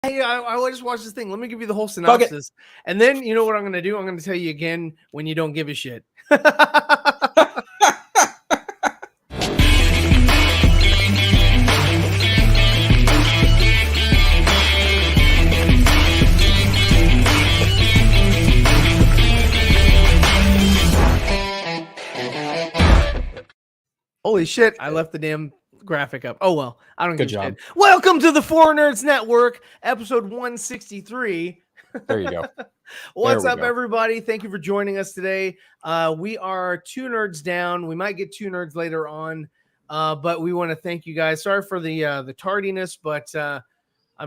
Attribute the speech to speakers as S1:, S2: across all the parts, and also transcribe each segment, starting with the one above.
S1: hey, I just watched this thing. Let me give you the whole synopsis. And then you know what I'm going to do? I'm going to tell you again when you don't give a shit. Holy shit, I left the damn graphic up. Oh, well, I don't give a shit. Welcome to the 4Nerds Network, episode 163.
S2: There you go.
S1: What's up, everybody? Thank you for joining us today. We are 2 nerds down. We might get 2 nerds later on, but we want to thank you guys. Sorry for the tardiness, but I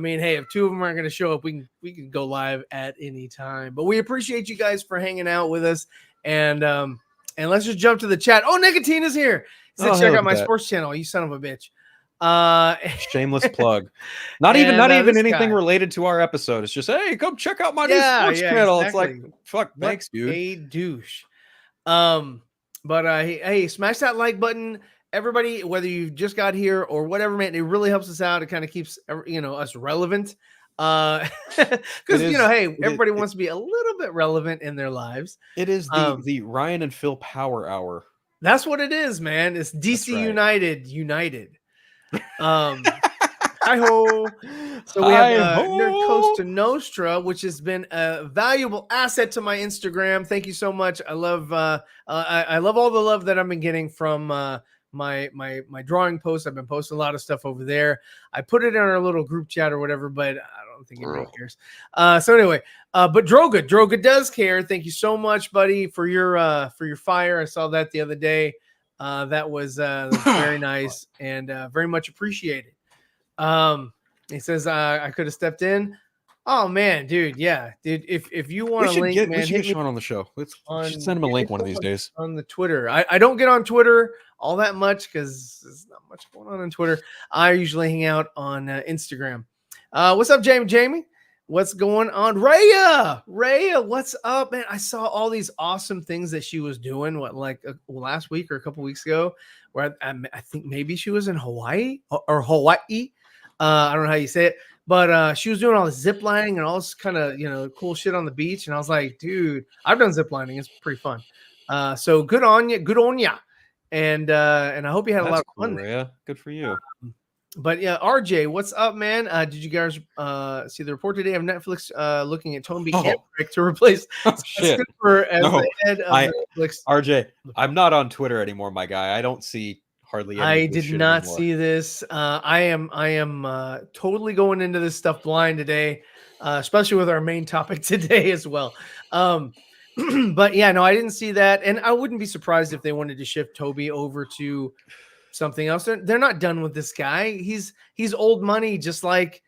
S1: mean, hey, if 2 of them aren't going to show up, we can go live at any time. But we appreciate you guys for hanging out with us, and let's just jump to the chat. Oh, Nickatina's here. He said, check out my sports channel, you son of a bitch.
S2: Shameless plug. Not even anything related to our episode. It's just, hey, come check out my new sports channel. Exactly. It's like, fuck, what thanks, dude.
S1: A douche. But hey, smash that like button. Everybody, whether you just got here or whatever, man, it really helps us out. It kind of keeps us relevant. Because hey, everybody wants to be a little bit relevant in their lives.
S2: It is the Ryan and Phil Power Hour.
S1: That's what it is, man. It's DC right. United. Hi-ho. So we have Nerd Costa Nostra, which has been a valuable asset to my Instagram. Thank you so much. I love all the love that I've been getting from my drawing posts. I've been posting a lot of stuff over there. I put it in our little group chat or whatever, but I don't think anybody cares. So anyway, but Droga does care. Thank you so much, buddy, for your fire. I saw that the other day. That was very nice and very much appreciated. He says I could have stepped in. Oh man, dude, yeah, dude. If you want to link,
S2: we should get Sean on the show. We should send him a link one of these days
S1: on the Twitter. I don't get on Twitter all that much because there's not much going on Twitter. I usually hang out on Instagram. What's up, Jamie? What's going on, Raya? What's up, man? I saw all these awesome things that she was doing. Last week or a couple weeks ago, where I think maybe she was in Hawaii or Hawaii. I don't know how you say it. But she was doing all the zip lining and all this kind of, cool shit on the beach. And I was like, dude, I've done zip lining. It's pretty fun. So good on ya. And I hope you had a lot of fun there.
S2: Yeah, good for you.
S1: But yeah, RJ, what's up, man? Did you guys see the report today of Netflix looking at Toby Emmerich to replace
S2: the head of Netflix? RJ, I'm not on Twitter anymore, my guy. I don't see hardly any.
S1: I did not see this. I am totally going into this stuff blind today, especially with our main topic today as well. But yeah, no, I didn't see that, and I wouldn't be surprised if they wanted to shift Toby over to something else. They're not done with this guy. He's old money, just like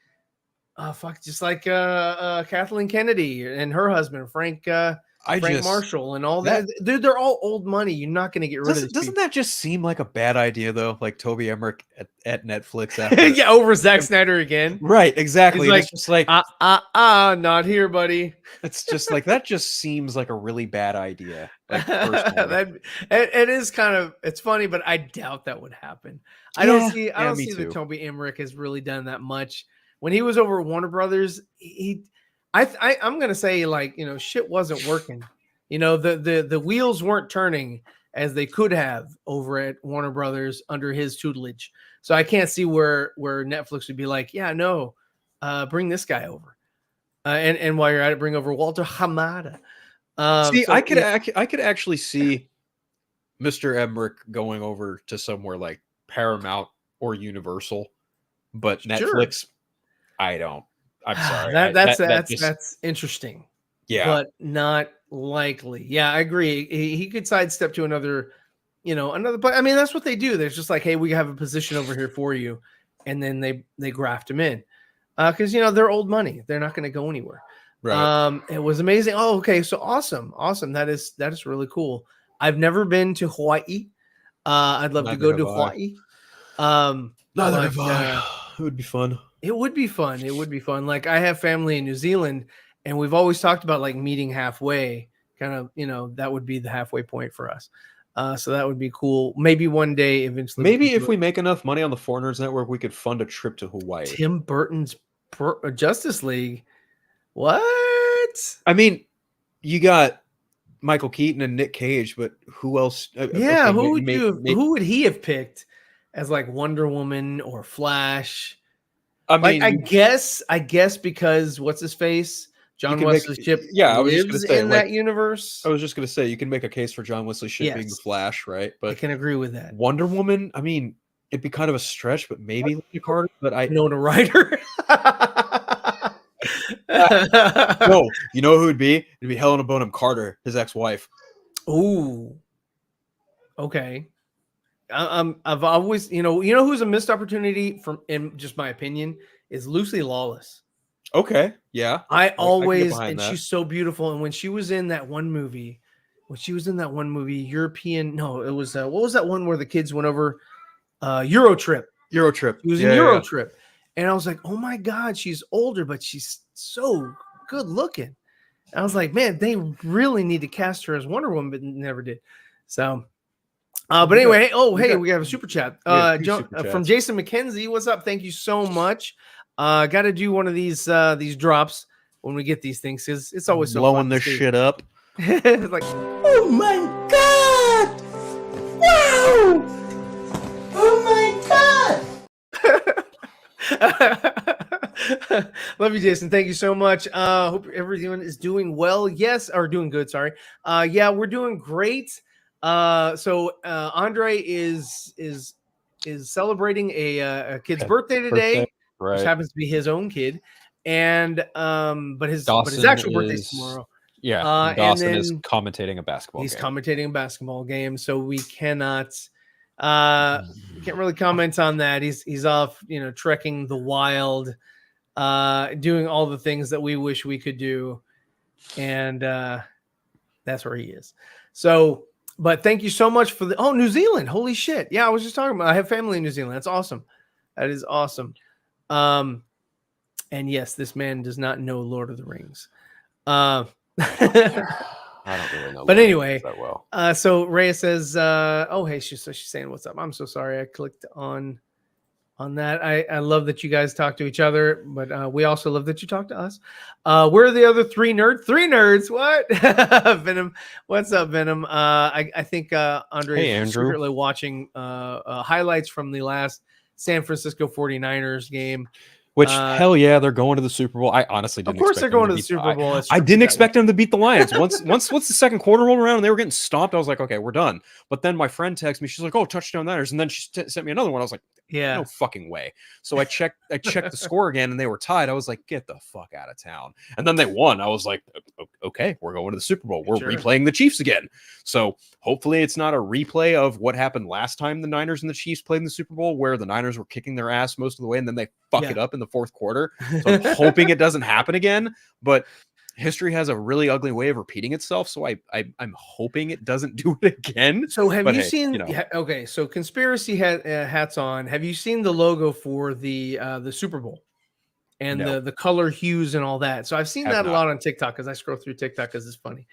S1: Kathleen Kennedy and her husband Frank Marshall and all that. Dude, they're all old money. You're not going to get rid of this.
S2: Doesn't that just seem like a bad idea, though? Like Toby Emmerich at Netflix.
S1: Yeah, over Zack Snyder again.
S2: Right, exactly. It's just like,
S1: not here, buddy.
S2: It's just like, that just seems like a really bad idea. Like,
S1: it is kind of, it's funny, but I doubt that would happen. I don't see that Toby Emmerich has really done that much. When he was over at Warner Brothers, I'm gonna say, shit wasn't working. The wheels weren't turning as they could have over at Warner Brothers under his tutelage. So I can't see where Netflix would be like, yeah, no, bring this guy over, and while you're at it, bring over Walter Hamada.
S2: I could actually see Mr. Emmerich going over to somewhere like Paramount or Universal, but Netflix, I don't. I'm sorry.
S1: That's interesting.
S2: Yeah,
S1: but not likely. Yeah, I agree. He could sidestep to another. But I mean, that's what they do. They're just like, hey, we have a position over here for you, and then they graft him in, because they're old money. They're not going to go anywhere.
S2: Right.
S1: It was amazing. Oh, okay. So awesome. That is really cool. I've never been to Hawaii. I'd love to go to Hawaii.
S2: Neither have I. It would be fun.
S1: It would be fun. Like, I have family in New Zealand, and we've always talked about like meeting halfway. Kind of, that would be the halfway point for us. So that would be cool. Maybe one day, eventually.
S2: Maybe if we make enough money on the 4Nerds Network, we could fund a trip to Hawaii.
S1: Tim Burton's Justice League. What?
S2: I mean, you got Michael Keaton and Nick Cage, but who else?
S1: Yeah, okay, who would he have picked as like Wonder Woman or Flash?
S2: I mean,
S1: I guess because what's his face? John Wesley Shipp lives in that universe.
S2: I was just gonna say you can make a case for John Wesley Shipp being the Flash, right? But
S1: I can agree with that.
S2: Wonder Woman, I mean, it'd be kind of a stretch, but maybe Lynda Carter. But
S1: Winona Ryder.
S2: No, you know who it'd be? It'd be Helena Bonham Carter, his ex-wife.
S1: Ooh. Okay. I've always, you know who's a missed opportunity from, in just my opinion, is Lucy Lawless.
S2: Okay, yeah.
S1: I always, and she's so beautiful. And when she was in that one movie, European, no, it was what was that one where the kids went over? Eurotrip.
S2: She was
S1: in Eurotrip, and I was like, oh my God, she's older, but she's so good looking. I was like, man, they really need to cast her as Wonder Woman, but never did. So. But anyway, we have a super chat. From Jason McKenzie. What's up? Thank you so much. Got to do one of these drops when we get these things because it's always so
S2: blowing this shit up.
S1: It's like, oh my God! Wow! Oh my God! Love you, Jason. Thank you so much. Hope everyone is doing well. Yes, or doing good. Sorry. Yeah, we're doing great. So Andre is celebrating a kid's birthday today, which happens to be his own kid, and but his actual birthday is tomorrow.
S2: Yeah, Dawson is commentating a basketball.
S1: He's commentating a basketball game, so we cannot can't really comment on that. He's off, trekking the wild, doing all the things that we wish we could do, and that's where he is. So. But thank you so much for New Zealand. Holy shit. Yeah, I was just talking about, I have family in New Zealand. That's awesome. That is awesome. And yes, this man does not know Lord of the Rings.
S2: I don't really know.
S1: But anyway,
S2: that well.
S1: So Rhea says, hey, she's saying what's up. I'm so sorry. I clicked on that. I love that you guys talk to each other, but we also love that you talk to us. Where are the other three nerds? What? Venom. What's up, Venom? I think Andre is secretly watching highlights from the last San Francisco 49ers game.
S2: Which, hell yeah, they're going to the Super Bowl. I honestly didn't.
S1: Of course, they're going to the Super Bowl.
S2: I didn't expect them to beat the Lions. Once the second quarter rolled around and they were getting stomped, I was like, okay, we're done. But then my friend texted me. She's like, oh, touchdown Niners. And then she sent me another one. I was like, yeah, no fucking way. So I checked the score again and they were tied. I was like, get the fuck out of town. And then they won. I was like, okay, we're going to the Super Bowl. We're replaying the Chiefs again. So hopefully it's not a replay of what happened last time the Niners and the Chiefs played in the Super Bowl, where the Niners were kicking their ass most of the way and then they fuck it up in the fourth quarter. So I'm hoping it doesn't happen again. But history has a really ugly way of repeating itself, so I'm hoping it doesn't do it again.
S1: So have you seen? Okay, so conspiracy hats on. Have you seen the logo for the Super Bowl and the color hues and all that? So I've seen that a lot on TikTok because I scroll through TikTok because it's funny,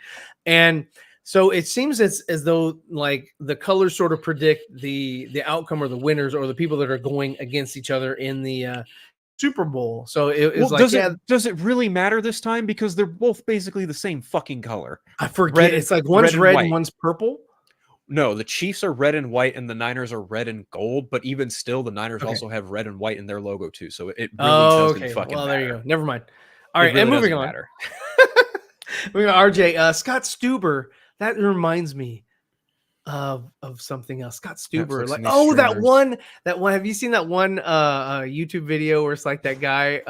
S1: and so it seems as though like the colors sort of predict the outcome or the winners or the people that are going against each other in the Super Bowl. So it's
S2: does it really matter this time? Because they're both basically the same fucking color.
S1: I forget. It's like one's red and one's purple.
S2: No, the Chiefs are red and white and the Niners are red and gold, but even still the Niners also have red and white in their logo too. So it really doesn't fucking matter. There you go.
S1: Never mind. All right, really, and moving on. Moving on, RJ, Scott Stuber, that reminds me of something else. Scott Stuber, that one. Have you seen that one YouTube video where it's like that guy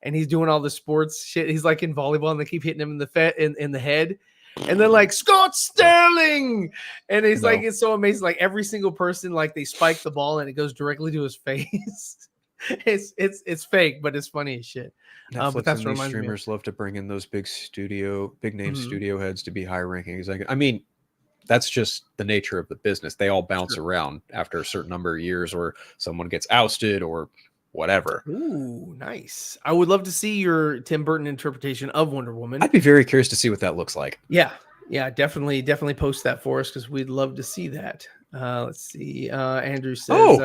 S1: and he's doing all the sports shit? He's like in volleyball and they keep hitting him in the head, and they're like, Scott Sterling, and he's like, it's so amazing. Like every single person, like they spike the ball and it goes directly to his face. It's fake, but it's funny as shit.
S2: But that's what streamers love to bring in those big name studio heads to be high ranking executive. I mean, that's just the nature of the business. They all bounce around after a certain number of years, or someone gets ousted or whatever.
S1: Ooh, nice. I would love to see your Tim Burton interpretation of Wonder Woman.
S2: I'd be very curious to see what that looks like.
S1: Yeah, definitely post that for us because we'd love to see that. Let's see. Andrew says,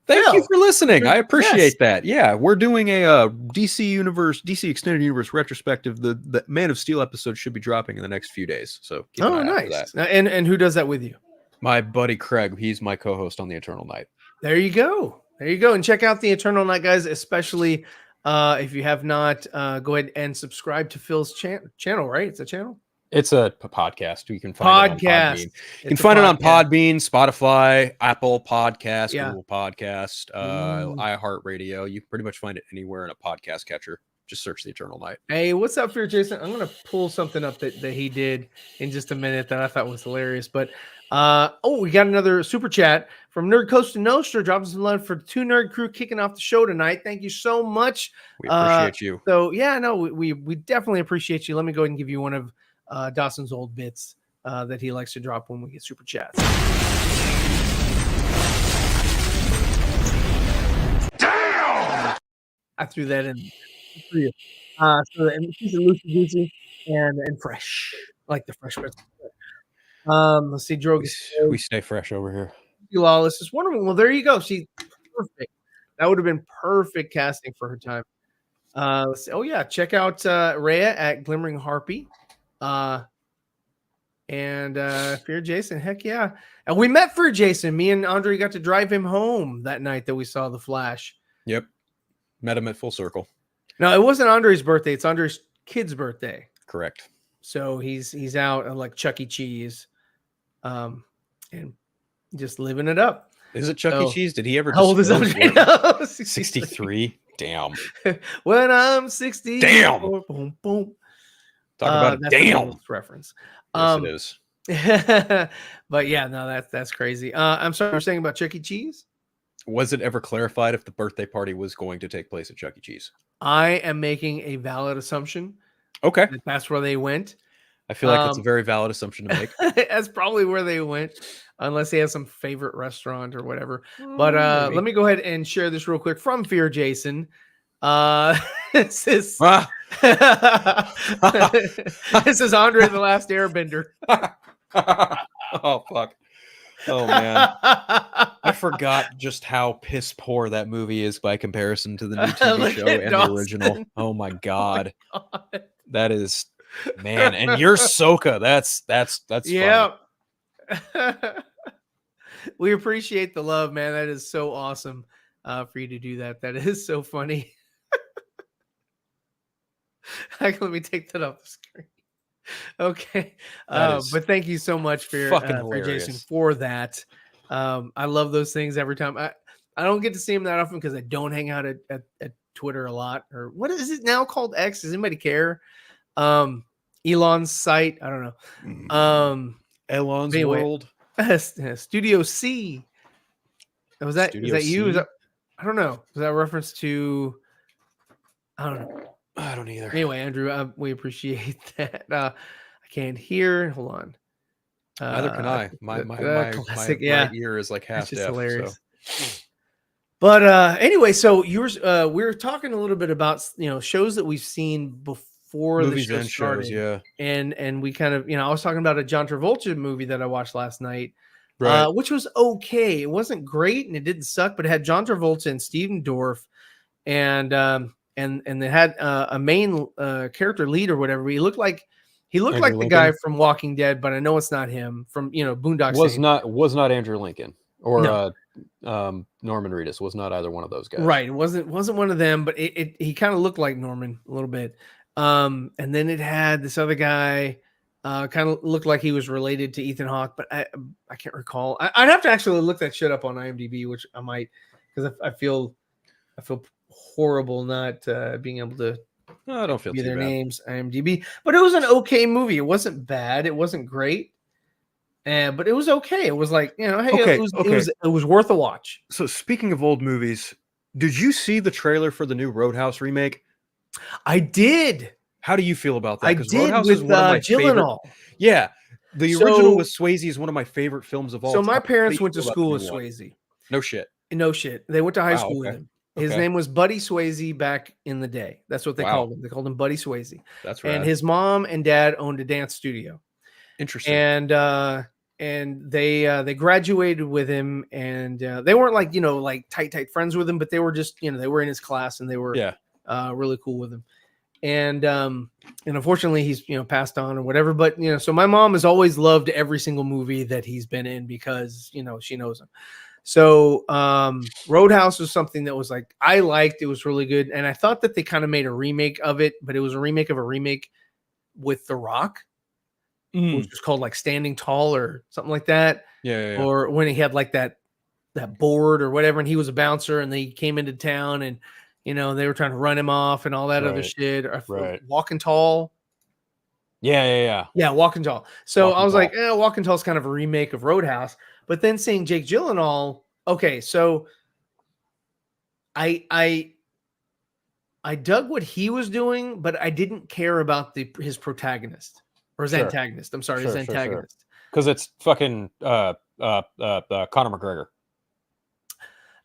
S2: Thank you for listening. I appreciate
S1: yes.
S2: that. Yeah, we're doing a DC Extended Universe retrospective. The Man of Steel episode should be dropping in the next few days. So keep an eye out for that.
S1: And who does that with you?
S2: My buddy Craig. He's my co-host on the Eternal Night.
S1: There you go. There you go. And check out the Eternal Night, guys, especially if you have not, go ahead and subscribe to Phil's channel, right? It's a channel?
S2: It's a podcast. You can find it on Podbean. You can find it on Podbean, Spotify, Apple Podcast, Google Podcast, iHeartRadio. You can pretty much find it anywhere in a podcast catcher. Just search The Eternal Night.
S1: Hey, what's up, Fear Jason? I'm going to pull something up that he did in just a minute that I thought was hilarious. But, we got another super chat from Nerd Coast Nostra. Dropping some love for 2Nerd Crew kicking off the show tonight. Thank you so much.
S2: We appreciate you.
S1: So, yeah, no, we definitely appreciate you. Let me go ahead and give you one of Dawson's old bits that he likes to drop when we get super chats. Damn! I threw that in for you. So he's a loosey goosey and fresh, like the fresh. Let's see, Drogon.
S2: We stay fresh over here.
S1: Lawless is wonderful. Well, there you go. She's perfect. That would have been perfect casting for her time. Let's see. Oh yeah, check out Rhea at Glimmering Harpy. And Fear Jason, heck yeah. And we met Fear Jason. Me and Andre got to drive him home that night that we saw The Flash.
S2: Yep. Met him at Full Circle.
S1: No, it wasn't Andre's birthday. It's Andre's kid's birthday.
S2: Correct.
S1: So he's out at like Chuck E. Cheese, and just living it up.
S2: Is it Chuck E. Cheese? Did he ever?
S1: How old is Andre now?
S2: 63. Damn.
S1: When I'm 60.
S2: Damn.
S1: Boom, boom.
S2: Talk about a damn
S1: reference.
S2: Yes, it is.
S1: But yeah, no, that's crazy. I'm sorry, you're saying about Chuck E. Cheese?
S2: Was it ever clarified if the birthday party was going to take place at Chuck E. Cheese?
S1: I am making a valid assumption.
S2: Okay.
S1: That's where they went.
S2: I feel like that's a very valid assumption to make.
S1: That's probably where they went, unless they have some favorite restaurant or whatever. But let me go ahead and share this real quick from Fear Jason. This is this is Andre the Last Airbender.
S2: Oh fuck. Oh man. I forgot just how piss poor that movie is by comparison to the new TV show and Dawson. The original. Oh my god. Oh my god. That is, man, and you're Soka. That's
S1: yeah. We appreciate the love, man. That is so awesome for you to do that. That is so funny. Let me take that off the screen. Okay. But thank you so much for Jason for that. I love those things every time. I don't get to see them that often because I don't hang out at Twitter a lot. Or what is it now called? X? Does anybody care? Elon's site. I don't know.
S2: Elon's World.
S1: Studio C. Was that
S2: Studio
S1: is that you?
S2: C?
S1: Is that, I don't know. Is that a reference to? I don't know.
S2: I don't either.
S1: Anyway, Andrew, we appreciate that. I can't hear. Hold on.
S2: Neither can I. My
S1: classic,
S2: right ear is like half deaf.
S1: Hilarious. So. But anyway, so we were talking a little bit about shows that we've seen before
S2: movies
S1: the show
S2: and
S1: started,
S2: shows, yeah.
S1: And we kind of I was talking about a John Travolta movie that I watched last night,
S2: right.
S1: Which was okay. It wasn't great and it didn't suck, but it had John Travolta and Steven Dorff, and they had a main character lead or whatever. He looked like Lincoln? The guy from Walking Dead, but I know it's not him. From Boondocks.
S2: Was not Andrew Lincoln or Norman Reedus. Was not either one of those guys.
S1: Right. It wasn't one of them, but he kind of looked like Norman a little bit. And then it had this other guy, kind of looked like he was related to Ethan Hawke, but I can't recall. I'd have to actually look that shit up on IMDb, which I might, because I feel horrible not being able to.
S2: No, I don't feel
S1: be
S2: too
S1: their
S2: bad.
S1: Names, IMDb, but it was an okay movie. It wasn't bad. It wasn't great, but it was okay. It was like hey,
S2: okay,
S1: it was worth a watch.
S2: So speaking of old movies, did you see the trailer for the new Roadhouse remake?
S1: I did.
S2: How do you feel about that?
S1: I did Roadhouse with is one of my Gyllenhaal.
S2: Yeah, the original with Swayze is one of my favorite films of all time.
S1: So my parents went to school with Swayze.
S2: No shit.
S1: No shit. They went to high school with him. His name was Buddy Swayze back in the day. That's what they called him. They called him Buddy Swayze.
S2: That's right.
S1: And his mom and dad owned a dance studio.
S2: Interesting.
S1: And they graduated with him, and they weren't like, like tight friends with him, but they were just, they were in his class, and they were really cool with him. And unfortunately he's, passed on or whatever, but, so my mom has always loved every single movie that he's been in because, she knows him. So Roadhouse was something that was like, I liked, it was really good. And I thought that they kind of made a remake of it, but it was a remake of a remake with The Rock, which was called like Standing Tall or something like that.
S2: Yeah.
S1: Or when he had like that board or whatever, and he was a bouncer, and they came into town, and they were trying to run him off and all that other shit. Or Walking Tall.
S2: Yeah,
S1: Walking Tall. So I was like, Walking Tall is kind of a remake of Roadhouse. But then seeing Jake Gyllenhaal, okay, so I dug what he was doing, but I didn't care about his protagonist or his antagonist. I'm sorry, his antagonist.
S2: Because it's fucking Conor McGregor.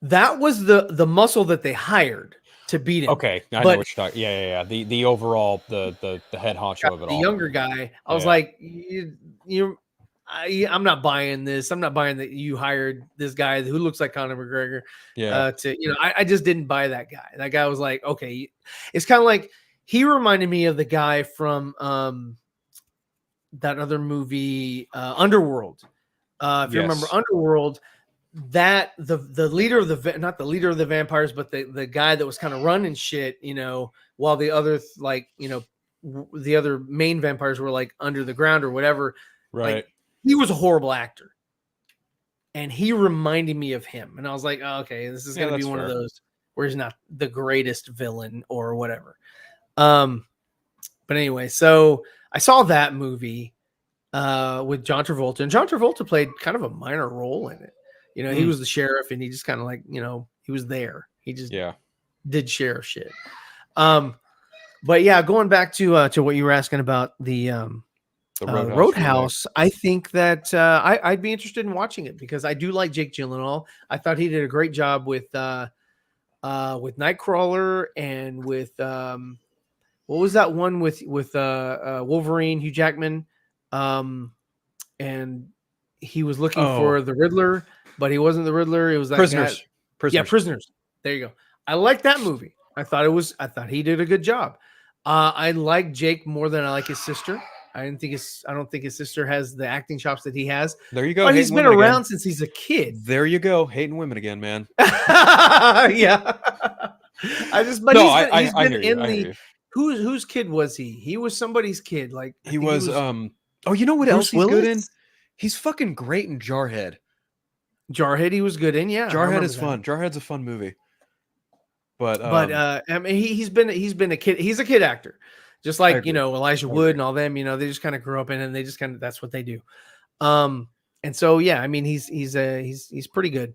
S1: That was the muscle that they hired to beat him.
S2: Okay, I know what you're talking. Yeah. The overall the head honcho of it all.
S1: The younger guy, I was like, I'm not buying this. I'm not buying that you hired this guy who looks like Conor McGregor. I just didn't buy that guy. That guy was like, okay, it's kind of like he reminded me of the guy from that other movie, Underworld. If you remember Underworld, that the leader of the not the leader of the vampires, but the guy that was kind of running shit, while the other the other main vampires were like under the ground or whatever.
S2: Right.
S1: Like, he was a horrible actor, and he reminded me of him. And I was like, oh, okay, this is going to be one of those where he's not the greatest villain or whatever. But anyway, so I saw that movie with John Travolta, and John Travolta played kind of a minor role in it. He was the sheriff, and he just kind of like, he was there. He just did sheriff shit. But yeah, going back to what you were asking about the Roadhouse, I think that I'd be interested in watching it because I do like Jake Gyllenhaal. I thought he did a great job with Nightcrawler and with what was that one with Wolverine, Hugh Jackman, and he was looking for the Riddler, but he wasn't the Riddler. It was that
S2: Prisoners.
S1: guy.
S2: Prisoners.
S1: Yeah, Prisoners. There you go. I like that movie. I thought he did a good job. I like Jake more than I like his sister. I don't think his sister has the acting chops that he has.
S2: There you go.
S1: But he's been around since he's a kid.
S2: There you go. Hating women again, man.
S1: Yeah. He's been in the whose kid was he? He was somebody's kid. Like
S2: he was you know what
S1: Bruce
S2: else he's
S1: Willis?
S2: good in? He's fucking great in Jarhead.
S1: Jarhead he was good in, yeah.
S2: Jarhead is fun. Jarhead's a fun movie. But
S1: I mean he's been a kid. He's a kid actor. Just like, Elijah Wood and all them, they just kind of grew up in it, and they just kind of, that's what they do. And so, yeah, I mean, he's pretty good,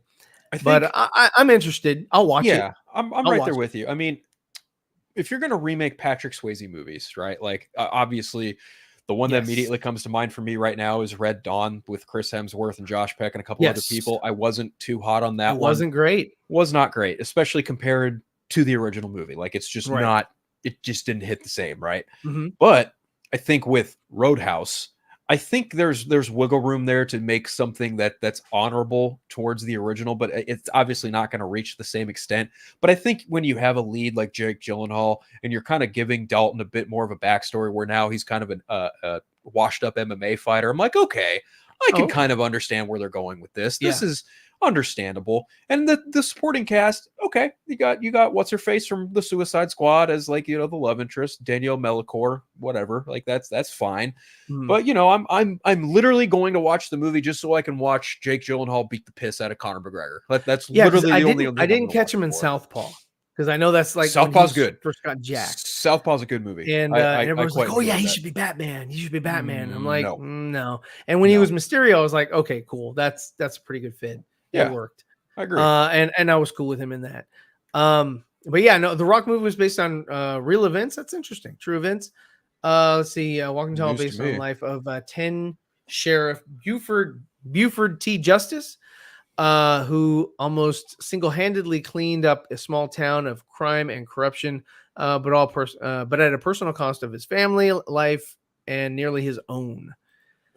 S1: but I'm interested. I'll watch it.
S2: Yeah, I'm right there with you. I mean, if you're going to remake Patrick Swayze movies, right? Like, obviously the one that immediately comes to mind for me right now is Red Dawn with Chris Hemsworth and Josh Peck and a couple other people. I wasn't too hot on that one.
S1: Wasn't great.
S2: Was not great, especially compared to the original movie. Like, it's just not. It just didn't hit the same, right?
S1: Mm-hmm.
S2: But I think with Roadhouse, I think there's wiggle room there to make something that's honorable towards the original, but it's obviously not going to reach the same extent. But I think when you have a lead like Jake Gyllenhaal and you're kind of giving Dalton a bit more of a backstory where now he's kind of a washed up MMA fighter, I'm like, okay, I can kind of understand where they're going with this. This is understandable. And the supporting cast, okay, you got what's her face from the Suicide Squad as like, the love interest, Danielle Melichor, whatever, like that's fine. But I'm literally going to watch the movie just so I can watch Jake Gyllenhaal beat the piss out of Conor McGregor. That's literally the only
S1: I didn't catch him in Southpaw because I know that's like
S2: Southpaw's good.
S1: First got jacked.
S2: Southpaw's a good movie,
S1: and everyone's like, "Oh yeah, he should be Batman. He should be Batman." I'm like, no. And when he was Mysterio, I was like, "Okay, cool. That's a pretty good fit.
S2: Yeah,
S1: it worked.
S2: I agree."
S1: And I was cool with him in that. But yeah, no, the Rock movie was based on real events. That's interesting. True events. Let's see. Walking Tall based on the life of 10 Sheriff Buford T. Justice, who almost single-handedly cleaned up a small town of crime and corruption, but at a personal cost of his family life and nearly his own.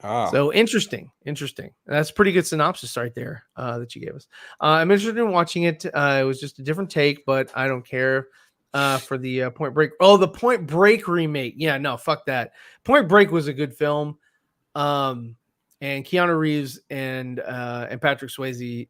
S1: So interesting. That's a pretty good synopsis right there that you gave us. I'm interested in watching it. It was just a different take, but I don't care for the Point Break. Oh, the Point Break remake. Yeah, no, fuck that. Point Break was a good film. And Keanu Reeves and Patrick Swayze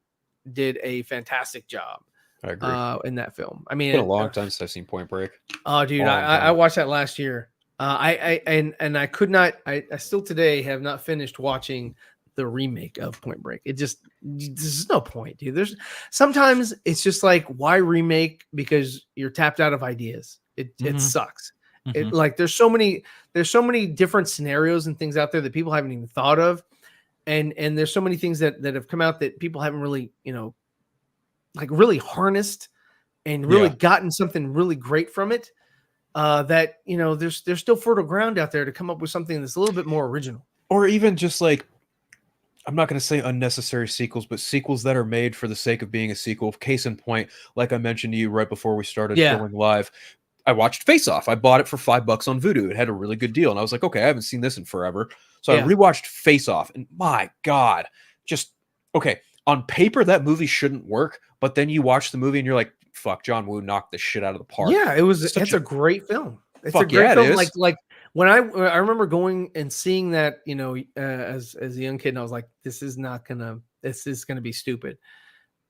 S1: did a fantastic job.
S2: I agree.
S1: In that film. I mean,
S2: it's been a long time since I've seen Point Break.
S1: Oh, dude, I watched that last year. I could not. I still today have not finished watching the remake of Point Break. There's no point, dude. Sometimes it's just like, why remake? Because you're tapped out of ideas. It sucks. It like there's so many different scenarios and things out there that people haven't even thought of, and there's so many things that have come out that people haven't really like really harnessed and really gotten something really great from it. That there's still fertile ground out there to come up with something that's a little bit more original,
S2: or even just like, I'm not going to say unnecessary sequels, but sequels that are made for the sake of being a sequel. Case in point, like I mentioned to you right before we started going live, I watched Face Off. I bought it for $5 on Vudu. It had a really good deal, and I was like, okay, I haven't seen this in forever, so I rewatched Face Off, and my God, just okay. On paper, that movie shouldn't work, but then you watch the movie and you're like, fuck, John Woo knocked the shit out of the park.
S1: Yeah, it's a great film. It's a great film. Like when I remember going and seeing that, as a young kid, and I was like, this is gonna be stupid.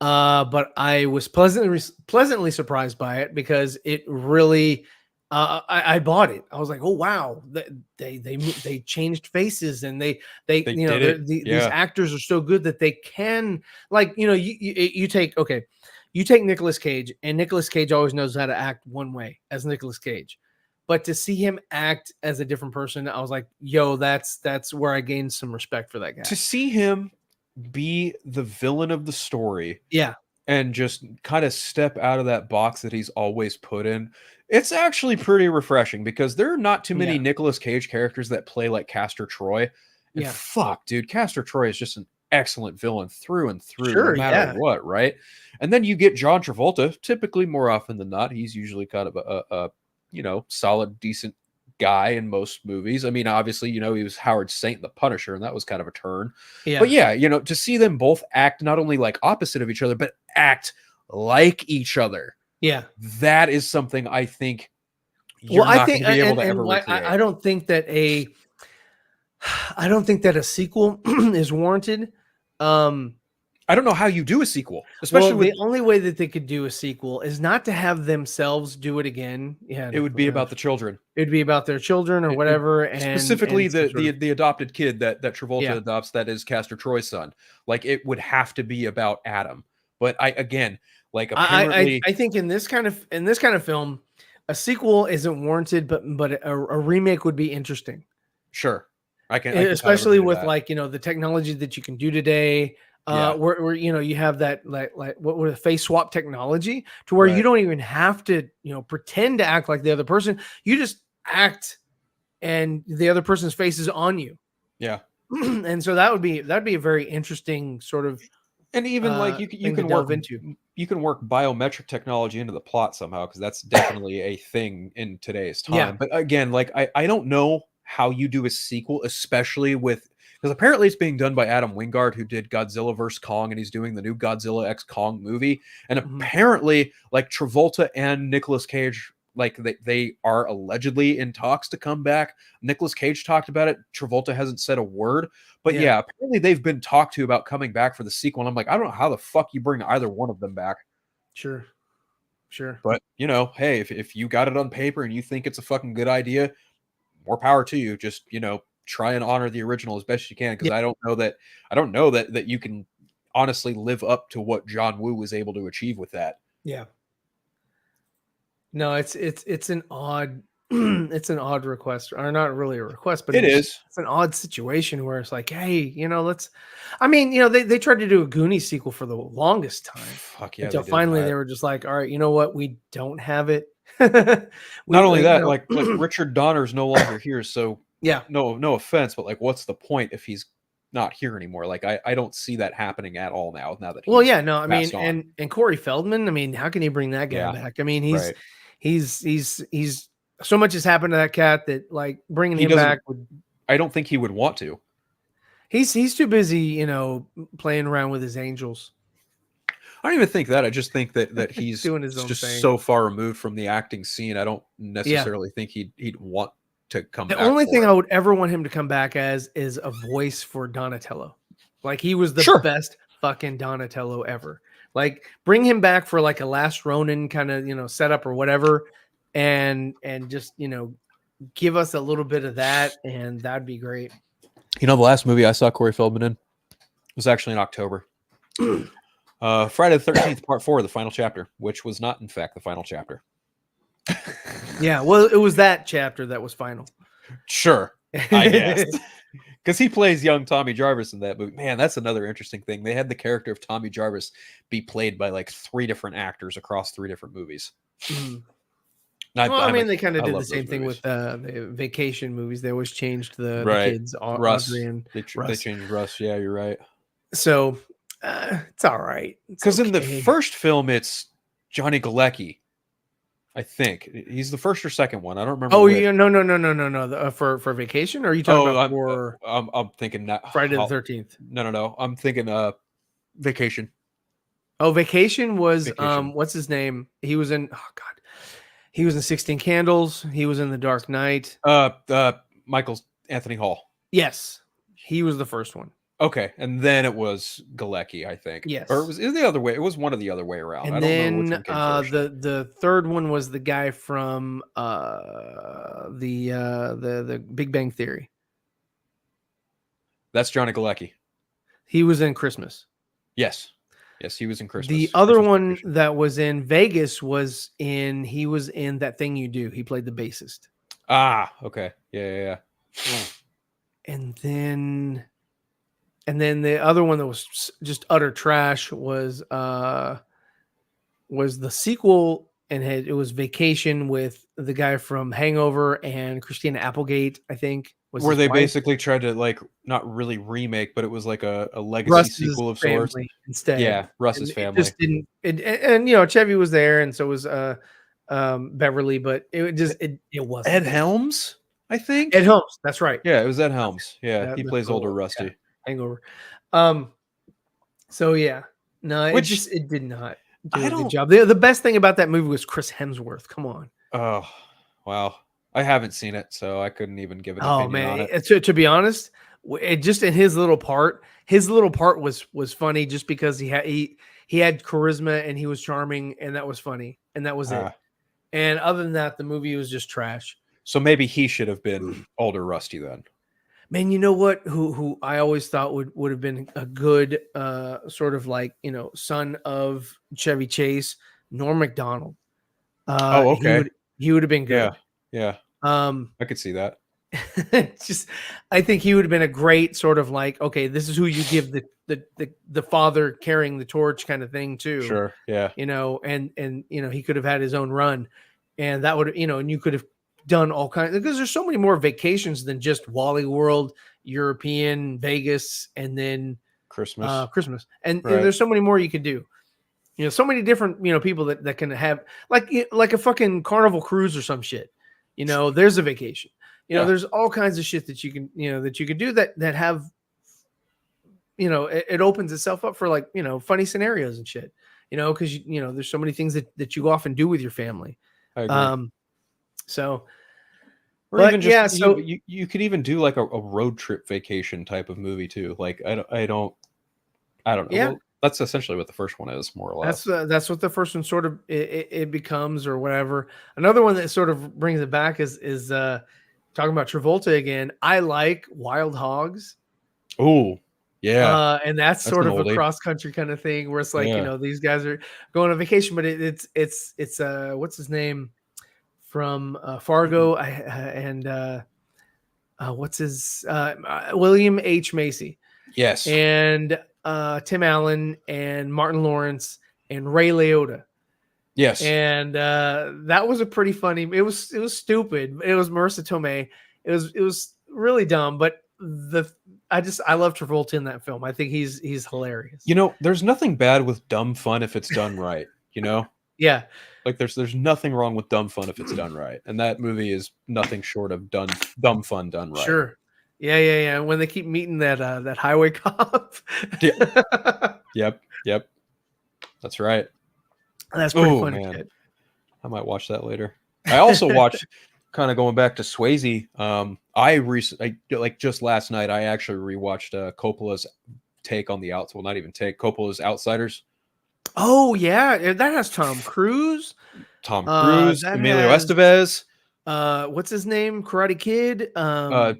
S1: But I was pleasantly surprised by it, because it really, I bought it. I was like, oh wow, they changed faces, and these actors are so good that they can, like, you take Nicolas Cage, and Nicolas Cage always knows how to act one way as Nicolas Cage, but to see him act as a different person, I was like, yo, that's where I gained some respect for that guy.
S2: To see him be the villain of the story, and just kind of step out of that box that he's always put in, it's actually pretty refreshing, because there are not too many Nicolas Cage characters that play like Castor Troy. And fuck, dude, Castor Troy is just an excellent villain through and through, no matter what, right? And then you get John Travolta, typically more often than not. He's usually kind of a solid, decent guy in most movies. I mean, obviously, he was Howard Saint, the Punisher, and that was kind of a turn. But to see them both act not only like opposite of each other, but act like each other.
S1: Yeah,
S2: that is something I think you're not going to be able to ever recreate.
S1: I don't think that a sequel is warranted.
S2: I don't know how you do a sequel, especially
S1: the only way that they could do a sequel is not to have themselves do it again. Yeah,
S2: it would be about the children.
S1: It'd be about their children or whatever, and
S2: specifically the adopted kid that Travolta adopts, that is Castor Troy's son. Like, it would have to be about Adam. But apparently,
S1: I think in this kind of film, a sequel isn't warranted, but a remake would be interesting.
S2: Sure, I can
S1: especially with the technology that you can do today. Where you have that like what were the face swap technology, to where you don't even have to pretend to act like the other person. You just act, and the other person's face is on you.
S2: Yeah,
S1: and so that'd be a very interesting sort of.
S2: And even you can work biometric technology into the plot somehow, because that's definitely a thing in today's time. Yeah. But again, I don't know how you do a sequel, especially because apparently it's being done by Adam Wingard, who did Godzilla vs. Kong, and he's doing the new Godzilla x Kong movie. And apparently, Travolta and Nicolas Cage, they are allegedly in talks to come back. Nicolas Cage talked about it. Travolta hasn't said a word. But apparently they've been talked to about coming back for the sequel. And I'm like, I don't know how the fuck you bring either one of them back.
S1: Sure.
S2: But, hey, if you got it on paper and you think it's a fucking good idea, more power to you. Just, try and honor the original as best you can. Because I don't know that you can honestly live up to what John Woo was able to achieve with that.
S1: Yeah. No, it's an odd it's an odd request, or not really a request, but it's an odd situation where it's like, hey, let's. I mean, they tried to do a Goonies sequel for the longest time.
S2: Fuck yeah!
S1: Until finally they were just like, all right, you know what? We don't have it.
S2: Not only that, like Richard Donner's no longer here, so no offense, but what's the point if he's not here anymore? I don't see that happening at all now that he's
S1: and Corey Feldman, I mean, how can you bring that guy back? I mean, he's so much has happened to that cat that bringing him back would.
S2: I don't think he would want to.
S1: He's too busy, you know, playing around with his angels.
S2: I don't even think that. I just think that he's
S1: doing his own
S2: just
S1: thing.
S2: so far removed from the acting scene. I don't necessarily think he'd want to come back.
S1: The only thing I would ever want him to come back as is a voice for Donatello. Like he was the best fucking Donatello ever. Like bring him back for like a Last Ronin kind of, you know, setup or whatever, and just, you know, give us a little bit of that, and that'd be great.
S2: You know, the last movie I saw Corey Feldman in was actually in October. Friday the 13th, Part 4, the final chapter, which was not, in fact, the final chapter.
S1: Yeah, well, it was that chapter that was final.
S2: Sure, I guess. Because he plays young Tommy Jarvis in that movie. Man, that's another interesting thing. They had the character of Tommy Jarvis be played by like 3 different actors across 3 different movies.
S1: Well, I mean, they kind of did the same thing with the vacation movies. They always changed the kids,
S2: Russ.
S1: Audrey and
S2: Russ. They changed Russ. Yeah, you're right.
S1: So it's all right.
S2: Because in the first film, it's Johnny Galecki. I think he's the first or second one. I don't remember.
S1: Oh, yeah, no. For vacation, or are you talking about for?
S2: I'm thinking that
S1: Friday the 13th.
S2: No. I'm thinking vacation.
S1: Oh, vacation was what's his name? He was in. Oh God. He was in 16 Candles. He was in The Dark Knight.
S2: Michael Anthony Hall.
S1: Yes, he was the first one.
S2: Okay, and then it was Galecki, I think.
S1: Yes,
S2: or it was the other way. It was one of the other way around.
S1: And
S2: I don't know which one came first.
S1: The third one was the guy from the Big Bang Theory.
S2: That's Johnny Galecki.
S1: He was in Christmas.
S2: Yes, he was in Christmas.
S1: The other one that was in Vegas he was in That Thing You Do. He played the bassist.
S2: Ah, okay. Yeah.
S1: And then the other one that was just utter trash was the sequel, and it was Vacation with the guy from Hangover and Christina Applegate, I think.
S2: Where they basically tried to like not really remake, but it was like a legacy sequel of sorts
S1: instead.
S2: Yeah, Russ's family.
S1: It just didn't. And you know, Chevy was there, and so was Beverly, but it wasn't.
S2: Ed Helms, I think.
S1: Ed Helms, that's right.
S2: Yeah, it was Ed Helms. Yeah, he plays older Rusty.
S1: Yeah. Hangover. So yeah, no, it did not do a good job. The best thing about that movie was Chris Hemsworth. Come on.
S2: Oh, wow. I haven't seen it, so I couldn't even give an opinion on it.
S1: To be honest, it just in his little part was funny just because he had charisma and he was charming, and that was funny, and that was it. And other than that, the movie was just trash.
S2: So maybe he should have been older Rusty then.
S1: Man, you know what? Who I always thought would have been a good sort of like, you know, son of Chevy Chase, Norm Macdonald.
S2: Okay.
S1: He would have been good.
S2: Yeah. I could see that.
S1: I think he would have been a great sort of like, okay, this is who you give the father carrying the torch kind of thing too.
S2: Sure. Yeah.
S1: You know, and you know, he could have had his own run, and that would, you know, and you could have done all kinds, because there's so many more vacations than just Wally World, European, Vegas, and then Christmas. And there's so many more you could do. You know, so many different, you know, people that can have like a fucking Carnival cruise or some shit. You know, there's a vacation. You know, there's all kinds of shit that you can, you know, that you could do that have, you know, it opens itself up for like, you know, funny scenarios and shit. You know, because you know, there's so many things that you often do with your family.
S2: I agree.
S1: So,
S2: or even just, so you could even do like a road trip vacation type of movie too. Like I don't know.
S1: Yeah.
S2: Well, that's essentially what the first one is, more or less.
S1: That's what the first one sort of it becomes, or whatever. Another one that sort of brings it back is talking about Travolta again. I like Wild Hogs.
S2: Oh, yeah.
S1: And that's sort of a cross country kind of thing where it's like, you know, these guys are going on vacation, but it's what's his name from Fargo and what's his William H. Macy.
S2: Yes.
S1: And Tim Allen and Martin Lawrence and Ray Liotta.
S2: Yes.
S1: And that was a pretty funny. It was stupid. It was Marissa Tomei. It was really dumb, but I love Travolta in that film. I think he's hilarious.
S2: You know, there's nothing bad with dumb fun if it's done right, you know?
S1: Yeah.
S2: Like there's nothing wrong with dumb fun if it's done right. And that movie is nothing short of dumb fun done right.
S1: Sure. Yeah. When they keep meeting that highway cop.
S2: Yep. That's right.
S1: That's pretty funny
S2: man.
S1: shit.
S2: I might watch that later. I also watched, kind of going back to Swayze. I like just last night, I actually rewatched Coppola's take on the Well, not even take, Coppola's Outsiders.
S1: Oh yeah, that has Tom Cruise.
S2: Emilio
S1: has,
S2: Estevez.
S1: What's his name? Karate Kid.
S2: Ralph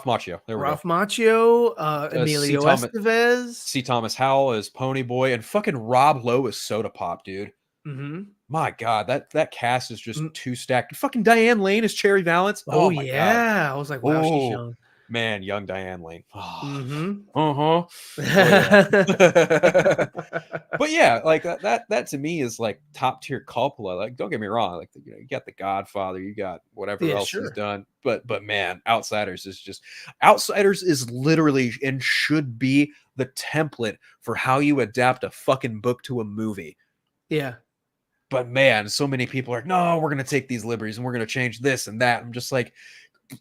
S2: Macchio. There we go.
S1: Ralph Macchio. Emilio Estevez.
S2: C. Thomas Howell as Pony Boy, and fucking Rob Lowe as Soda Pop, dude.
S1: Mm-hmm.
S2: My God, that cast is just too stacked. Fucking Diane Lane as Cherry Valance.
S1: Oh
S2: my
S1: yeah,
S2: God.
S1: I was like, wow, she's young.
S2: Man, young Diane Lane.
S1: Mm-hmm.
S2: Oh, yeah. But yeah, like that to me is like top tier Coppola. Like, don't get me wrong, like you got The Godfather, you got whatever else he's done. But man, Outsiders is literally and should be the template for how you adapt a fucking book to a movie.
S1: Yeah.
S2: But man, so many people are like, no, we're gonna take these liberties and we're gonna change this and that. I'm just like,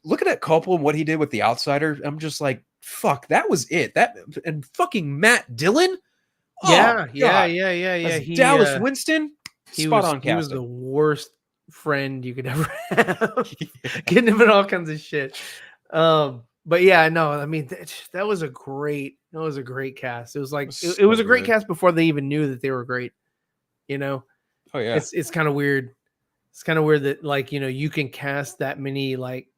S2: looking at Coppola and what he did with The Outsider, I'm just like, fuck, that was it. That and fucking Matt Dillon.
S1: Yeah.
S2: Dallas Winston, spot on casting.
S1: He was the worst friend you could ever have. Getting him in all kinds of shit. But yeah, no, I mean that was a great cast. It was like it was a great cast before they even knew that they were great. You know?
S2: Oh yeah.
S1: It's kind of weird. It's kind of weird that like, you know, you can cast that many like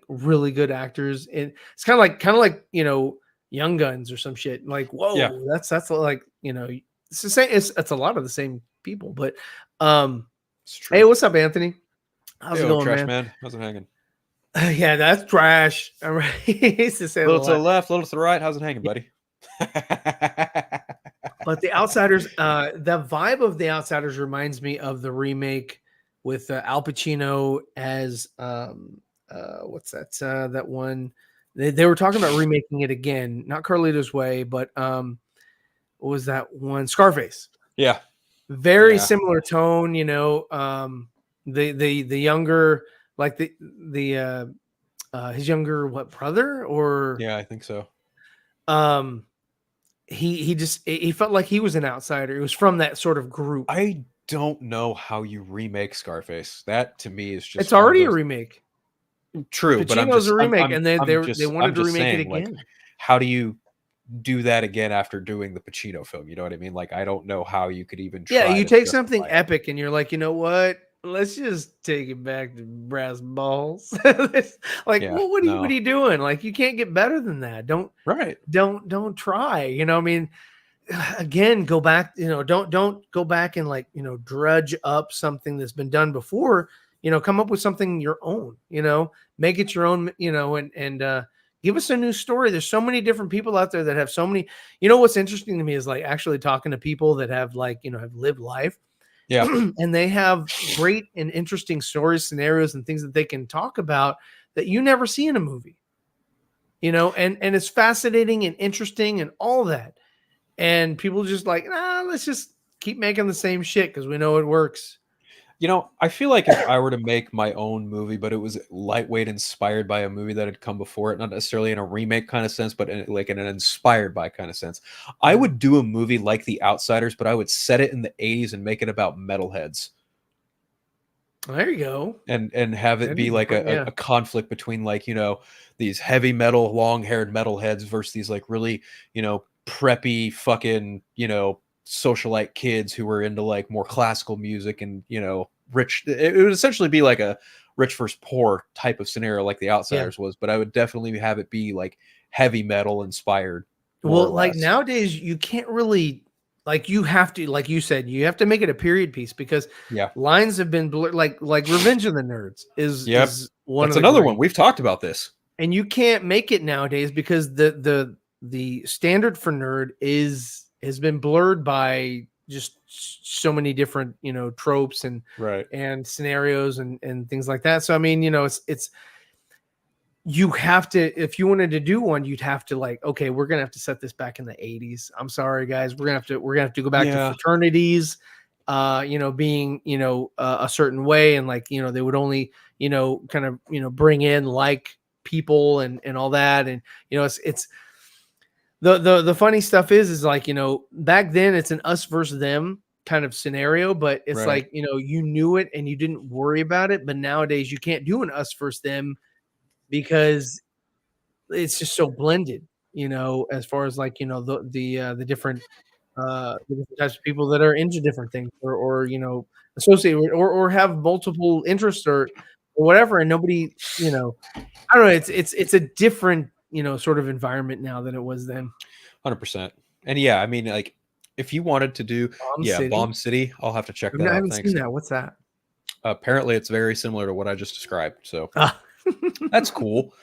S1: really good actors, and it's kind of like, you know, Young Guns or some shit. Like, whoa, yeah. That's like, you know, it's the same. It's a lot of the same people, but hey, what's up, Anthony? How's it going,
S2: trash man? How's it hanging?
S1: Yeah, that's trash. All right. He's to say
S2: a little to the left, a little to the right. How's it hanging, buddy?
S1: But The Outsiders, the vibe of The Outsiders reminds me of the remake with Al Pacino as what's that? That one they were talking about remaking it again, not Carlito's Way, but what was that one? Scarface.
S2: Yeah,
S1: very similar tone. You know, the younger, like the his younger brother, or
S2: I think so.
S1: He felt like he was an outsider. It was from that sort of group.
S2: I don't know how you remake Scarface. That to me is just,
S1: it's already a remake.
S2: True,
S1: but Pacino's a remake, and they wanted to remake it again.
S2: Like, how do you do that again after doing the Pacino film? You know what I mean? Like, I don't know how you could even try.
S1: Yeah, you take something epic and you're like, you know what? Let's just take it back to brass balls. Like, well, what are you doing? Like, you can't get better than that. Don't try. You know, I mean, again, go back. You know, don't go back and like, you know, drudge up something that's been done before. You know, come up with something your own. You know, make it your own. You know, and give us a new story. There's so many different people out there that have so many. You know, what's interesting to me is like actually talking to people that have like, you know, have lived life.
S2: Yeah.
S1: And they have great and interesting stories, scenarios, and things that they can talk about that you never see in a movie. You know, and it's fascinating and interesting and all that. And people just like, let's just keep making the same shit because we know it works.
S2: You know, I feel like if I were to make my own movie, but it was lightweight inspired by a movie that had come before it, not necessarily in a remake kind of sense, but like in an inspired by kind of sense, I would do a movie like The Outsiders, but I would set it in the 80s and make it about metalheads.
S1: There you go.
S2: And have it be like a conflict between like, you know, these heavy metal, long-haired metalheads versus these like really, you know, preppy fucking, you know, socialite kids who were into like more classical music and, you know, rich. It would essentially be like a rich versus poor type of scenario like The Outsiders was, but I would definitely have it be like heavy metal inspired.
S1: Well, like nowadays you can't really, like, you have to, like you said, you have to make it a period piece because lines have been blurred. Like Revenge of the Nerds is one. That's
S2: another one. We've talked about this,
S1: and you can't make it nowadays because the standard for nerd has been blurred by just so many different, you know, tropes and and scenarios and things like that. So I mean, you know, it's you have to, if you wanted to do one, you'd have to like, okay, we're gonna have to set this back in the 80s. I'm sorry, guys, we're gonna have to go back to fraternities, you know, being, you know, a certain way, and like, you know, they would only, you know, kind of, you know, bring in like people and all that. And, you know, it's the funny stuff is like, you know, back then it's an us versus them kind of scenario, but it's like, you know, you knew it and you didn't worry about it. But nowadays you can't do an us versus them because it's just so blended, you know, as far as like, you know, the different types of people that are into different things or you know, associated with, or have multiple interests or whatever. And nobody, you know, I don't know. It's a different, you know, sort of environment now than it was then.
S2: 100%. And yeah, I mean, like, if you wanted to do Bomb City, I'll have to check that out.
S1: I haven't seen that. What's that?
S2: Apparently it's very similar to what I just described. So that's cool.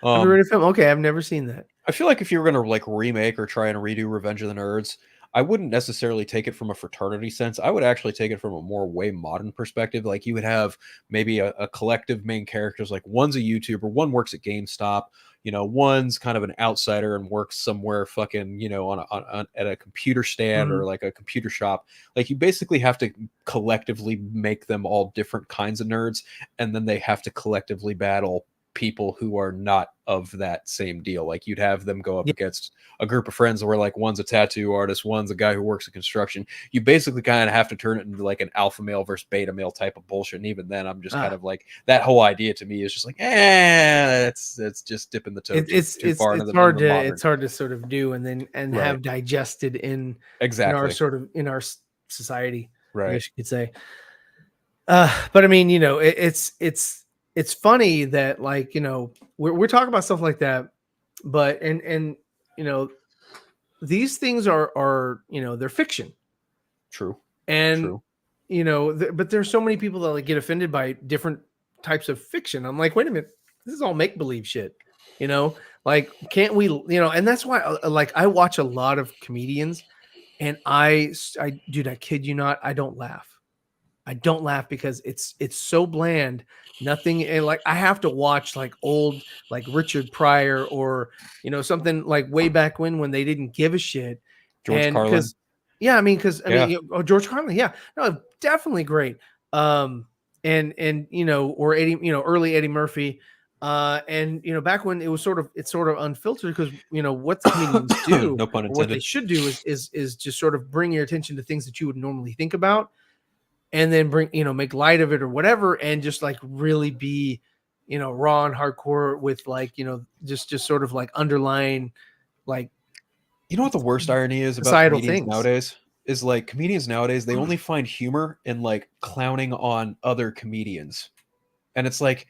S1: Okay, I've never seen that.
S2: I feel like if you were going to like remake or try and redo Revenge of the Nerds, I wouldn't necessarily take it from a fraternity sense. I would actually take it from a more way modern perspective. Like you would have maybe a collective main characters, like one's a YouTuber, one works at GameStop, you know, one's kind of an outsider and works somewhere fucking, you know, on at a computer stand or like a computer shop. Like you basically have to collectively make them all different kinds of nerds, and then they have to collectively battle people who are not of that same deal. Like you'd have them go up against a group of friends where like one's a tattoo artist, one's a guy who works in construction. You basically kind of have to turn it into like an alpha male versus beta male type of bullshit. And even then I'm just kind of like, that whole idea to me is just like, it's just dipping the toe too far into the modern.
S1: It's hard to sort of do and have digested in our sort of in our society, I guess you could say. But I mean, you know, it's funny that like, you know, we're talking about stuff like that, but and you know, these things are you know, they're fiction.
S2: True.
S1: And you know, but there's so many people that like get offended by different types of fiction. I'm like, wait a minute, this is all make believe shit. You know, like can't we? You know, and that's why like I watch a lot of comedians, and dude, I kid you not, I don't laugh. I don't laugh because it's so bland. Nothing, and like I have to watch like old like Richard Pryor or you know something like way back when they didn't give a shit.
S2: George Carlin.
S1: Because George Carlin, no, definitely great. And you know, or Eddie, you know, early Eddie Murphy. And you know, back when it's sort of unfiltered because you know what the comedians do,
S2: no pun intended.
S1: what they should do is just sort of bring your attention to things that you would normally think about. And then bring, you know, make light of it or whatever, and just like really be, you know, raw and hardcore with like, you know, just sort of like underlying, like,
S2: you know what the worst irony is about comedians nowadays is like comedians nowadays, they only find humor in like clowning on other comedians. And it's like,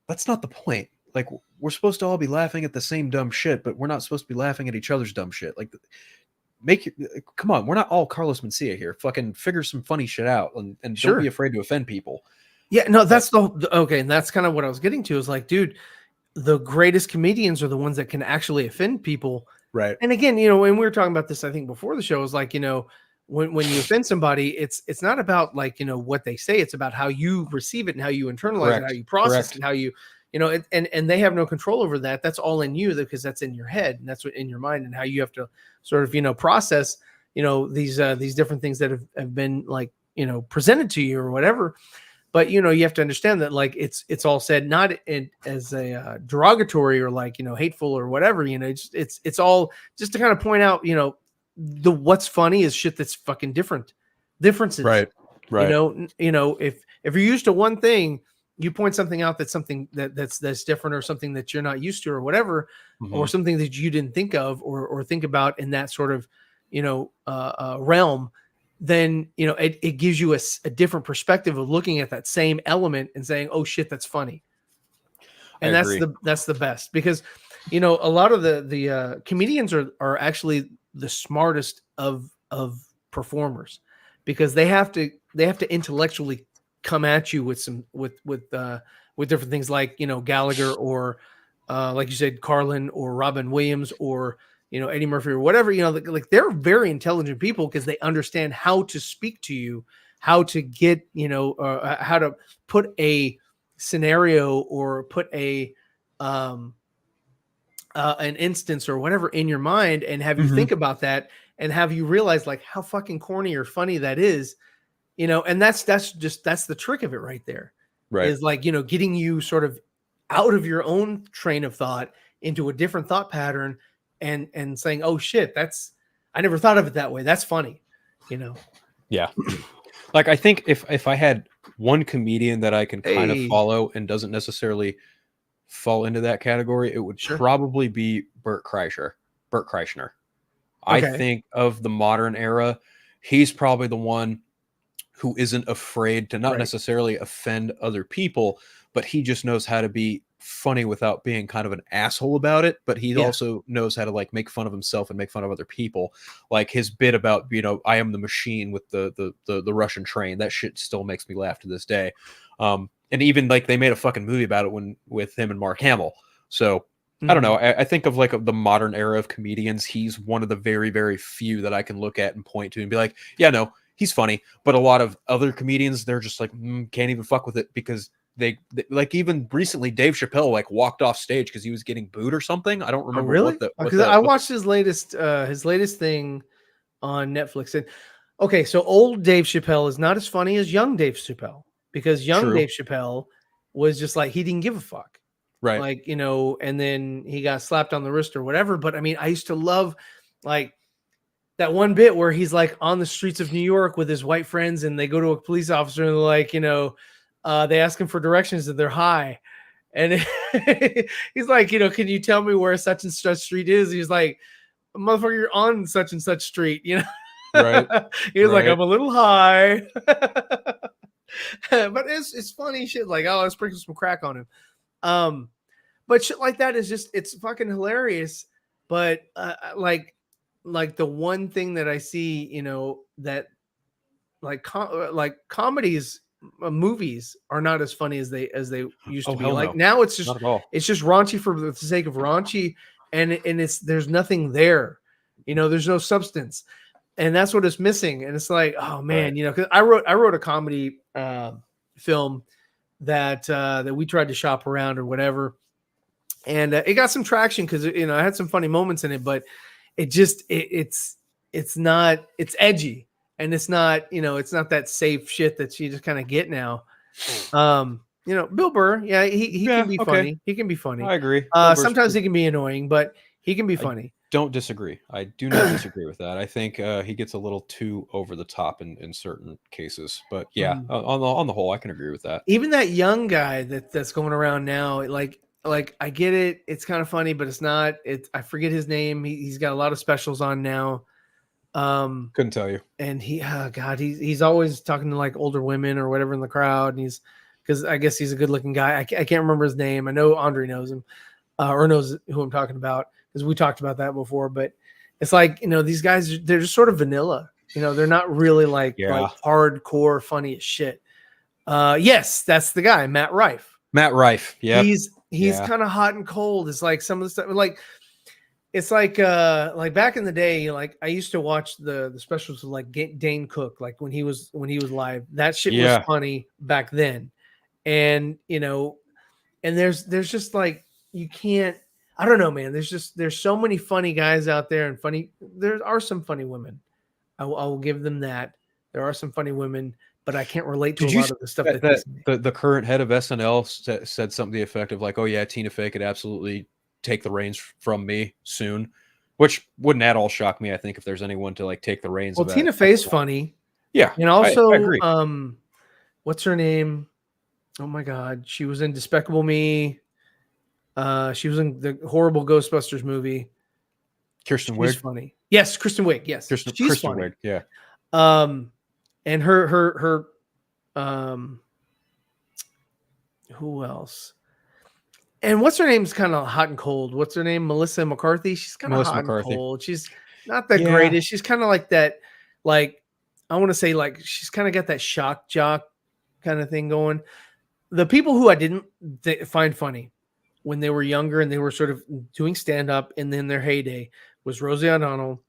S2: that's not the point. Like we're supposed to all be laughing at the same dumb shit, but we're not supposed to be laughing at each other's dumb shit. Like come on, we're not all Carlos Mencia here. Fucking figure some funny shit out and don't be afraid to offend people.
S1: Yeah, no, that's okay, and that's kind of what I was getting to is like, dude, the greatest comedians are the ones that can actually offend people.
S2: Right.
S1: And again, you know, when we were talking about this, I think before the show is like, you know, when you offend somebody, it's not about like, you know, what they say, it's about how you receive it and how you internalize it, how you process and how you know, and they have no control over that. That's all in you because that's in your head and that's what in your mind and how you have to sort of, you know, process, you know, these different things that have been like, you know, presented to you or whatever. But, you know, you have to understand that like it's all said not as a derogatory or like, you know, hateful or whatever, you know, it's all just to kind of point out, you know, what's funny is shit that's fucking differences.
S2: Right.
S1: You know, if you're used to one thing, you point something out that's something that's different or something that you're not used to or whatever, or something that you didn't think of or think about in that sort of, you know, realm, then, you know, it gives you a different perspective of looking at that same element and saying, oh shit, that's funny. And that's the best because, you know, a lot of the comedians are actually the smartest of performers because they have to intellectually come at you with some with different things like, you know, Gallagher or like you said, Carlin or Robin Williams or, you know, Eddie Murphy or whatever, you know, like they're very intelligent people because they understand how to speak to you, how to get, you know, how to put a scenario or put a an instance or whatever in your mind and have you think about that and have you realize like how fucking corny or funny that is. You know, and that's the trick of it right there.
S2: Right.
S1: Is like, you know, getting you sort of out of your own train of thought into a different thought pattern and saying, oh shit, I never thought of it that way. That's funny, you know?
S2: Yeah. Like, I think if I had one comedian that I can kind of follow and doesn't necessarily fall into that category, it would probably be Bert Kreischer. Okay. I think of the modern era, he's probably the one who isn't afraid to not necessarily offend other people, but he just knows how to be funny without being kind of an asshole about it. But he also knows how to like make fun of himself and make fun of other people. Like his bit about, I am the machine with the Russian train. That shit still makes me laugh to this day. And even like they made a fucking movie about it with him and Mark Hamill. So I don't know. I think of like the modern era of comedians. He's one of the very, very few that I can look at and point to and be like, yeah, no, he's funny. But a lot of other comedians, they're just like, can't even fuck with it because they like, even recently Dave Chappelle like walked off stage because he was getting booed or something. I don't remember.
S1: Really? Because I watched his latest thing on Netflix. And okay, so old Dave Chappelle is not as funny as young Dave Chappelle, because young Dave Chappelle was just like, he didn't give a fuck.
S2: Right.
S1: Like, and then he got slapped on the wrist or whatever. But I mean, I used to love like that one bit where he's like on the streets of New York with his white friends and they go to a police officer and they're like, they ask him for directions and they're high. And he's like, can you tell me where such and such street is? He's like, motherfucker, you're on such and such street,
S2: Right.
S1: He was like, I'm a little high. But it's funny shit. Like, oh, let's sprinkle some crack on him. But shit like that is just, it's fucking hilarious. But like the one thing that I see, that like comedies, movies are not as funny as they used to be. Like now it's just raunchy for the sake of raunchy, and there's nothing there, there's no substance, and that's what it's missing. And it's like, oh man, because I wrote a comedy film that we tried to shop around or whatever, and it got some traction because I had some funny moments in it, but it just it's edgy. And it's not, it's not that safe shit that you just kind of get now. Bill Burr, yeah, he can be funny. He can be funny.
S2: I agree.
S1: Sometimes he can be annoying, but he can be funny.
S2: Don't disagree. I do not disagree with that. I think he gets a little too over the top in certain cases. But yeah, on the whole, I can agree with that.
S1: Even that young guy that's going around now, like I get it. It's kind of funny, but it's not. I forget his name. He's got a lot of specials on now.
S2: Couldn't tell you. And
S1: he's always talking to like older women or whatever in the crowd, and because I guess he's a good looking guy. I can't remember his name. I know Andre knows him, or knows who I'm talking about, because we talked about that before. But it's like, these guys, they're just sort of vanilla. They're not really like hardcore funny as shit. Yes, that's the guy, Matt Rife.
S2: Yeah,
S1: he's kind of hot and cold. It's like some of the stuff like. It's like back in the day, like I used to watch the specials of like Dane Cook, like when he was live. That shit was funny back then, and and there's just like, you can't. I don't know, man. There's so many funny guys out there, and there are some funny women. I will give them that. There are some funny women, but I can't relate to a lot of the stuff that
S2: the current head of SNL said something to the effect of like, oh yeah, Tina Fey could absolutely take the reins from me soon, which wouldn't at all shock me. I think if there's anyone to like take the reins.
S1: Well, Tina Fey's funny.
S2: Yeah.
S1: And also,
S2: I agree.
S1: What's her name? Oh my God. She was in Despicable Me. She was in the horrible Ghostbusters movie.
S2: Kristen Wiig.
S1: She's funny. Yes. Kristen Wiig. Yes. She's funny.
S2: Wiig. Yeah.
S1: And her who else? And what's her name's kind of hot and cold. What's her name? Melissa McCarthy. She's kind of hot and cold. She's not the greatest. She's kind of like that. Like, I want to say, like, she's kind of got that shock jock kind of thing going. The people who I didn't find funny when they were younger and they were sort of doing stand up and then their heyday was Rosie O'Donnell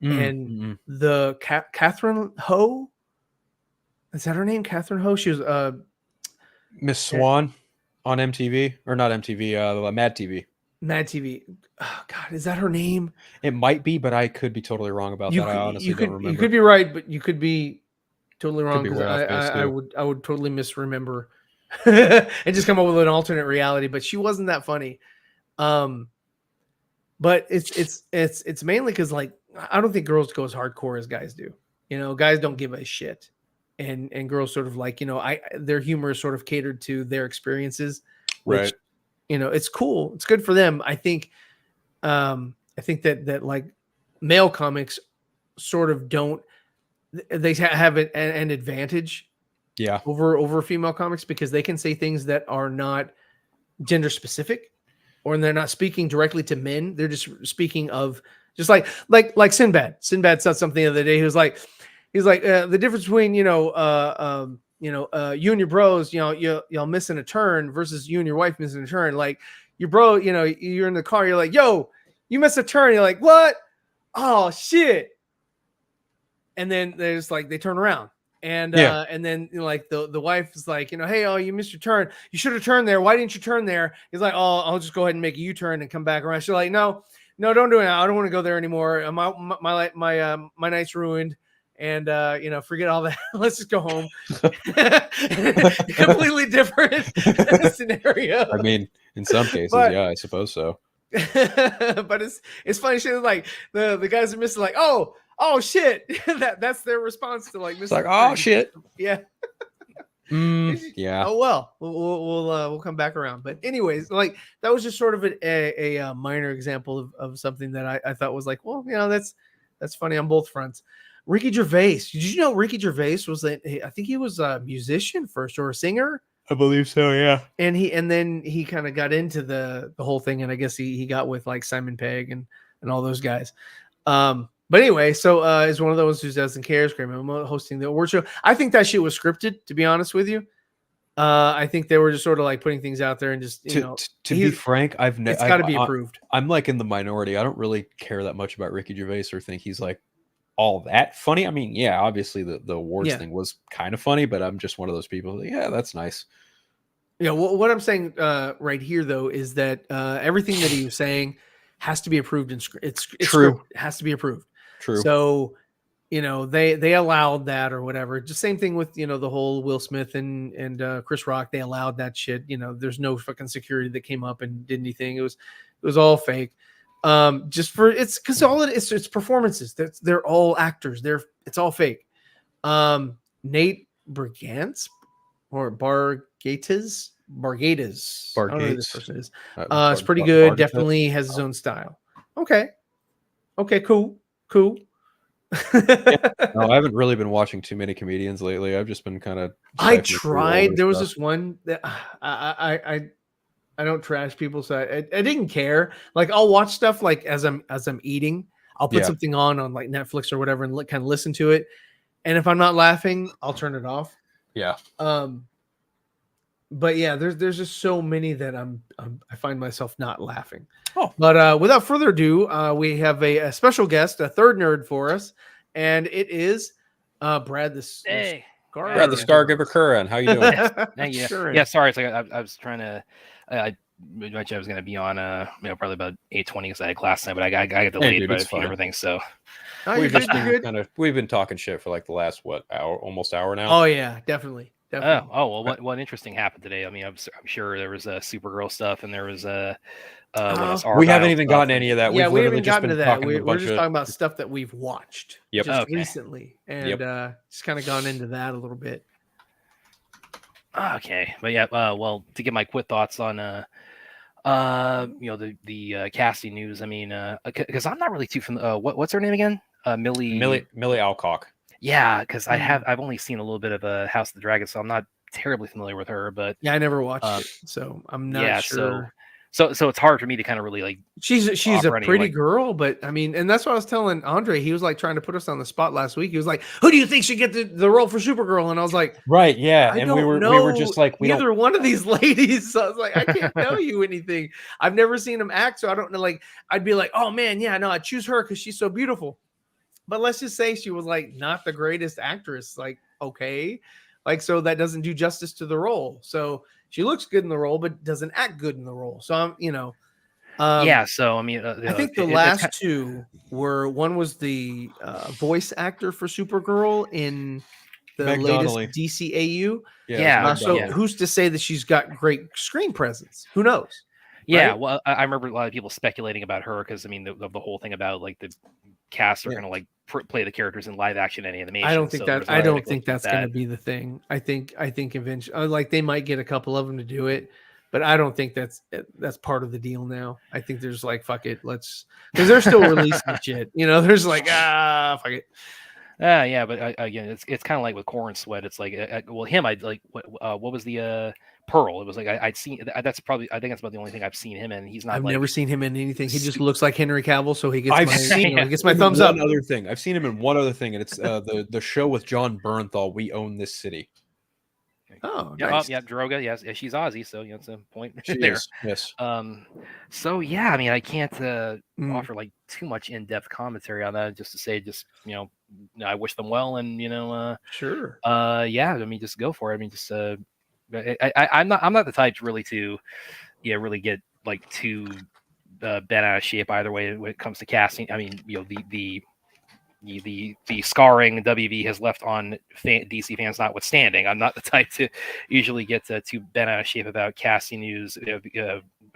S1: and the Catherine Ho. Is that her name? Catherine Ho. She was
S2: Miss Swan. On MTV or not MTV, Mad TV.
S1: Mad TV. Oh God, is that her name?
S2: It might be, but I could be totally wrong about that. I honestly don't remember.
S1: You could be right, but you could be totally wrong, because I would totally misremember and just come up with an alternate reality. But she wasn't that funny. But it's mainly because like I don't think girls go as hardcore as guys do. You know, guys don't give a shit, and girls sort of like, you know, their humor is sort of catered to their experiences, which,
S2: right?
S1: You know, it's cool, it's good for them. I think that like male comics sort of don't, they have an advantage, over female comics because they can say things that are not gender specific, or they're not speaking directly to men. They're just speaking of just like Sinbad. Sinbad said something the other day. He was like, the difference between, you and your bros, you know, y'all missing a turn versus you and your wife missing a turn. Like your bro, you know, you're in the car, you're like, yo, you missed a turn. You're like, what? Oh shit. And then there's like, they turn around. And then, you know, like the wife is like, you know, hey, oh, you missed your turn. You should have turned there. Why didn't you turn there? He's like, oh, I'll just go ahead and make a U-turn and come back around. She's like, no, don't do it. I don't want to go there anymore. My night's ruined. And you know, forget all that. Let's just go home. Completely different scenario.
S2: I mean, in some cases, yeah, I suppose so.
S1: But it's funny shit. Like the guys are missing, like, oh shit. that's their response to like missing.
S2: It's like, oh shit.
S1: Yeah.
S2: Yeah.
S1: Oh well, we'll come back around. But anyways, like that was just sort of a minor example of something that I thought was like, well, you know, that's funny on both fronts. Ricky Gervais. Did you know Ricky Gervais was I think he was a musician first or a singer?
S2: I believe so, yeah.
S1: And then he kind of got into the whole thing, and I guess he got with like Simon Pegg and all those guys. But anyway, so is one of those who doesn't care. I'm hosting the award show. I think that shit was scripted, to be honest with you. I think they were just sort of like putting things out there and just, to
S2: be frank,
S1: it's got to be approved.
S2: I'm like in the minority. I don't really care that much about Ricky Gervais or think he's like all that funny. I mean, yeah, obviously the awards thing was kind of funny, but I'm just one of those people. Like, yeah, that's nice.
S1: Yeah, well, what I'm saying right here though is that everything that he was saying has to be approved, and it's true. It has to be approved.
S2: True.
S1: So, you know, they allowed that or whatever. Just same thing with, you know, the whole Will Smith and Chris Rock. They allowed that shit. You know, there's no fucking security that came up and did anything. It was all fake. Just for it's because all it's performances. They're all actors. It's all fake. Nate Bargatze or Bargatze. I don't know who this person is. It's pretty good. Definitely has his own style. Okay, cool.
S2: Yeah. No, I haven't really been watching too many comedians lately. I've just been kind of.
S1: I tried. There was this one that I don't trash people, so I didn't care. Like I'll watch stuff like as I'm eating. I'll put something on like Netflix or whatever and kind of listen to it. And if I'm not laughing, I'll turn it off.
S2: Yeah.
S1: But yeah, there's just so many that I find myself not laughing. Oh, but without further ado, we have a special guest, a third nerd for us, and it is Brad the
S2: Scargiver Curran. How you doing?
S3: Thank you. Yeah, sorry. It's like I was trying to. I mentioned I was going to be on probably about 8:20 because I had class tonight, but I got delayed by a few different things. So
S2: we've been talking shit for like the last almost hour now.
S1: Oh yeah, definitely.
S3: Oh well, what interesting happened today? I mean, I'm sure there was Supergirl stuff, and there was
S2: we haven't even gotten any of that.
S1: Yeah, we haven't gotten to that. We're just talking about stuff that we've watched recently, and just kind of gone into that a little bit.
S3: Okay, but yeah, well, to get my quick thoughts on the casting news. I mean, because I'm not really too familiar. What's her name again? Millie
S2: Alcock.
S3: Yeah, because I've only seen a little bit of House of the Dragon, so I'm not terribly familiar with her. But
S1: yeah, I never watched it, so I'm not sure.
S3: So it's hard for me to kind of really like.
S1: She's a pretty girl, but I mean, and that's what I was telling Andre. He was like trying to put us on the spot last week. He was like, "Who do you think should get the role for Supergirl?" And I was like,
S2: "Right, yeah." And we were just like,
S1: neither one of these ladies. So I was like, I can't tell you anything. I've never seen them act, so I don't know. Like, I'd be like, "Oh man, yeah, no, I'd choose her because she's so beautiful." But let's just say she was like not the greatest actress. Like, okay, like so that doesn't do justice to the role. So she looks good in the role, but doesn't act good in the role. So I'm,
S3: yeah. So I mean,
S1: I think the last two were one was the voice actor for Supergirl in the
S2: Meg
S1: latest
S2: Donnelly.
S1: DCAU.
S3: Yeah.
S1: So who's to say that she's got great screen presence? Who knows?
S3: Yeah,
S1: right?
S3: well, I remember a lot of people speculating about her because I mean the whole thing about like the cast are going to like play the characters in live action animation.
S1: I don't think that's going to be the thing. I think eventually, like they might get a couple of them to do it, but I don't think that's part of the deal now. I think there's like fuck it, let's because they're still releasing shit. You know, there's like fuck it.
S3: Yeah, but again, it's kind of like with Corn Sweat. It's like, well, him, I'd like, what was the Pearl? It was like I'd seen. That's probably, I think that's about the only thing I've seen him in. He's not.
S1: I've
S3: like,
S1: never seen him in anything. He just looks like Henry Cavill, so he gets
S2: he
S1: gets my thumbs up.
S2: One other thing, I've seen him in one other thing, and it's the show with John Bernthal, We Own This City.
S1: Oh,
S3: yeah,
S1: nice.
S3: yeah, Droga. Yes, she's Aussie, so that's a point
S2: She
S3: there.
S2: is, yes.
S3: So yeah, I mean, I can't offer like too much in-depth commentary on that. Just to say, I wish them well, and
S1: sure.
S3: Yeah, I mean, just go for it. I mean, just I'm not the type to really get like too bent out of shape either way when it comes to casting. I mean, the scarring WB has left on DC fans notwithstanding, I'm not the type to usually get too bent out of shape about casting news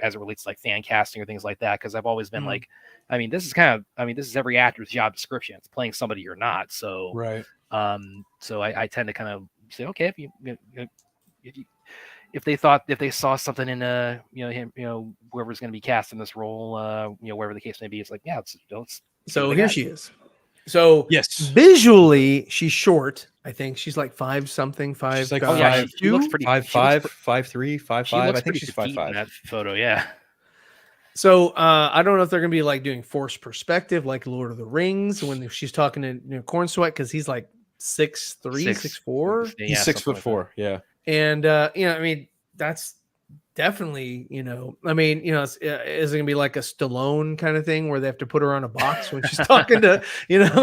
S3: as it relates to like fan casting or things like that, because I've always been like, I mean, this is every actor's job description. It's playing somebody you're not. So
S2: right.
S3: So I tend to kind of say, okay, if they saw something in him, whoever's going to be cast in this role, wherever the case may be, it's like, yeah, let's
S1: so here she is. So
S2: yes,
S1: visually she's short. I think she's like 5 something, 5.
S2: She's like
S1: 5'2",
S3: she looks pretty
S2: 5'5", 5'3", 5'5". I think she's 5'5"
S3: in that photo. Yeah.
S1: So I don't know if they're gonna be like doing forced perspective like Lord of the Rings when she's talking to Corn Sweat, because he's like 6'3", 6'4".
S2: He's 6'4",
S3: like
S2: yeah.
S1: And I mean, that's definitely, is it gonna be like a Stallone kind of thing where they have to put her on a box when she's talking to,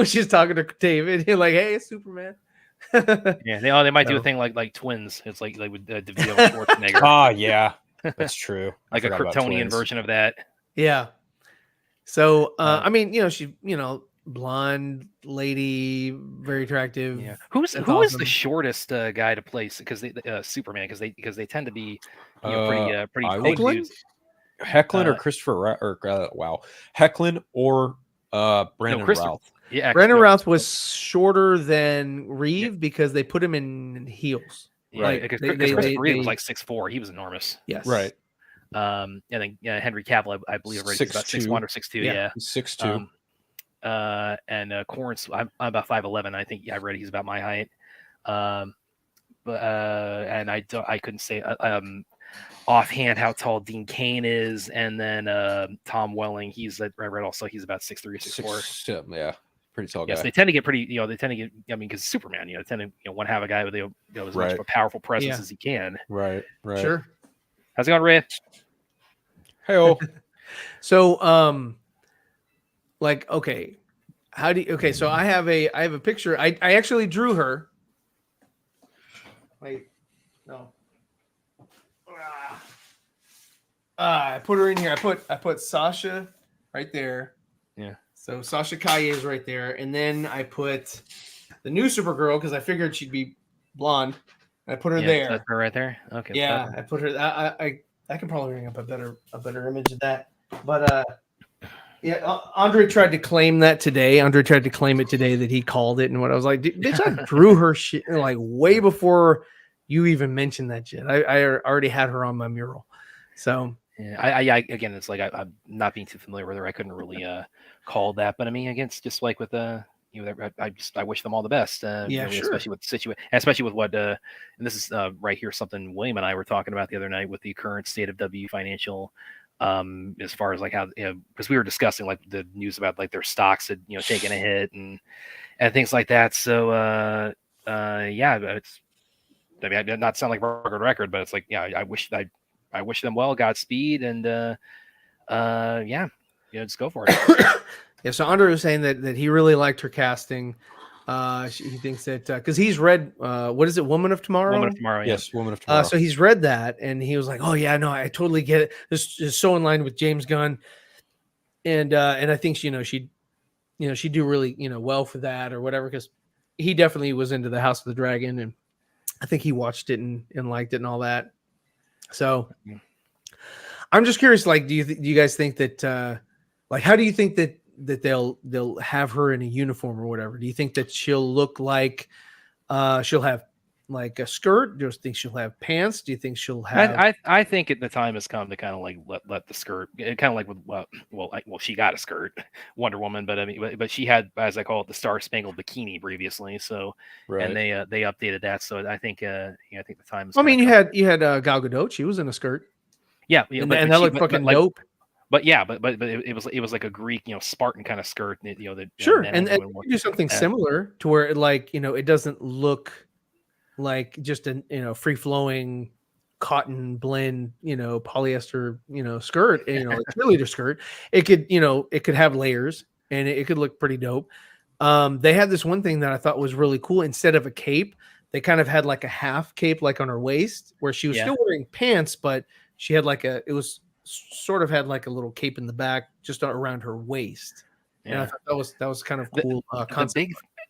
S1: she's talking to David? You're like, hey, it's Superman.
S3: Yeah, they might do a thing like twins. It's like with DeVito and Schwarzenegger.
S2: Oh yeah, that's true.
S3: Like a Kryptonian version of that.
S1: Yeah. So I mean, she, blonde lady, very attractive.
S3: Yeah. Who is the shortest guy to place? Because they Superman, because they tend to be pretty big dudes.
S2: Hecklin or Christopher Hecklin or Brandon Routh.
S1: Yeah, Brandon Routh was shorter than Reeve because they put him in heels.
S3: Yeah, right. Because Christopher Reeve was like 6'4". He was enormous.
S1: Yes.
S2: Right.
S3: And then Henry Cavill, I believe, already about 6'1" or 6'2". Yeah.
S2: He's 6'2".
S3: And Corn, I'm about 5'11". I think I read he's about my height. And I couldn't say offhand how tall Dean Cain is, and then Tom Welling, I read also he's about 6'3", 6'4".
S2: Yeah, pretty tall guy.
S3: Yes, they tend to get pretty. They tend to get. I mean, because Superman, tend to want to have a guy with as much of a powerful presence as he can.
S2: Right.
S1: Sure.
S3: How's it going, Ray?
S2: Hey-o.
S1: So okay, so I have a picture. I actually drew her. Wait, no. I put her in here. I put Sasha right there.
S3: Yeah.
S1: So Sasha Calle is right there, and then I put the new Supergirl because I figured she'd be blonde. I put her there.
S3: That's her right there. Okay.
S1: Yeah, I put her. I can probably bring up a better image of that. But yeah, Andre tried to claim that today. Andre tried to claim it today that he called it, and what I was like, bitch, I drew her shit like way before you even mentioned that shit. I already had her on my mural. So
S3: yeah, I again, it's like I'm not being too familiar with her. I couldn't really call that, but I mean, again, it's just like with I wish them all the best.
S1: Yeah, sure.
S3: Especially with the situation, especially with what and this is right here something William and I were talking about the other night with the current state of W financial. As far as like how, because we were discussing like the news about like their stocks had taken a hit and things like that. So yeah, it's, I mean, I did not sound like a record, but it's like, yeah, I wish them well, Godspeed, and yeah, just go for it.
S1: Yeah, so Andre was saying that he really liked her casting. He thinks that because he's read what is it, Woman of Tomorrow?
S3: Woman of Tomorrow,
S2: yes, Woman of Tomorrow.
S1: So he's read that, and he was like, "Oh yeah, no, I totally get it. This is so in line with James Gunn." And I think she'd do really well for that or whatever, because he definitely was into the House of the Dragon, and I think he watched it and liked it and all that. So I'm just curious, like, do you guys think that like, how do you think that they'll have her in a uniform or whatever? Do you think that she'll look like she'll have like a skirt? Do you think she'll have pants? Do you think she'll have
S3: I think the time has come to kind of like let the skirt, kind of like with well she got a skirt, Wonder Woman, but I mean but she had, as I call it, the Star Spangled Bikini previously, so and they updated that, so I think I think the time is
S1: I mean, you had Gal Gadot, she was in a skirt.
S3: Yeah,
S1: and that looked fucking dope.
S3: But yeah, but it was like a Greek, Spartan kind of skirt, that
S1: sure, and do something similar to where it, like, it doesn't look like just a free flowing cotton blend, polyester, skirt, like cheerleader skirt. It could have layers, and it could look pretty dope. They had this one thing that I thought was really cool. Instead of a cape, they kind of had like a half cape, like on her waist, where she was still wearing pants, but she had like it was sort of had like a little cape in the back just around her waist. And I thought that was kind of cool.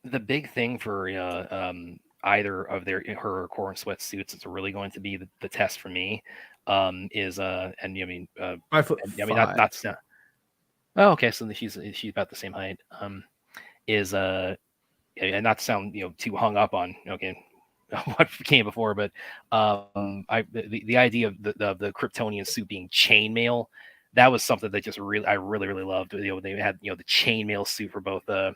S3: The big thing for either of her core and sweatsuits is really going to be the test for me. Is and I mean
S1: 5'5".
S3: That's oh, okay, so she's about the same height. Is and not to sound too hung up on what came before, but the idea of the Kryptonian suit being chainmail, that was something that just I really loved. They had the chainmail suit for both Henry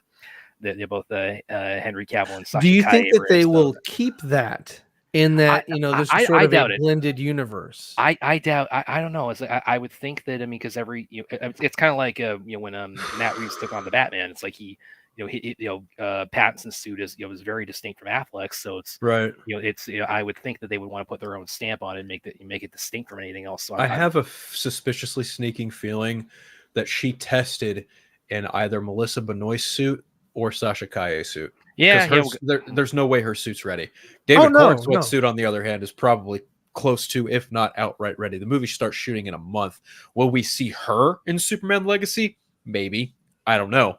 S3: Cavill and Sasha.
S1: Do you think that they will keep that in that this is sort of a blended universe?
S3: I doubt. I don't know. I would think that, I mean, because it's kind of like when Matt Reeves took on the Batman, it's like he Pattinson's suit is is very distinct from Affleck's, so it's
S2: right.
S3: It's I would think that they would want to put their own stamp on it and make it distinct from anything else. So
S2: I have a suspiciously sneaking feeling that she tested in either Melissa Benoist's suit or Sasha Calle's suit.
S3: Yeah,
S2: there's no way her suit's ready. David Cornsweet's suit, on the other hand, is probably close to, if not outright ready. The movie starts shooting in a month. Will we see her in Superman Legacy? Maybe. I don't know.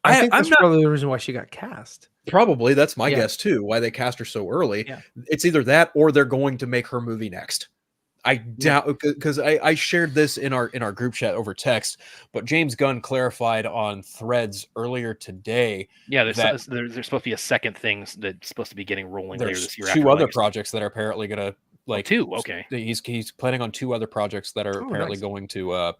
S1: I think that's probably the reason why she got cast.
S2: Probably. That's my guess too, why they cast her so early.
S3: Yeah.
S2: It's either that or they're going to make her movie next. I doubt, because I shared this in our group chat over text, but James Gunn clarified on Threads earlier today.
S3: Yeah, there's supposed to be a second thing that's supposed to be getting rolling later this year.
S2: Two other projects that are apparently going to
S3: two. Okay,
S2: he's planning on two other projects that are apparently going to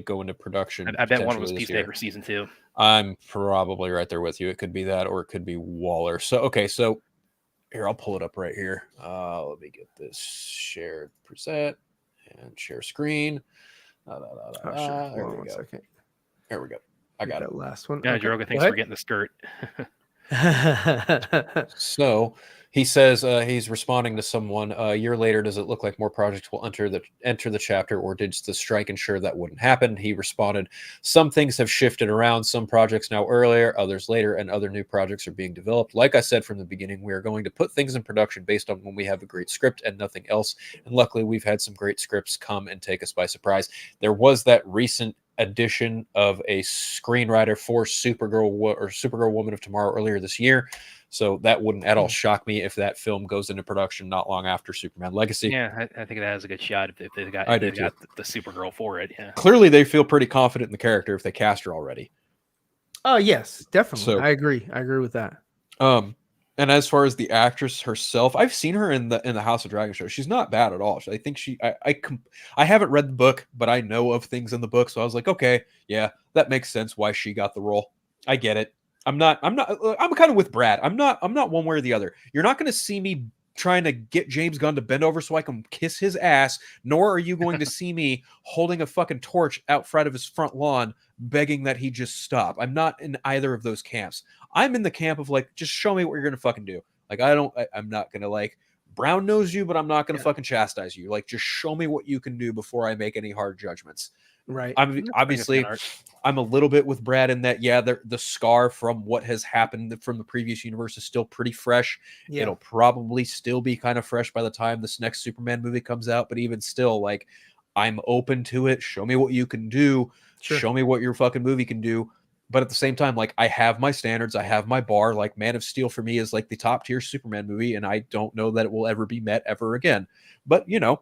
S2: go into production.
S3: I bet one was Peacemaker season 2.
S2: I'm probably right there with you. It could be that, or it could be Waller. So here, I'll pull it up right here. Let me get this shared present and share screen.
S1: Sure.
S2: There we go.
S1: Second.
S2: There we go. I got it.
S1: Last one.
S3: Yeah, okay. Droga, thanks for getting the skirt.
S2: So he says he's responding to someone. A year later, does it look like more projects will enter the chapter, or did the strike ensure that wouldn't happen? He responded, some things have shifted around. Some projects now earlier, others later, and other new projects are being developed. Like I said from the beginning, we are going to put things in production based on when we have a great script and nothing else. And luckily, we've had some great scripts come and take us by surprise. There was that recent addition of a screenwriter for Supergirl Woman of Tomorrow earlier this year. So that wouldn't at all shock me if that film goes into production not long after Superman Legacy.
S3: Yeah, I think that has a good shot if they've got the Supergirl for it. Yeah.
S2: Clearly, they feel pretty confident in the character if they cast her already.
S1: Oh, yes, definitely.
S2: So,
S1: I agree with that.
S2: And as far as the actress herself, I've seen her in the House of Dragon show. She's not bad at all. I think I haven't read the book, but I know of things in the book, so I was like, okay, yeah, that makes sense why she got the role. I get it. I'm kind of with Brad. I'm not one way or the other. You're not going to see me trying to get James Gunn to bend over so I can kiss his ass, nor are you going to see me holding a fucking torch out front of his front lawn begging that he just stop. I'm not in either of those camps. I'm in the camp of like, just show me what you're going to fucking do. Like, I'm not going to like brown nose you, but I'm not going to fucking chastise you. Like, just show me what you can do before I make any hard judgments.
S1: Right.
S2: I'm a little bit with Brad in that, the scar from what has happened from the previous universe is still pretty fresh. Yeah. It'll probably still be kind of fresh by the time this next Superman movie comes out. But even still, like, I'm open to it. Show me what you can do. Sure. Show me what your fucking movie can do. But at the same time, like, I have my standards, I have my bar. Like, Man of Steel for me is like the top tier Superman movie, and I don't know that it will ever be met ever again. But, you know,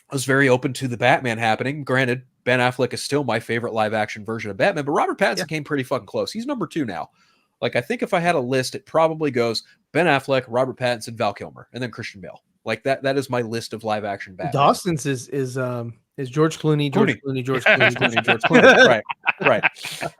S2: I was very open to the Batman happening. Granted, Ben Affleck is still my favorite live action version of Batman, but Robert Pattinson came pretty fucking close. He's number 2 now. Like, I think if I had a list, it probably goes Ben Affleck, Robert Pattinson, Val Kilmer, and then Christian Bale. Like, that is my list of live action Batman.
S1: Dawson's is George Clooney, George Clooney.
S2: Right.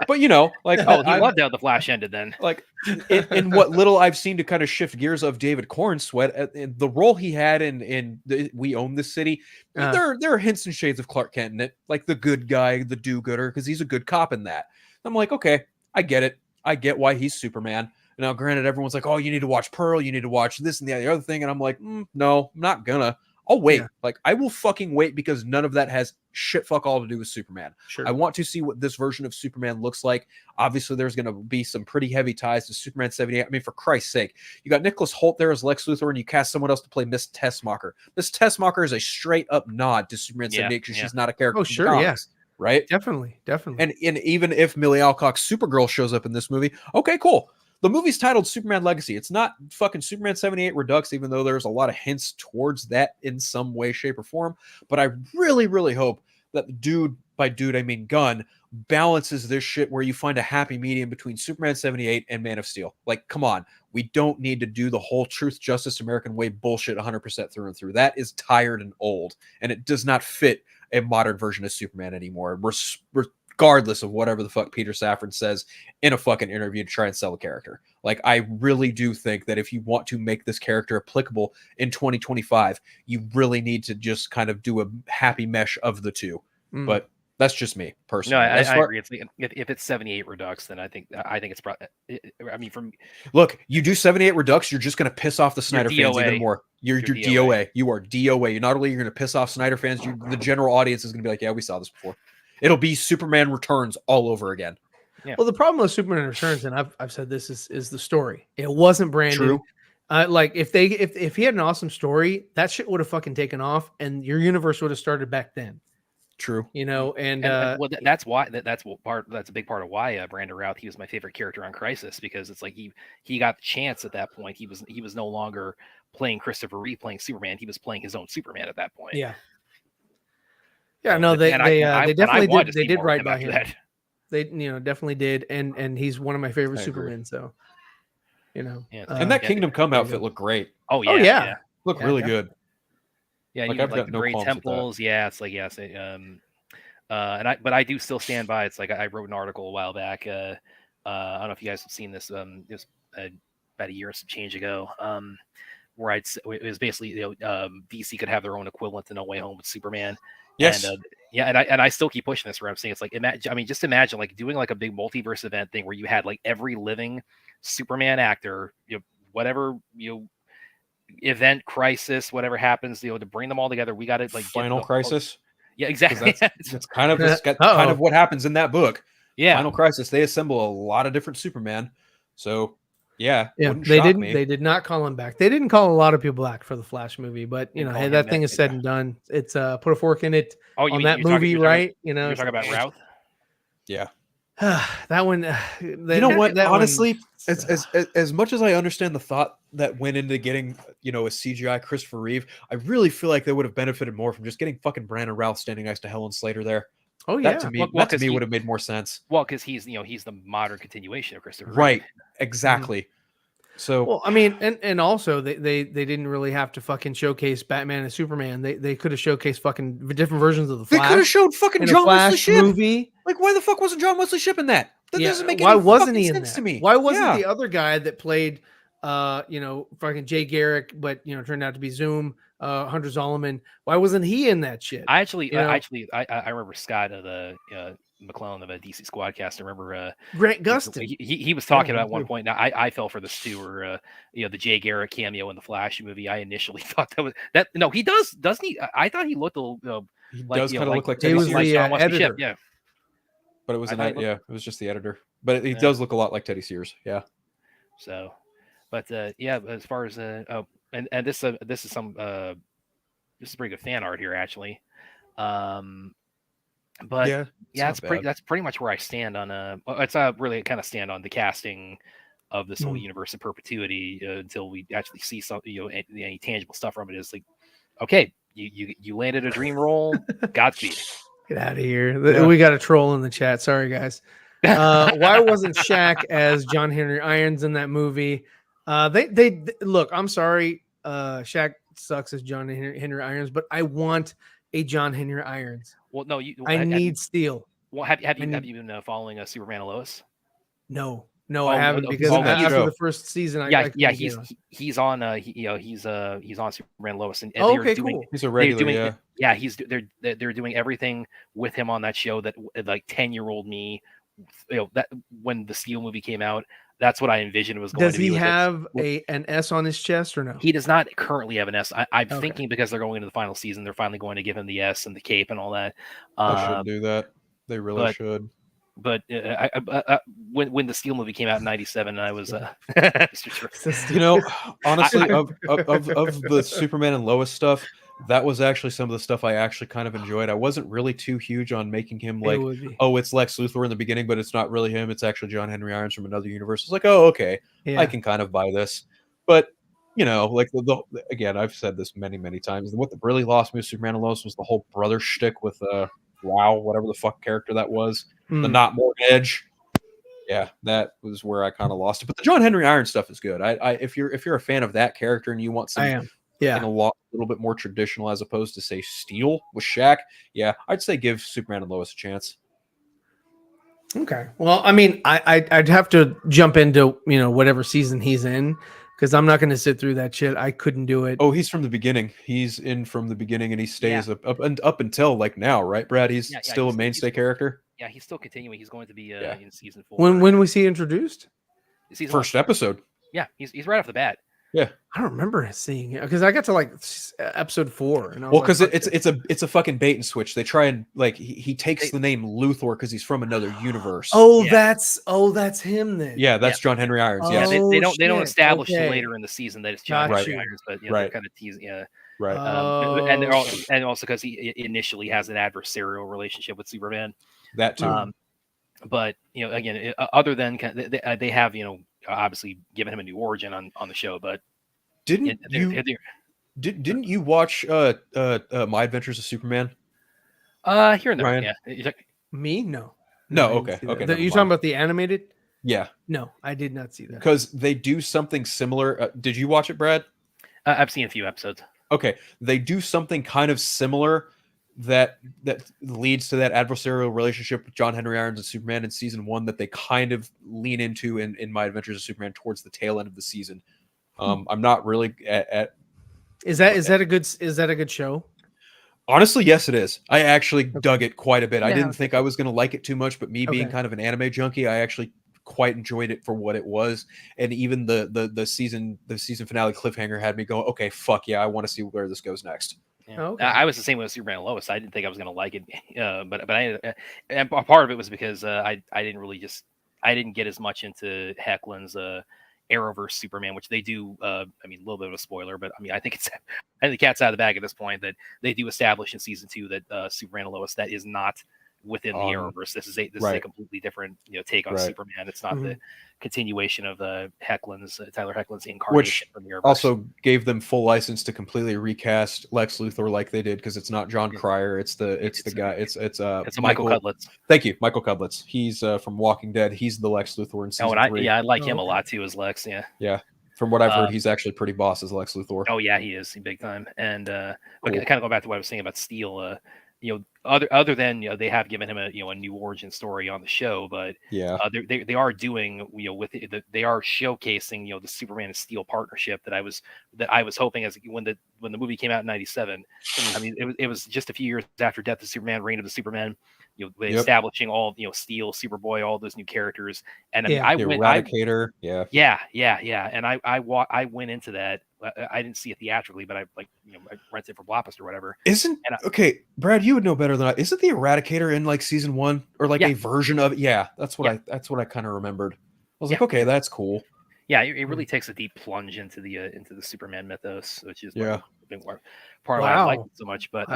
S2: But, you know, like,
S3: he loved how the Flash ended then.
S2: Like, in what little I've seen to kind of shift gears of David Cornsweet, the role he had in We Own This City, there are hints and shades of Clark Kent in it, like the good guy, the do-gooder, because he's a good cop in that. I'm like, okay, I get it. I get why he's Superman. Now, granted, everyone's like, oh, you need to watch Pearl, you need to watch this and the other thing, and I'm like, no, I'm not gonna. I'll wait. Yeah. Like, I will fucking wait, because none of that has shit fuck all to do with Superman.
S1: Sure.
S2: I want to see what this version of Superman looks like. Obviously, there's going to be some pretty heavy ties to Superman 78. I mean, for Christ's sake, you got Nicholas Hoult there as Lex Luthor, and you cast someone else to play Miss Tessmacher. Miss Tessmacher is a straight up nod to Superman 78, because she's not a character.
S1: Oh, sure, yes.
S2: Right?
S1: Definitely.
S2: And even if Millie Alcock's Supergirl shows up in this movie, okay, cool. The movie's titled Superman Legacy. It's not fucking Superman 78 Redux, even though there's a lot of hints towards that in some way, shape, or form. But I really, really hope that the dude, by dude I mean Gunn, balances this shit where you find a happy medium between Superman 78 and Man of Steel. Like, come on. We don't need to do the whole truth, justice, American way bullshit 100% through and through. That is tired and old, and it does not fit a modern version of Superman anymore. Regardless of whatever the fuck Peter Safran says in a fucking interview to try and sell a character. Like, I really do think that if you want to make this character applicable in 2025, you really need to just kind of do a happy mesh of the two. But that's just me personally.
S3: No, I agree. If it's 78 Redux, then I think it's probably. I mean,
S2: look, you do 78 Redux, you're just going to piss off the Snyder fans even more. You're DOA. You are DOA. You're not only you're going to piss off Snyder fans, the general audience is going to be like, yeah, we saw this before. It'll be Superman Returns all over again.
S1: Yeah. Well, the problem with Superman Returns, and I've said this, is the story. It wasn't branded.
S2: True.
S1: Like, if he had an awesome story, that shit would have fucking taken off, and your universe would have started back then.
S2: True.
S1: You know, and
S3: well, that's why that's a big part of why Brandon Routh, he was my favorite character on Crisis, because it's like he got the chance at that point. He was no longer playing Christopher Reeve playing Superman. He was playing his own Superman at that point.
S1: Yeah. Yeah, no, they definitely did. They did right by him. They, definitely did, and he's one of my favorite Supermen. So,
S2: and that Kingdom Come outfit looked great.
S3: Oh yeah,
S2: looked really good.
S3: Yeah, like I've got the Great Temples. Yeah, it's like but I do still stand by. It's like I wrote an article a while back. I don't know if you guys have seen this. It was about a year and some change ago. Where it was basically DC could have their own equivalent to No Way Home with Superman.
S2: Yes.
S3: And I still keep pushing this where I'm saying it's like, just imagine like doing like a big multiverse event thing where you had like every living Superman actor, whatever, event, crisis, whatever happens, to bring them all together. We got it like
S2: Final Crisis.
S3: Yeah, exactly.
S2: That's kind of what happens in that book.
S3: Yeah.
S2: Final Crisis. They assemble a lot of different Superman. So yeah,
S1: they did not call him back. They didn't call a lot of people back for the Flash movie, but hey, that thing is said and done. It's put a fork in it on that movie, right?
S3: You're talking about Routh?
S2: Yeah.
S1: That one.
S2: Honestly, as much as I understand the thought that went into getting a CGI Christopher Reeve, I really feel like they would have benefited more from just getting fucking Brandon Routh standing next to Helen Slater there.
S1: Oh yeah,
S2: that to me would have made more sense.
S3: Well, because he's the modern continuation of Christopher Reeve.
S2: Right. Exactly. Mm-hmm. So,
S1: well, I mean, and also they didn't really have to fucking showcase Batman and Superman. They could have showcased fucking different versions of the Flash.
S2: They could have showed fucking John Wesley Shipp
S1: movie.
S2: Like, why the fuck wasn't John Wesley Shipp in that? That doesn't make
S1: why
S2: any
S1: wasn't he
S2: sense
S1: in that?
S2: to me.
S1: Why wasn't the other guy that played fucking Jay Garrick, but turned out to be Zoom, Hunter Zolomon? Why wasn't he in that shit?
S3: I remember Scott of the McClellan of a DC Squadcast. I remember
S1: Grant Gustin.
S3: He was talking about at one point. Now I fell for this too, or the Jay Garrick cameo in the Flash movie. I initially thought that was that. No, he doesn't he? I thought he looked a little.
S2: He does kind of look like
S1: he was the editor.
S3: Yeah,
S2: but it was it was just the editor. But he does look a lot like Teddy Sears. Yeah.
S3: So, but as far as and this is some this is pretty good fan art here actually. But
S2: yeah,
S3: that's pretty much where I stand on it's really kind of stand on the casting of this whole universe in perpetuity until we actually see some, any tangible stuff from it. Is like, okay, you landed a dream role. Godspeed.
S1: Get out of here. Yeah. We got a troll in the chat. Sorry, guys. Why wasn't Shaq as John Henry Irons in that movie? They look, I'm sorry. Shaq sucks as John Henry Irons, but I want a John Henry Irons.
S3: Well, no,
S1: I need Steel.
S3: Well, have you been following Superman and Lois?
S1: No, I haven't, because after the first season,
S3: he's on he's on Superman and Lois, and
S1: okay, cool.
S2: He's a regular,
S3: they're doing everything with him on that show that like 10-year-old me, that when the Steel movie came out, that's what I envisioned it was going to be.
S1: Does he have an S on his chest or no?
S3: He does not currently have an S. I'm thinking because they're going into the final season, they're finally going to give him the S and the cape and all that.
S2: They should do that. They really should.
S3: But when the Steel movie came out in '97, I was
S2: honestly, of the Superman and Lois stuff, that was actually some of the stuff I actually kind of enjoyed. I wasn't really too huge on making him like, it's Lex Luthor in the beginning, but it's not really him. It's actually John Henry Irons from another universe. It's like, okay, I can kind of buy this. But like again, I've said this many, many times. What really lost me with Superman and Lois was the whole brother shtick with whatever the fuck character that was, the not Morgan Edge. Yeah, that was where I kind of lost it. But the John Henry Irons stuff is good. If you're a fan of that character and you want some, a little bit more traditional as opposed to say Steel with Shaq, I'd say give Superman and Lois a chance.
S1: Okay, well, I mean, I'd have to jump into whatever season he's in, because I'm not going to sit through that shit. I couldn't do it.
S2: Oh, he's from the beginning. He's in from the beginning, and he stays up until like now, right, Brad? He's still a mainstay character.
S3: Yeah, he's still continuing. He's going to be in season 4.
S1: When was he introduced?
S2: First episode.
S3: Yeah, he's right off the bat.
S2: Yeah,
S1: I don't remember seeing it because I got to like episode 4, and
S2: because it's a fucking bait and switch. They try and like he takes the name Luthor because he's from another universe.
S1: That's him then.
S2: Yeah, that's John Henry Irons. Yeah,
S3: they don't establish later in the season that it's John Henry Irons, but they're kind of teasing. Yeah,
S2: right.
S3: And also because he initially has an adversarial relationship with Superman.
S2: That too.
S3: But again, other than they have obviously given him a new origin on the show, but
S2: didn't you watch My Adventures of Superman?
S3: Here and there,
S2: Ryan?
S3: Yeah.
S1: Me? No.
S2: Okay.
S1: You're talking about the animated?
S2: Yeah.
S1: No, I did not see that.
S2: Because they do something similar. Did you watch it, Brad?
S3: I've seen a few episodes.
S2: Okay, they do something kind of similar that leads to that adversarial relationship with John Henry Irons and Superman in season 1 that they kind of lean into in My Adventures of Superman towards the tail end of the season. I'm not really at
S1: Is that a good show?
S2: Honestly, yes, it is. I actually dug it quite a bit. I didn't think I was going to like it too much, but me being kind of an anime junkie, I actually quite enjoyed it for what it was. And even the season finale cliffhanger had me going, okay, fuck yeah, I want to see where this goes next.
S3: Yeah. I was the same with Superman and Lois. I didn't think I was going to like it, but and part of it was because I didn't get as much into Hecklin's Arrowverse Superman, which they do. I mean, a little bit of a spoiler, but I mean, I think the cat's out of the bag at this point that they do establish in season 2 that Superman and Lois that is not within the Arrowverse. This is a completely different take on Superman. It's not the continuation of Tyler Hecklin's incarnation,
S2: which
S3: from the Arrowverse.
S2: Also gave them full license to completely recast Lex Luthor like they did, because it's not John Cryer, it's the guy. It's
S3: Michael Cudlitz.
S2: Thank you, Michael Cudlitz. He's from Walking Dead. He's the Lex Luthor in season 3.
S3: I like him a lot too as Lex. Yeah.
S2: From what I've heard, he's actually pretty boss as Lex Luthor.
S3: Oh yeah, he is big time. And but kind of go back to what I was saying about Steel. Other than they have given him a new origin story on the show, but they are doing they are showcasing the Superman and Steel partnership that I was hoping as when the movie came out in '97. I mean, it was just a few years after Death of Superman, Reign of the Superman. Establishing all Steel, Superboy, all those new characters, and I mean,
S2: Eradicator,
S3: and I went into that. I didn't see it theatrically, but I rented it for Blockbuster or whatever.
S2: Okay, Brad, you would know better than I. Isn't the Eradicator in like season 1 or like a version of it? Yeah, that's what I kind of remembered. I was like, okay, that's cool.
S3: Yeah, it really takes a deep plunge into the Superman mythos, which is part of why I like it so much. But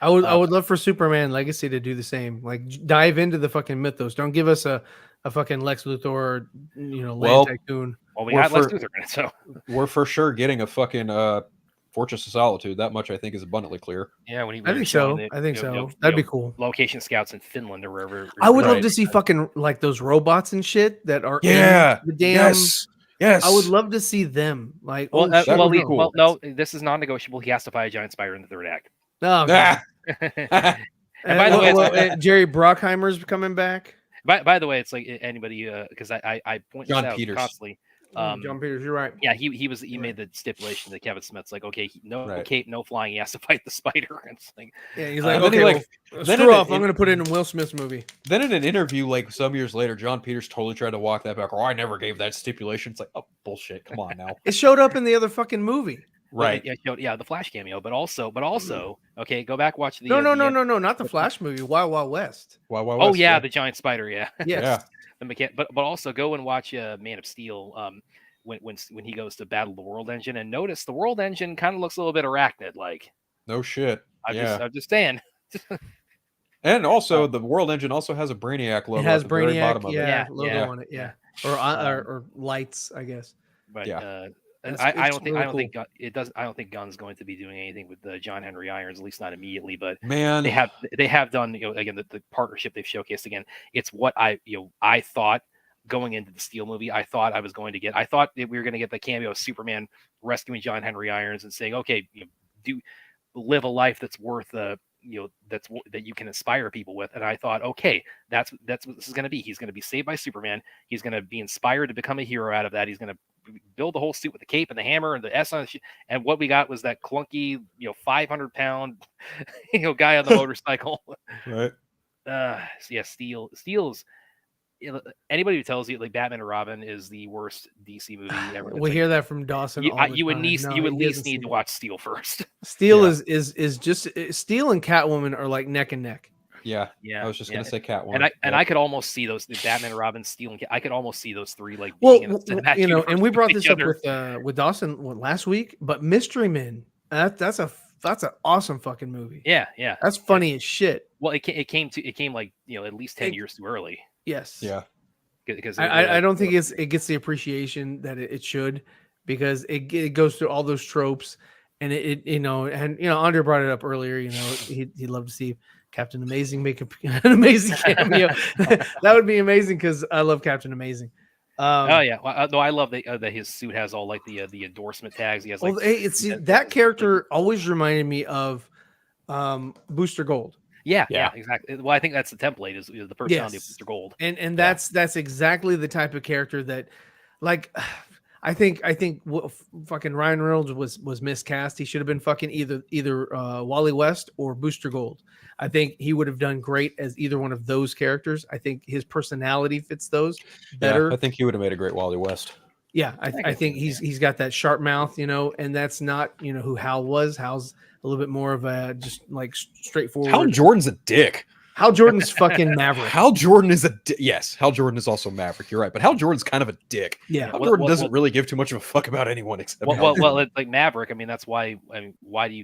S1: I would love for Superman Legacy to do the same. Like dive into the fucking mythos. Don't give us a fucking Lex Luthor or Land Tycoon.
S3: Well, we got Lex Luthor in it, so
S2: we're for sure getting a fucking Fortress of Solitude. That much I think is abundantly clear.
S3: Yeah, when
S1: I think so. That'd be cool.
S3: Location scouts in Finland or wherever.
S1: I would love to see fucking like those robots and shit that are in the damn.
S2: Yes.
S1: I would love to see them. Like,
S3: well,
S2: cool.
S3: no, this is non-negotiable. He has to fight a giant spider in the third act.
S1: Oh, and by the way, Jerry Bruckheimer's coming back.
S3: By the way, it's like anybody because I point
S2: John
S3: this out
S2: Peters.
S3: constantly.
S1: John Peters, you're right.
S3: Yeah, he made the stipulation that Kevin Smith's like, okay, no cape, no flying. He has to fight the spider. It's like,
S1: yeah, he's like, okay, screw off. I'm going to put it in Will Smith's movie.
S2: Then in an interview, like some years later, John Peters totally tried to walk that back. Oh, I never gave that stipulation. It's like, oh, bullshit. Come on now.
S1: It showed up in the other fucking movie.
S2: Right.
S3: Yeah, the Flash cameo, but also, okay, go back, watch the
S1: No, not the Flash movie. Wild Wild West.
S2: Wild Wild
S3: West.
S2: Oh
S3: yeah, the giant spider. Yeah.
S1: Yes.
S3: Yeah. But also go and watch Man of Steel. When he goes to battle the World Engine, and notice the World Engine kind of looks a little bit arachnid like.
S2: No shit.
S3: I'm just saying.
S2: And also, the World Engine also has a Brainiac logo.
S1: It has
S2: at the very bottom
S1: Brainiac,
S2: of it.
S1: logo on it. Yeah, or lights, I guess.
S3: But and I don't think Gunn's going to be doing anything with John Henry Irons, at least not immediately. But
S2: man,
S3: they have done again the partnership they've showcased again. It's what I thought going into the Steel movie. I thought that we were going to get the cameo of Superman rescuing John Henry Irons and saying, okay, do live a life that's worth that you can inspire people with. And I thought, okay, that's what this is going to be. He's going to be saved by Superman. He's going to be inspired to become a hero out of that. He's going to build the whole suit with the cape and the hammer and the S on it. And what we got was that clunky, 500-pound, guy on the motorcycle.
S2: Right.
S3: Steel's. Anybody who tells you like Batman and Robin is the worst DC movie ever,
S1: we hear that from Dawson.
S3: You would at least need to watch Steel first.
S1: Steel is just Steel and Catwoman are like neck and neck.
S2: Yeah. I was just gonna say Catwoman.
S3: And I could almost see those Batman and Robin, Steel and I could almost see those three like.
S1: And we brought this up with Dawson last week, but Mystery Men. That's an awesome fucking movie.
S3: Yeah.
S1: That's funny as shit.
S3: Well, it came like at least 10 years too early.
S1: Yes.
S2: Yeah.
S1: Because I don't think it gets the appreciation that it should, because it goes through all those tropes, and Andre brought it up earlier. He'd love to see Captain Amazing make an amazing cameo. That would be amazing because I love Captain Amazing.
S3: Well, I love that his suit has all like the endorsement tags. He has
S1: that character always reminded me of Booster Gold.
S3: Yeah, exactly. Well, I think that's the template is the personality of Mr. Gold,
S1: and that's exactly the type of character that, like, I think fucking Ryan Reynolds was miscast. He should have been fucking either Wally West or Booster Gold. I think he would have done great as either one of those characters. I think his personality fits those better.
S2: Yeah, I think he would have made a great Wally West.
S1: Yeah, I think he's got that sharp mouth, and that's not who Hal was. Hal's a little bit more of a just like straightforward.
S2: Hal Jordan's a dick.
S1: Hal Jordan's fucking Maverick.
S2: Hal Jordan is yes. Hal Jordan is also Maverick. You're right, but Hal Jordan's kind of a dick.
S1: Yeah,
S2: Hal Jordan doesn't really give too much of a fuck about anyone except.
S3: Like Maverick. I mean, that's why. I mean, where do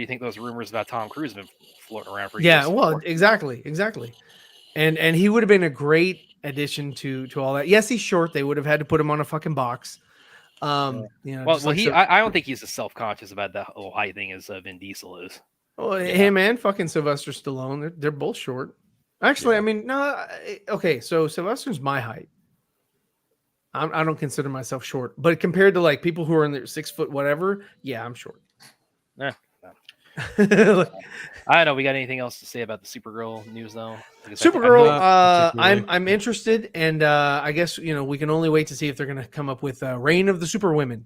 S3: you think those rumors about Tom Cruise have been floating around for years?
S1: Yeah, well, exactly, and he would have been a great addition to all that. Yes, he's short. They would have had to put him on a fucking box.
S3: I don't think he's as self-conscious about that whole height thing as Vin Diesel is.
S1: Well, him and fucking Sylvester Stallone, they're both short. Actually, I mean, no. Okay, so Sylvester's my height. I don't consider myself short, but compared to like people who are in their 6 foot whatever, yeah, I'm short.
S3: Yeah. I don't know. We got anything else to say about the Supergirl news though?
S1: Supergirl, I'm interested, and I guess we can only wait to see if they're gonna come up with Reign of the Superwomen.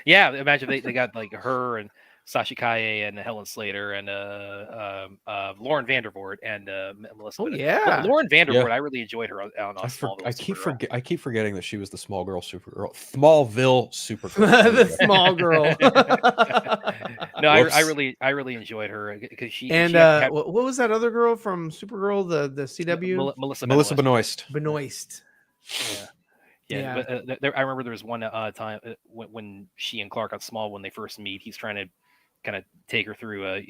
S3: Yeah, imagine they got like her and Sasha Kaye and Helen Slater and Lauren Vandervoort and Melissa.
S1: Oh yeah,
S3: Lauren Vandervoort. Yeah. I really enjoyed her on Smallville.
S2: I keep forgetting that she was the Smallville Supergirl.
S1: The small girl.
S3: No, I really enjoyed her because she.
S1: And what was that other girl from Supergirl? The CW.
S2: Melissa
S1: Benoist.
S3: Yeah. But I remember there was one time when she and Clark on Small when they first meet. He's trying to kind of take her through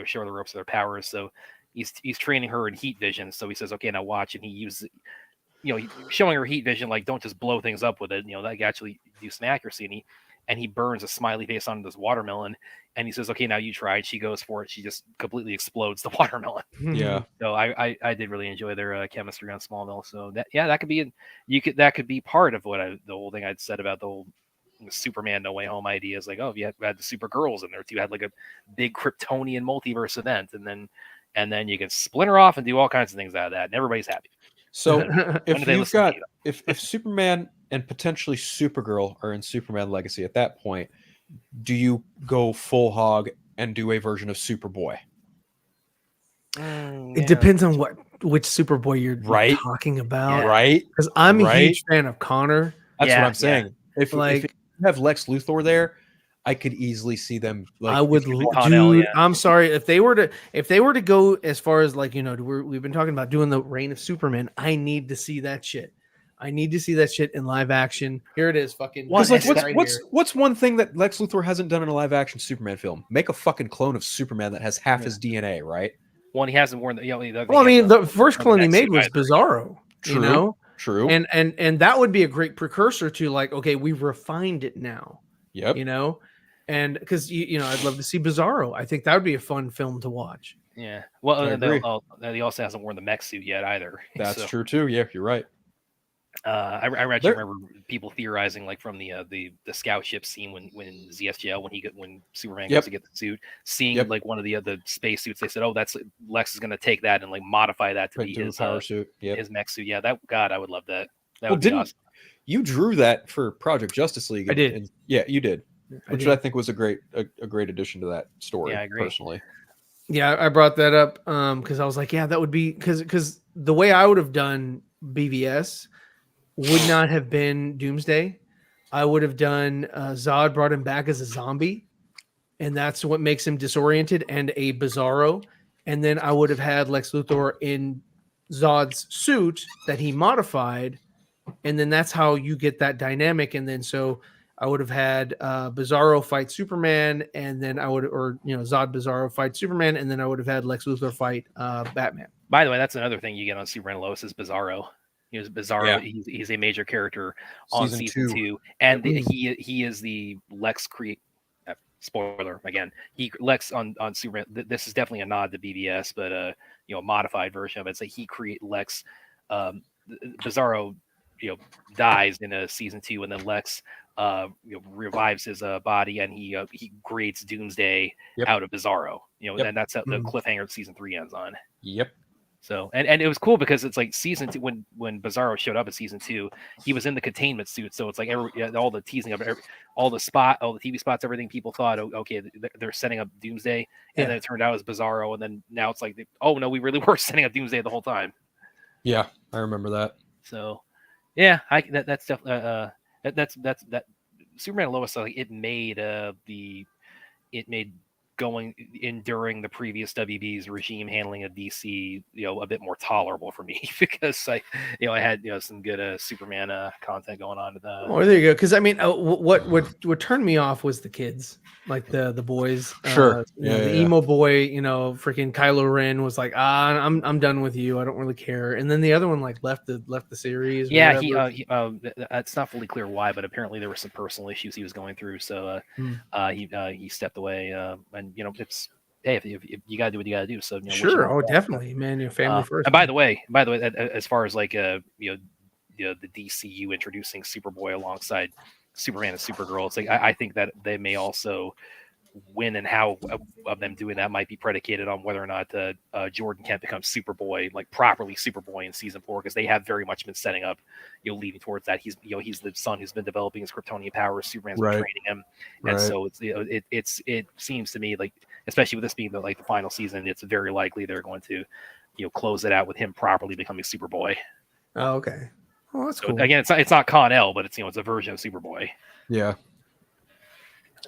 S3: show her the ropes of their powers. So he's training her in heat vision. So he says, okay, now watch, and he uses, showing her heat vision, like don't just blow things up with it, like actually do some accuracy. And he burns a smiley face onto this watermelon, and he says, okay, now you try it. She goes for it. She just completely explodes the watermelon.
S2: Yeah.
S3: So I did really enjoy their chemistry on Smallville. So that could be that could be part of what the whole thing I'd said about the whole Superman No Way Home idea is like, oh, you had the Supergirls in there too. You had like a big Kryptonian multiverse event, and then you can splinter off and do all kinds of things out of that, and everybody's happy.
S2: So if Superman and potentially Supergirl are in Superman Legacy at that point, do you go full hog and do a version of Superboy?
S1: It depends on which Superboy you're talking about,
S2: right?
S1: Because I'm a huge fan of Connor.
S2: That's what I'm saying. If you have Lex Luthor there, I could easily see them. Like,
S1: I would, dude. I'm sorry if they were to go as far as like we've been talking about doing the Reign of Superman. I need to see that shit. I need to see that shit in live action. Here it is, fucking.
S2: What's one thing that Lex Luthor hasn't done in a live action Superman film? Make a fucking clone of Superman that has half his DNA, right?
S3: Well, he hasn't worn the.
S1: Well, I mean, the first clone he made was Bizarro.
S2: True. True.
S1: And that would be a great precursor to like, okay, we've refined it now.
S2: Yep.
S1: And because I'd love to see Bizarro. I think that would be a fun film to watch.
S3: Yeah. Well, he also hasn't worn the mech suit yet either.
S2: That's true too. Yeah, you're right.
S3: I actually remember people theorizing like from the scout ship scene when ZSGL when Superman goes to get the suit, seeing like one of the space suits. They said, oh, that's Lex is going to take that and like modify that to be his
S2: power suit,
S3: his mech suit. Yeah, I would love that. That
S2: would be awesome. You drew that for Project Justice League?
S1: I did.
S2: Yeah, you did. Which I think was a great addition to that story.
S3: Yeah, I agree.
S2: Personally.
S1: Yeah, I brought that up because I was like, yeah, that would be because the way I would have done BVS would not have been Doomsday. I would have done Zod brought him back as a zombie, and that's what makes him disoriented and a Bizarro. And then I would have had Lex Luthor in Zod's suit that he modified, and then that's how you get that dynamic. And then so I would have had Bizarro fight Superman, and then Zod Bizarro fight Superman, and then I would have had Lex Luthor fight Batman.
S3: By the way, that's another thing you get on Superman Lois is Bizarro. He was Bizarro. Yeah. He's a major character on season 2, and he is the Lex spoiler again. Lex on Superman. This is definitely a nod to BVS, but a modified version of it. It's like he create Lex. Bizarro, dies in a season 2, and then Lex revives his body, and he creates Doomsday out of Bizarro. And that's the cliffhanger of season 3 ends on.
S2: Yep.
S3: So and it was cool because it's like season 2 when Bizarro showed up in season 2, he was in the containment suit. So it's like all the teasing of all the TV spots, everything people thought, okay, they're setting up Doomsday, and then it turned out it was Bizarro, and then now it's like, oh no, we really were setting up Doomsday the whole time.
S2: Yeah, I remember that.
S3: So yeah, that's definitely that Superman and Lois, like it made going in during the previous WB's regime handling of DC, a bit more tolerable for me because I had some good Superman content going on.
S1: Oh, there you go. Because I mean, what turned me off was the kids, like the boys.
S2: Sure.
S1: The emo boy, freaking Kylo Ren was like, I'm done with you. I don't really care. And then the other one like left the series.
S3: Yeah, it's not fully clear why, but apparently there were some personal issues he was going through, so he stepped away. And it's if you gotta do what you gotta do. So
S1: sure, definitely, man. Your family first.
S3: And by the way, as far as like the DCU introducing Superboy alongside Superman and Supergirl, it's like I think that they may also when and how of them doing that might be predicated on whether or not Jordan can become Superboy, like properly Superboy in season 4, because they have very much been setting up, leading towards that. He's the son who's been developing his Kryptonian powers. Superman's been training him, and so it's it seems to me like, especially with this being the final season, it's very likely they're going to close it out with him properly becoming Superboy.
S1: Oh, okay. Oh, that's cool.
S3: Again, it's not Con-El, but it's it's a version of Superboy.
S2: Yeah.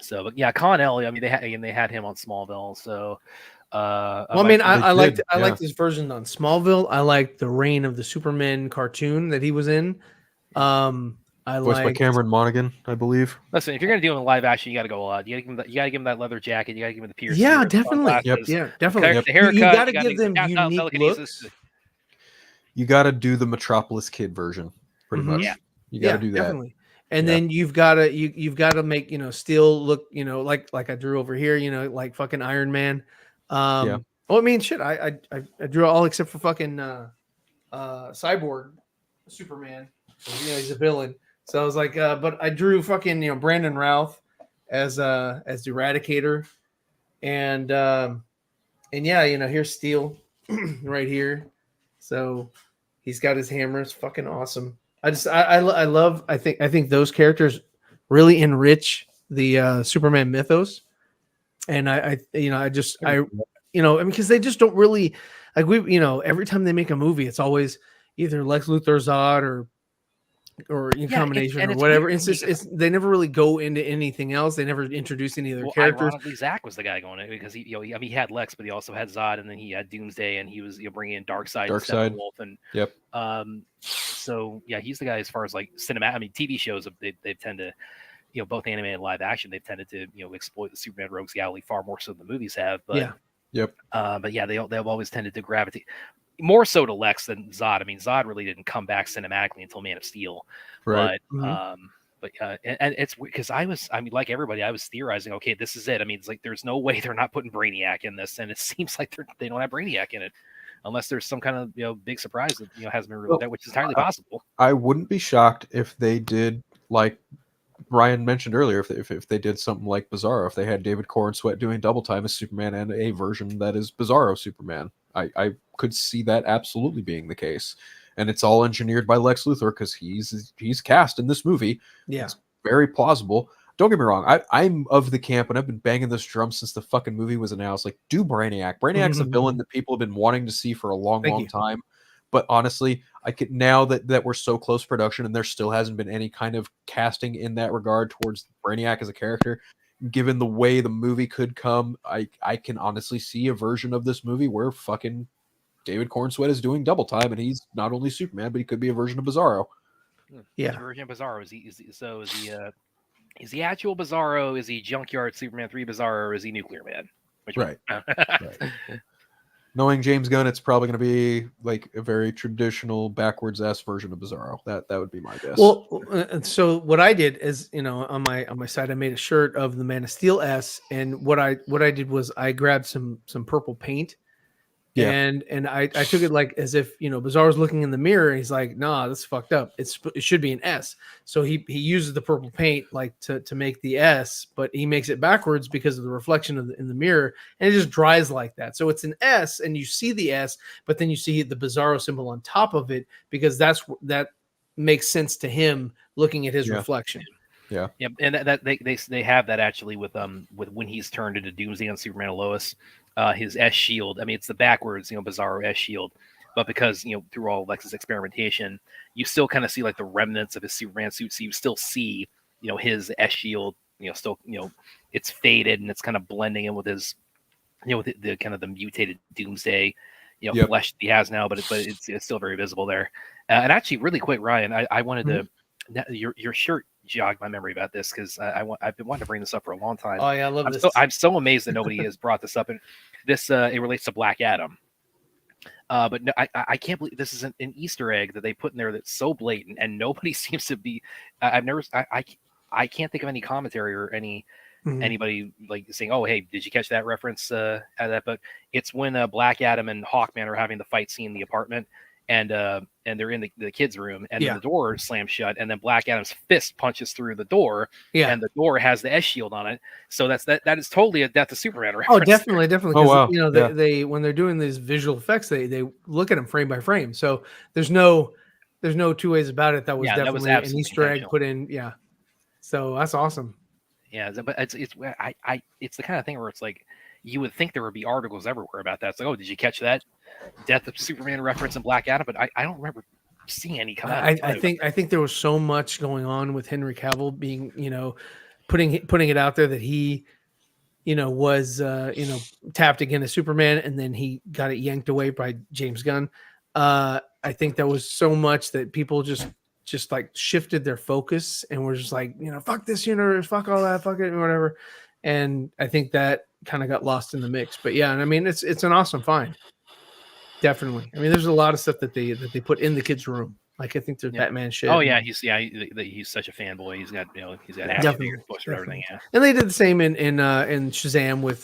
S3: So, but yeah, Con-El. I mean, they had him on Smallville. So,
S1: I liked his version on Smallville. I liked the Reign of the Superman cartoon that he was in.
S2: Voiced by Cameron Monaghan, I believe.
S3: Listen, if you're gonna do it in live action, you got to go a lot. You got to give him that leather jacket. You got to give him the piercing.
S1: Yeah, definitely.
S3: Yep.
S1: Yeah, definitely.
S3: The haircut.
S1: You got to give them unique looks.
S2: You got to do the Metropolis Kid version, pretty much.
S3: Yeah.
S2: You got to do that.
S1: Definitely. And then you've got to make Steel look like I drew over here, like fucking Iron Man. Well, I mean, shit, I drew all except for fucking Cyborg Superman. He's a villain. So I was like, but I drew fucking Brandon Routh as the Eradicator, and yeah, here's Steel right here. So he's got his hammer. It's fucking awesome. I think those characters really enrich the Superman mythos, and because they just don't really every time they make a movie, it's always either Lex Luthor, Zod, or in combination or whatever. It's just they never really go into anything else. They never introduce any other characters.
S3: Ironically, Zach was the guy going in because he had Lex, but he also had Zod, and then he had Doomsday, and he was bringing in Darkseid, Wolf, and so yeah, he's the guy as far as like cinema. I mean, TV shows they tend to, both animated and live action, they've tended to exploit the Superman Rogues Gallery far more so than the movies have. But but yeah, they've always tended to gravitate more so to Lex than Zod. I mean, Zod really didn't come back cinematically until Man of Steel. Right. But and it's because like everybody, I was theorizing, okay, this is it. I mean, it's like there's no way they're not putting Brainiac in this, and it seems like they don't have Brainiac in it, unless there's some kind of big surprise that hasn't been revealed, which is entirely possible.
S2: I wouldn't be shocked if they did, like Ryan mentioned earlier, if they did something like Bizarro, if they had David Corenswet doing double time as Superman and a version that is Bizarro Superman. I could see that absolutely being the case. And it's all engineered by Lex Luthor because he's cast in this movie. Yeah. It's very plausible. Don't get me wrong. I'm of the camp, and I've been banging this drum since the fucking movie was announced. Like, do Brainiac. Brainiac's a villain that people have been wanting to see for a long time. But honestly, I could, now that we're so close to production and there still hasn't been any kind of casting in that regard towards Brainiac as a character, given the way the movie could come, I can honestly see a version of this movie where fucking David Corenswet is doing double time, and he's not only Superman, but he could be a version of Bizarro.
S3: Yeah, version of Bizarro. Is he actual Bizarro? Is he Junkyard Superman 3 Bizarro, or is he Nuclear Man?
S2: Right. Knowing James Gunn, it's probably going to be like a very traditional backwards ass version of Bizarro. That would be my guess.
S1: Well, so what I did is, on my site, I made a shirt of the Man of Steel S, and what I did was I grabbed some purple paint. Yeah. And I took it like as if, Bizarro's looking in the mirror and he's like, nah, that's fucked up. It should be an S. So he uses the purple paint like to make the S, but he makes it backwards because of the reflection in the mirror, and it just dries like that. So it's an S and you see the S, but then you see the Bizarro symbol on top of it because that makes sense to him looking at his reflection.
S2: Yeah.
S3: Yep. And that they have that actually with when he's turned into Doomsday on Superman and Lois. His S shield. I mean, it's the backwards, Bizarro S shield, but because through all Lex's experimentation, you still kind of see like the remnants of his Superman suit. So you still see, his S shield. Still, it's faded and it's kind of blending in with his, with the kind of the mutated Doomsday, flesh that he has now. But it's still very visible there. And actually, really quick, Ryan, I wanted to your shirt jogged my memory about this because I've been wanting to bring this up for a long time.
S1: Oh yeah, I love this.
S3: I'm so amazed that nobody has brought this up, and this it relates to Black Adam. But no, I can't believe this is an Easter egg that they put in there that's so blatant, and nobody seems to be. I can't think of any commentary or anybody like saying, "Oh, hey, did you catch that reference out of that?" But it's when Black Adam and Hawkman are having the fight scene in the apartment. And they're in the kids' room, and then the door slams shut, and then Black Adam's fist punches through the door, and the door has the S shield on it. So that is totally a Death of Superman reference.
S1: Oh, definitely.
S2: Oh, wow.
S1: They when they're doing these visual effects, they look at them frame by frame. So there's no two ways about it. That was definitely an Easter egg put in. Yeah. So that's awesome.
S3: Yeah, but it's the kind of thing where it's like you would think there would be articles everywhere about that. It's like, oh, did you catch that Death of Superman reference in Black Adam? But I don't remember seeing any come out.
S1: I think there was so much going on with Henry Cavill being, putting it out there that he, was tapped again as Superman, and then he got it yanked away by James Gunn. I think there was so much that people just just like shifted their focus and were just like, fuck this universe, fuck all that, fuck it, whatever. And I think that kind of got lost in the mix. But yeah, and I mean, it's an awesome find. Definitely. I mean, there's a lot of stuff that they put in the kids' room. Like I think there's Batman shit.
S3: Oh yeah, he's such a fanboy. He's got action figures, and everything. Yeah,
S1: and they did the same in Shazam with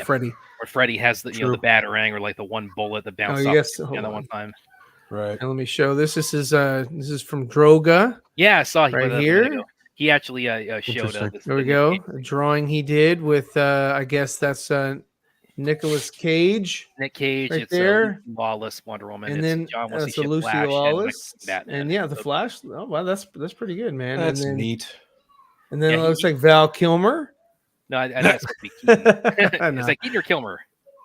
S1: Freddy.
S3: Where Freddy has the the batarang or like the one bullet that bounced off the one time.
S2: Right.
S1: And let me show this. This is from Droga.
S3: Yeah, I saw
S1: right here.
S3: He actually showed
S1: this. There we go. A drawing he did with I guess that's Nicolas Cage.
S3: Nick Cage.
S1: Right
S3: it's
S1: there.
S3: Lawless Wonder Woman.
S1: And then
S3: John
S1: Lucy Lawless.
S3: And
S1: the Flash. Oh wow, that's pretty good, man.
S2: That's neat.
S1: And then it looks like Val Kilmer.
S3: No, I know it's supposed to be Keaton. It's like Keaton or Kilmer.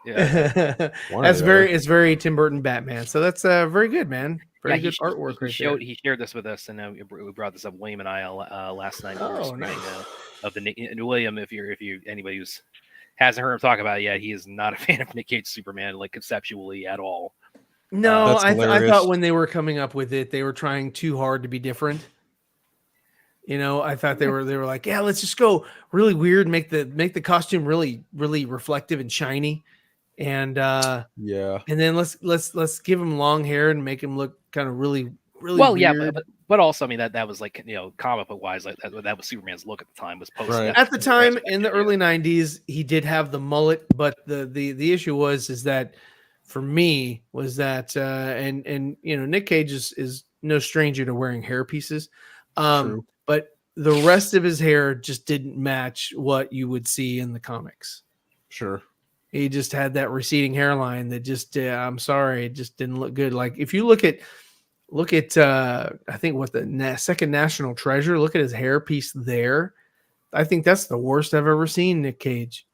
S3: Yeah.
S1: It's very Tim Burton Batman. So that's very good, man. Very good artwork right there.
S3: He shared this with us, and we brought this up, William and I, last night.
S1: Nice.
S3: Of William, if anybody who's hasn't heard him talk about it yet, he is not a fan of Nick Cage Superman, like conceptually at all.
S1: No, I thought when they were coming up with it, they were trying too hard to be different. I thought they were like, yeah, let's just go really weird, make the costume really, really reflective and shiny. And and then let's give him long hair and make him look kind of really, really weird.
S3: But also, I mean, that was like, comic book wise, like that was Superman's look at the time, was post.
S1: Right. At the time in the early 90s, he did have the mullet, but the issue is that for me was that and Nick Cage is no stranger to wearing hair pieces.
S2: True.
S1: But the rest of his hair just didn't match what you would see in the comics.
S2: Sure.
S1: He just had that receding hairline that just, I'm sorry, it just didn't look good. Like if you look at, I think what the second National Treasure, look at his hair piece there. I think that's the worst I've ever seen Nick Cage.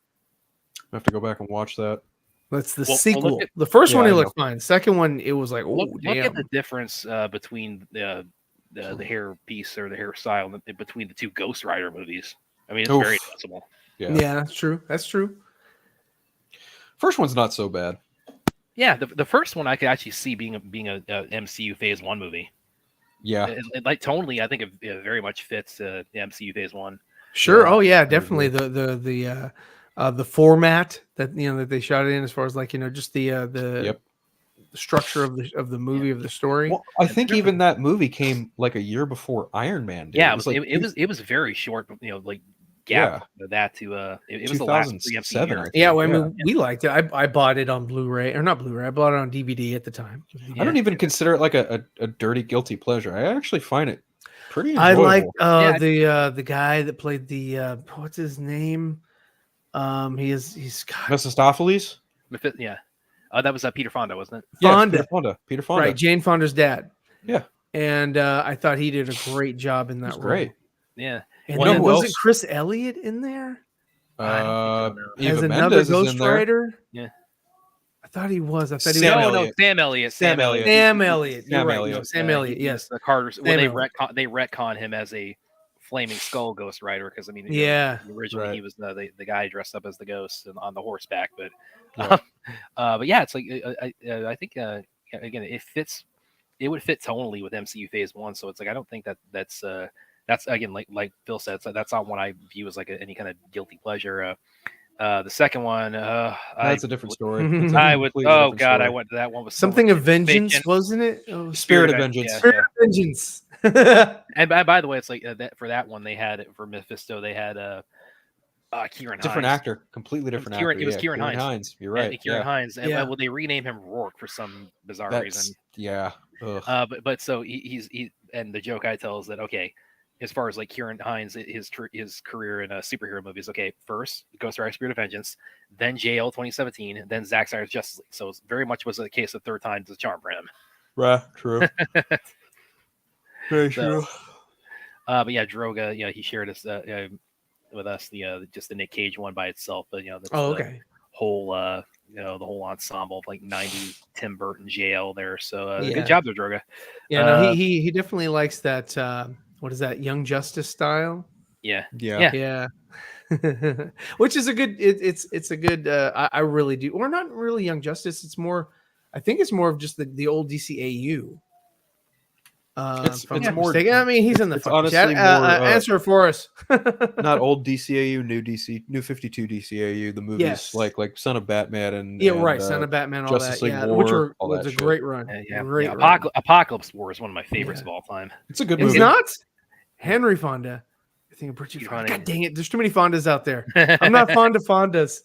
S2: I have to go back and watch that.
S1: That's the sequel. The first one, he looked fine. The second one, it was like, oh, damn.
S3: Look at the difference between the hair piece or the hairstyle between the two Ghost Rider movies. I mean, it's very noticeable.
S1: Yeah, that's true. That's true.
S2: First one's not so bad.
S3: Yeah, the first one I could actually see being a MCU Phase 1 movie.
S2: Yeah,
S3: like tonally, I think it very much fits the MCU Phase 1.
S1: Sure. Yeah. Oh yeah, definitely. The format that that they shot it in, as far as like just the structure of the movie of the story.
S2: Well, I think even that movie came like a year before Iron Man did.
S3: Yeah, it was very short. Like gap that to it was the last
S2: MCU.
S1: Yeah, well, I mean, we liked it. I bought it on Blu-ray, or not Blu-ray. I bought it on DVD at the time.
S2: I don't even consider it like a dirty guilty pleasure. I actually find it pretty enjoyable.
S1: I like the guy that played the what's his name? He's
S2: Mephistopheles.
S3: Yeah. That was Peter Fonda, wasn't it?
S1: Fonda.
S2: Yeah, Peter Fonda.
S1: Right, Jane Fonda's dad.
S2: Yeah.
S1: And I thought he did a great job in that role.
S2: Great.
S3: Yeah.
S1: And then wasn't Chris Elliott in there? As another Ghost Rider?
S3: Yeah.
S1: I thought he was.
S3: Sam Elliott.
S1: Sam Elliott.
S2: Sam
S1: Elliott. No, Sam Elliott. Yes.
S3: The Carters. Well, they retcon him as a Flaming Skull Ghost Rider, because I mean, originally he was the guy dressed up as the ghost and on the horseback, but yeah, it's like I think again it fits. It would fit tonally with MCU Phase 1, so it's like I don't think that's again like Phil said, that's not one I view as like any kind of guilty pleasure. The second one,
S2: that's a different story.
S3: I would. Oh God, I went to that one with
S1: something of vengeance, wasn't it?
S2: Oh, Spirit of Vengeance.
S1: Spirit of Vengeance.
S3: And by the way, it's like that for that one they had for Mephisto. They had Kieran Hines.
S2: Different actor, completely different actor.
S3: It was Kieran Hines.
S2: You're right.
S3: Kieran Hines. And well, they renamed him Rourke for some bizarre reason.
S2: Yeah.
S3: But so he's and the joke I tell is that as far as like Kieran Hines, his career in superhero movies, first Ghost Rider Spirit of Vengeance, then JL 2017, then Zack Snyder's Justice League. So it very much was a case of third time's the charm for him.
S2: Right. True. Very true.
S3: But yeah, Droga, he shared us with us just the Nick Cage one by itself, but the whole the whole ensemble of like 90s Tim Burton JL there. So good job there, Droga.
S1: Yeah, no, he definitely likes that. What is that, Young Justice style?
S3: Yeah.
S1: Which is a good. It's a good. I really do. Or not really Young Justice. It's more. I think it's more of just the old DCAU. It's
S2: more.
S1: I mean, he's in the fucking chat. Answer for us.
S2: Not old DCAU, new 52 DCAU. The movies like Son of Batman and
S1: Son of Batman, all
S2: Justice
S1: that,
S2: League War,
S1: which
S2: all
S1: was
S2: that
S1: a
S2: shit.
S1: great run.
S3: Great run. Apocalypse War is one of my favorites of all time.
S2: It's a good movie.
S1: It's not Henry Fonda. I think Bridget Fonda. God dang it! There's too many Fondas out there. I'm not fond of Fondas.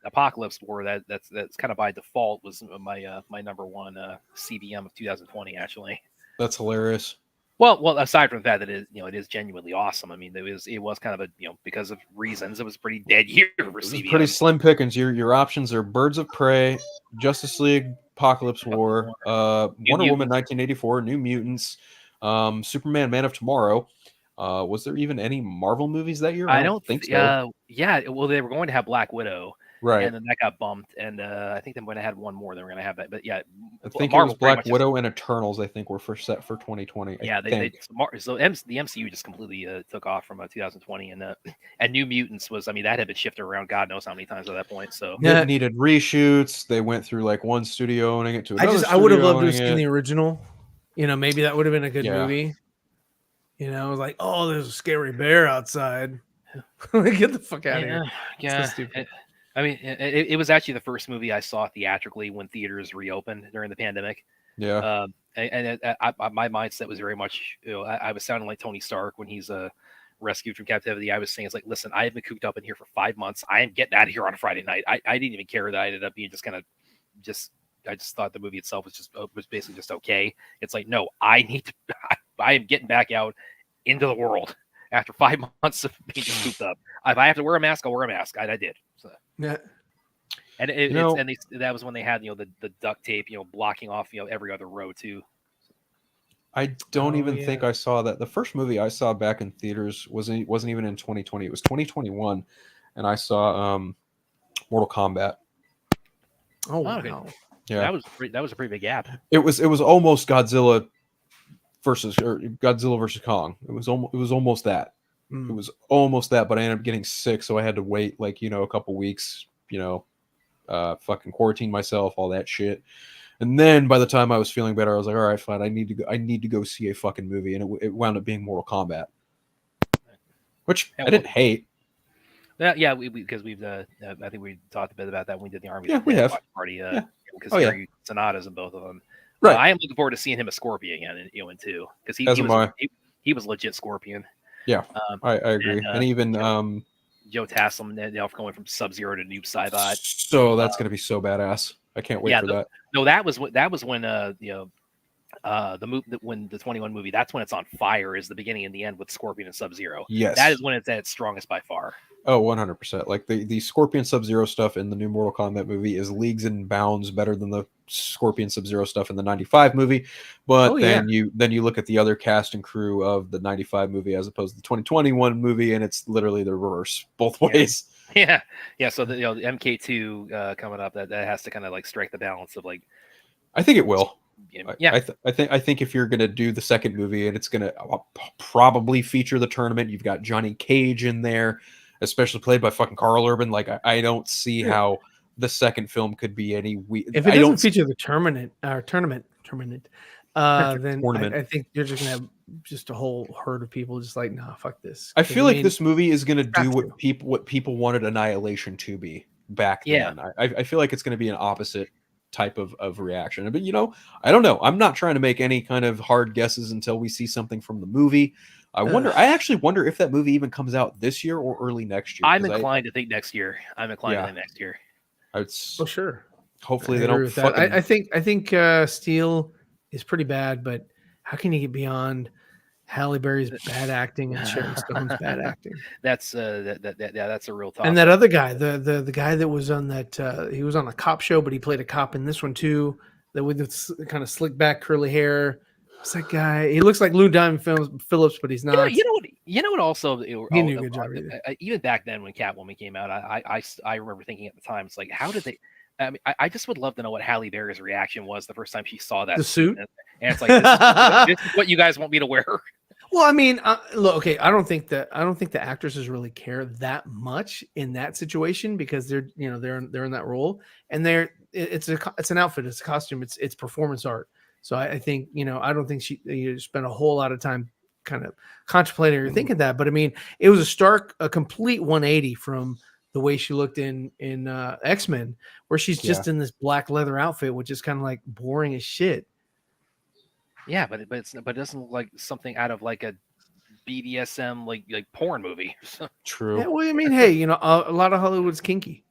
S3: Apocalypse War. That's kind of by default was my number one CBM of 2020. Actually,
S2: that's hilarious.
S3: Well, aside from that, it is genuinely awesome. I mean, it was kind of a because of reasons, it was a pretty dead year for CBM.
S2: Pretty slim pickings. Your options are Birds of Prey, Justice League, Apocalypse War, Wonder Woman 1984, New Mutants, Superman, Man of Tomorrow. Was there even any Marvel movies that year?
S3: I don't think so. Well, they were going to have Black Widow,
S2: right?
S3: And then that got bumped, and I think they might have had one more. They were going to have that, but yeah,
S2: I think Marvel, it was Black Widow and Eternals. I think were set for 2020.
S3: Yeah, the MCU just completely took off from 2020, and New Mutants was. I mean, that had been shifted around God knows how many times at that point. So
S2: it needed reshoots. They went through like one studio owning it to another.
S1: I would have loved to have seen the original. Maybe that would have been a good movie. Like, oh, there's a scary bear outside. Get the fuck out of here.
S3: Yeah. So it was actually the first movie I saw theatrically when theaters reopened during the pandemic.
S2: Yeah.
S3: My mindset was very much, I was sounding like Tony Stark when he's rescued from captivity. I was saying, it's like, listen, I have been cooped up in here for 5 months. I am getting out of here on a Friday night. I didn't even care that I ended up being I just thought the movie itself was basically just okay. It's like, no, I am getting back out into the world after 5 months of being just cooped up. If I have to wear a mask, I'll wear a mask. I did. So.
S1: Yeah.
S3: And that was when they had the duct tape blocking off every other row too.
S2: I don't think I saw that. The first movie I saw back in theaters wasn't even in 2020. It was 2021, and I saw Mortal Kombat.
S1: Oh wow.
S3: Okay. Yeah, that was a pretty big gap.
S2: It was almost Godzilla versus Kong. It was almost that. It was almost that, but I ended up getting sick, so I had to wait a couple weeks. Fucking quarantine myself, all that shit. And then by the time I was feeling better, I was like, all right, fine. I need to go see a fucking movie, and it wound up being Mortal Kombat, which I didn't hate.
S3: Yeah, because we've I think we talked a bit about that when we did the Army.
S2: Yeah, we have
S3: party. Because Sonatas in both of them.
S2: Right.
S3: I am looking forward to seeing him as Scorpion again in two, because he was legit Scorpion.
S2: Yeah, I agree. And even
S3: Joe Taslim going from Sub-Zero to Noob Saibot.
S2: So that's gonna be so badass. I can't wait for that.
S3: No, that was when when the 21 movie, that's when it's on fire, is the beginning and the end with Scorpion and Sub-Zero.
S2: Yes,
S3: that is when it's at its strongest by far.
S2: Oh, 100%. Like the Scorpion Sub-Zero stuff in the new Mortal Kombat movie is leagues and bounds better than the Scorpion Sub-Zero stuff in the 95 movie. But you look at the other cast and crew of the 95 movie as opposed to the 2021 movie, and it's literally the reverse both ways.
S3: Yeah. So the MK2 coming up, that has to kind of like strike the balance of like.
S2: I think it will.
S3: Yeah,
S2: I think if you're gonna do the second movie and it's gonna probably feature the tournament, you've got Johnny Cage in there, especially played by fucking Carl Urban. Like I don't see how the second film could be any weird.
S1: If it doesn't feature the tournament, then I think you're just gonna have just a whole herd of people just like, nah, fuck this.
S2: I feel like this movie is gonna do what people wanted Annihilation to be back then. I feel like it's gonna be an opposite type of reaction, but I don't know. I'm not trying to make any kind of hard guesses until we see something from the movie. I actually wonder if that movie even comes out this year or early next year.
S3: I'm inclined to think next year.
S1: Oh, sure.
S2: Hopefully they don't.
S1: I think Steel is pretty bad, but how can you get beyond Halle Berry's bad acting and Sharon Stone's bad acting?
S3: That's that's a real topic.
S1: And that other guy, the guy that was on that, he was on a cop show, but he played a cop in this one too. That with this kind of slick back curly hair. What's that guy? He looks like Lou Diamond Phillips, but he's not.
S3: You know what? Also,
S1: he did a good job.
S3: Even back then when Catwoman came out, I remember thinking at the time, it's like, how did they? I mean, I just would love to know what Halle Berry's reaction was the first time she saw that
S1: suit.
S3: And it's like, this is what you guys want me to wear.
S1: Well, I mean, look, okay, I don't think the actresses really care that much in that situation because they're they're in that role, and it's an outfit, it's a costume, it's performance art. So I think I don't think you spend a whole lot of time kind of contemplating or thinking that, but I mean, it was a complete 180 from the way she looked in X-Men, where she's just in this black leather outfit, which is kind of like boring as shit.
S3: Yeah, but it doesn't look like something out of like a BDSM like porn movie.
S2: True.
S1: Yeah, well, I mean, hey, a lot of Hollywood's kinky.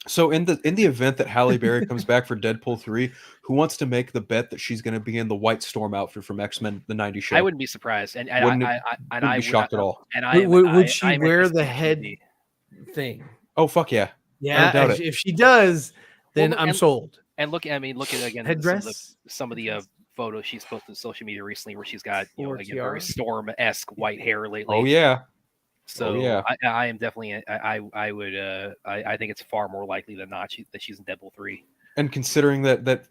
S2: So in the event that Halle Berry comes back for Deadpool 3, who wants to make the bet that she's going to be in the White Storm outfit from X-Men the 90s show?
S3: I wouldn't be surprised, and
S2: Wouldn't
S3: I
S2: be shocked at all.
S3: And
S1: would she wear the head thing?
S2: Oh fuck yeah!
S1: Yeah, if she does, then I'm sold.
S3: And look at again
S1: headdress.
S3: Some of the photos she's posted on social media recently, where she's got very Storm-esque white hair lately.
S2: Oh yeah.
S3: So yeah. I am definitely I think it's far more likely than not that she's in Deadpool 3.
S2: And considering that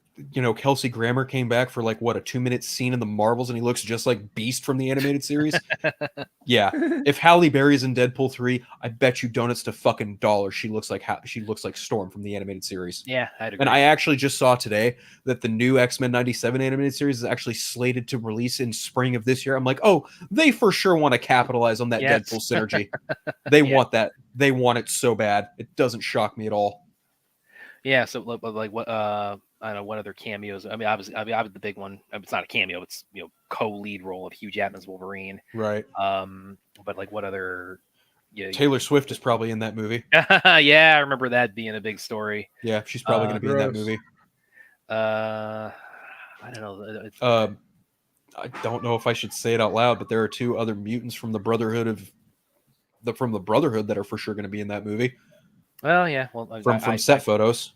S2: Kelsey Grammer came back for like what, a 2-minute scene in the Marvels, and he looks just like Beast from the animated series. Yeah, if Halle Berry's in Deadpool 3, I bet you donuts to fucking dollars she looks like Storm from the animated series.
S3: Yeah, I'd agree.
S2: And I actually just saw today that the new X-Men 97 animated series is actually slated to release in spring of this year. I'm like, oh, they for sure want to capitalize on that Deadpool synergy. They want that. They want it so bad. It doesn't shock me at all.
S3: Yeah, so like what I don't know what other cameos. I mean, obviously the big one. It's not a cameo. It's co-lead role of Hugh Jackman's Wolverine.
S2: Right.
S3: But like what other? Yeah,
S2: Taylor Swift is probably in that movie.
S3: Yeah, I remember that being a big story.
S2: Yeah, she's probably going to be in that movie.
S3: I don't know.
S2: I don't know if I should say it out loud, but there are 2 other mutants from the Brotherhood that are for sure going to be in that movie.
S3: Well, yeah. Well,
S2: from set photos.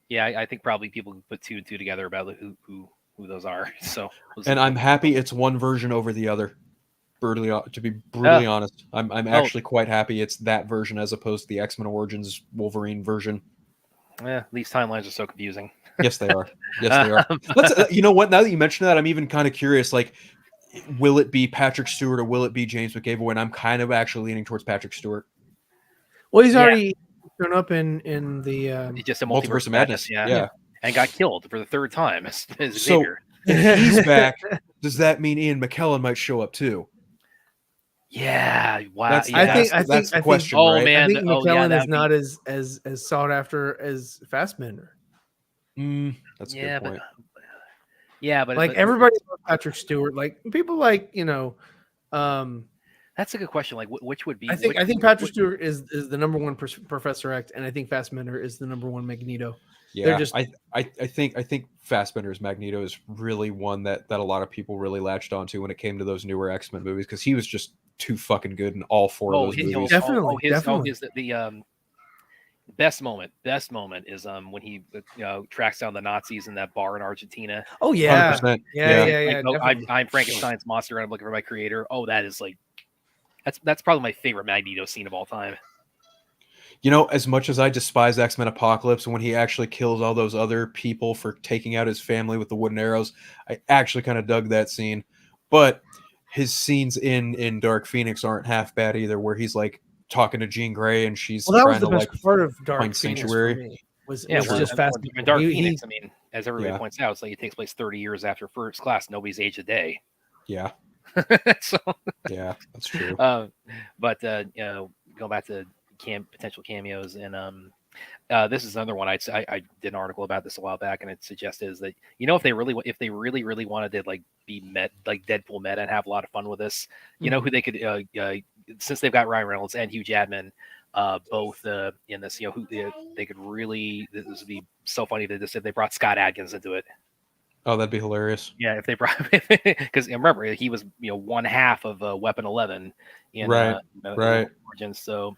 S3: Yeah, I think probably people can put 2 and 2 together about who those are. So,
S2: and I'm happy it's one version over the other. To be brutally honest, I'm actually quite happy it's that version as opposed to the X-Men Origins Wolverine version.
S3: Yeah, these timelines are so confusing.
S2: Yes, they are. Yes, they are. Let's. You know what? Now that you mention that, I'm even kind of curious. Like, will it be Patrick Stewart or will it be James McAvoy? And I'm kind of actually leaning towards Patrick Stewart.
S1: Well, he's already shown up in the
S3: just a Multiverse of Madness. Yeah, and got killed for the 3rd time as Xavier.
S2: If he's back, does that mean Ian McKellen might show up too?
S3: Yeah, wow.
S2: That's the question.
S3: Oh
S2: right?
S3: man,
S1: I think McKellen is not as sought after as Fassbender.
S2: That's a good point.
S3: But
S1: like everybody loves Patrick Stewart. Like people like
S3: that's a good question. Like which would be?
S1: I think Patrick Stewart is the number 1 Professor X, and I think Fassbender is the number 1 Magneto.
S2: Yeah, I think Fassbender's Magneto is really one that a lot of people really latched onto when it came to those newer X-Men movies, because he was just too fucking good in all 4 of those movies.
S1: Definitely.
S3: The best moment is when he tracks down the Nazis in that bar in Argentina.
S1: Oh yeah,
S2: 100%.
S1: Yeah.
S3: I'm Frankenstein's monster and I'm looking for my creator. Oh, that is like that's probably my favorite Magneto scene of all time.
S2: As much as I despise X-Men Apocalypse, when he actually kills all those other people for taking out his family with the wooden arrows, I actually kind of dug that scene. But his scenes in Dark Phoenix aren't half bad either, where he's like talking to Jean Grey and she's
S1: that was
S2: trying
S1: the
S2: to
S1: best part of Dark
S2: find
S1: Phoenix
S2: Sanctuary.
S1: For me. Was just fascinating.
S3: In Dark Phoenix, I mean, as everybody points out, it's like it takes place 30 years after First Class. Nobody's aged a day.
S2: Yeah.
S3: So
S2: yeah, that's true.
S3: But going back to potential cameos, and this is another one. I did an article about this a while back, and it suggested is that if they really wanted to like be like Deadpool meta and have a lot of fun with this, who they could since they've got Ryan Reynolds and Hugh Jackman both in this, who they could really, this would be so funny if they brought Scott Adkins into it.
S2: Oh, that'd be hilarious.
S3: Yeah, if they brought, because remember he was one half of Weapon 11 in Origins. So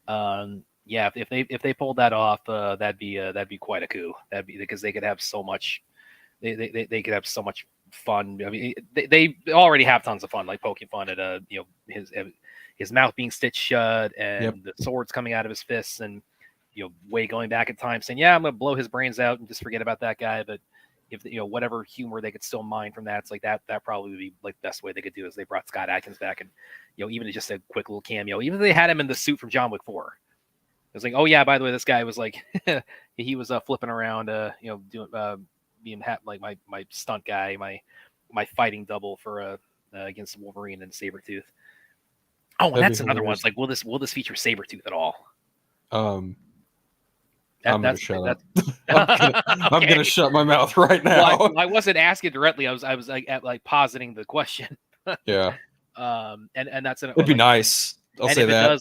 S3: if they pulled that off, that'd be quite a coup. That'd be because they could have so much. They could have so much fun. I mean, they already have tons of fun, like poking fun at his mouth being stitched shut and the swords coming out of his fists, and Way going back in time saying, "Yeah, I'm gonna blow his brains out and just forget about that guy." But if whatever humor they could still mine from that, it's like that probably would be like the best way they could do is they brought Scott Adkins back and even just a quick little cameo, even if they had him in the suit from John Wick 4. It was like, oh yeah, by the way, this guy was like he was flipping around doing being like my stunt guy, my fighting double for against Wolverine and Sabretooth. Oh, and that's another one. It's like, will this feature Sabretooth at all?
S2: I'm gonna shut up. I'm gonna shut my mouth right now.
S3: Well, I wasn't asking directly. I was like positing the question.
S2: Yeah.
S3: And that's
S2: it'd be nice. I'll say that.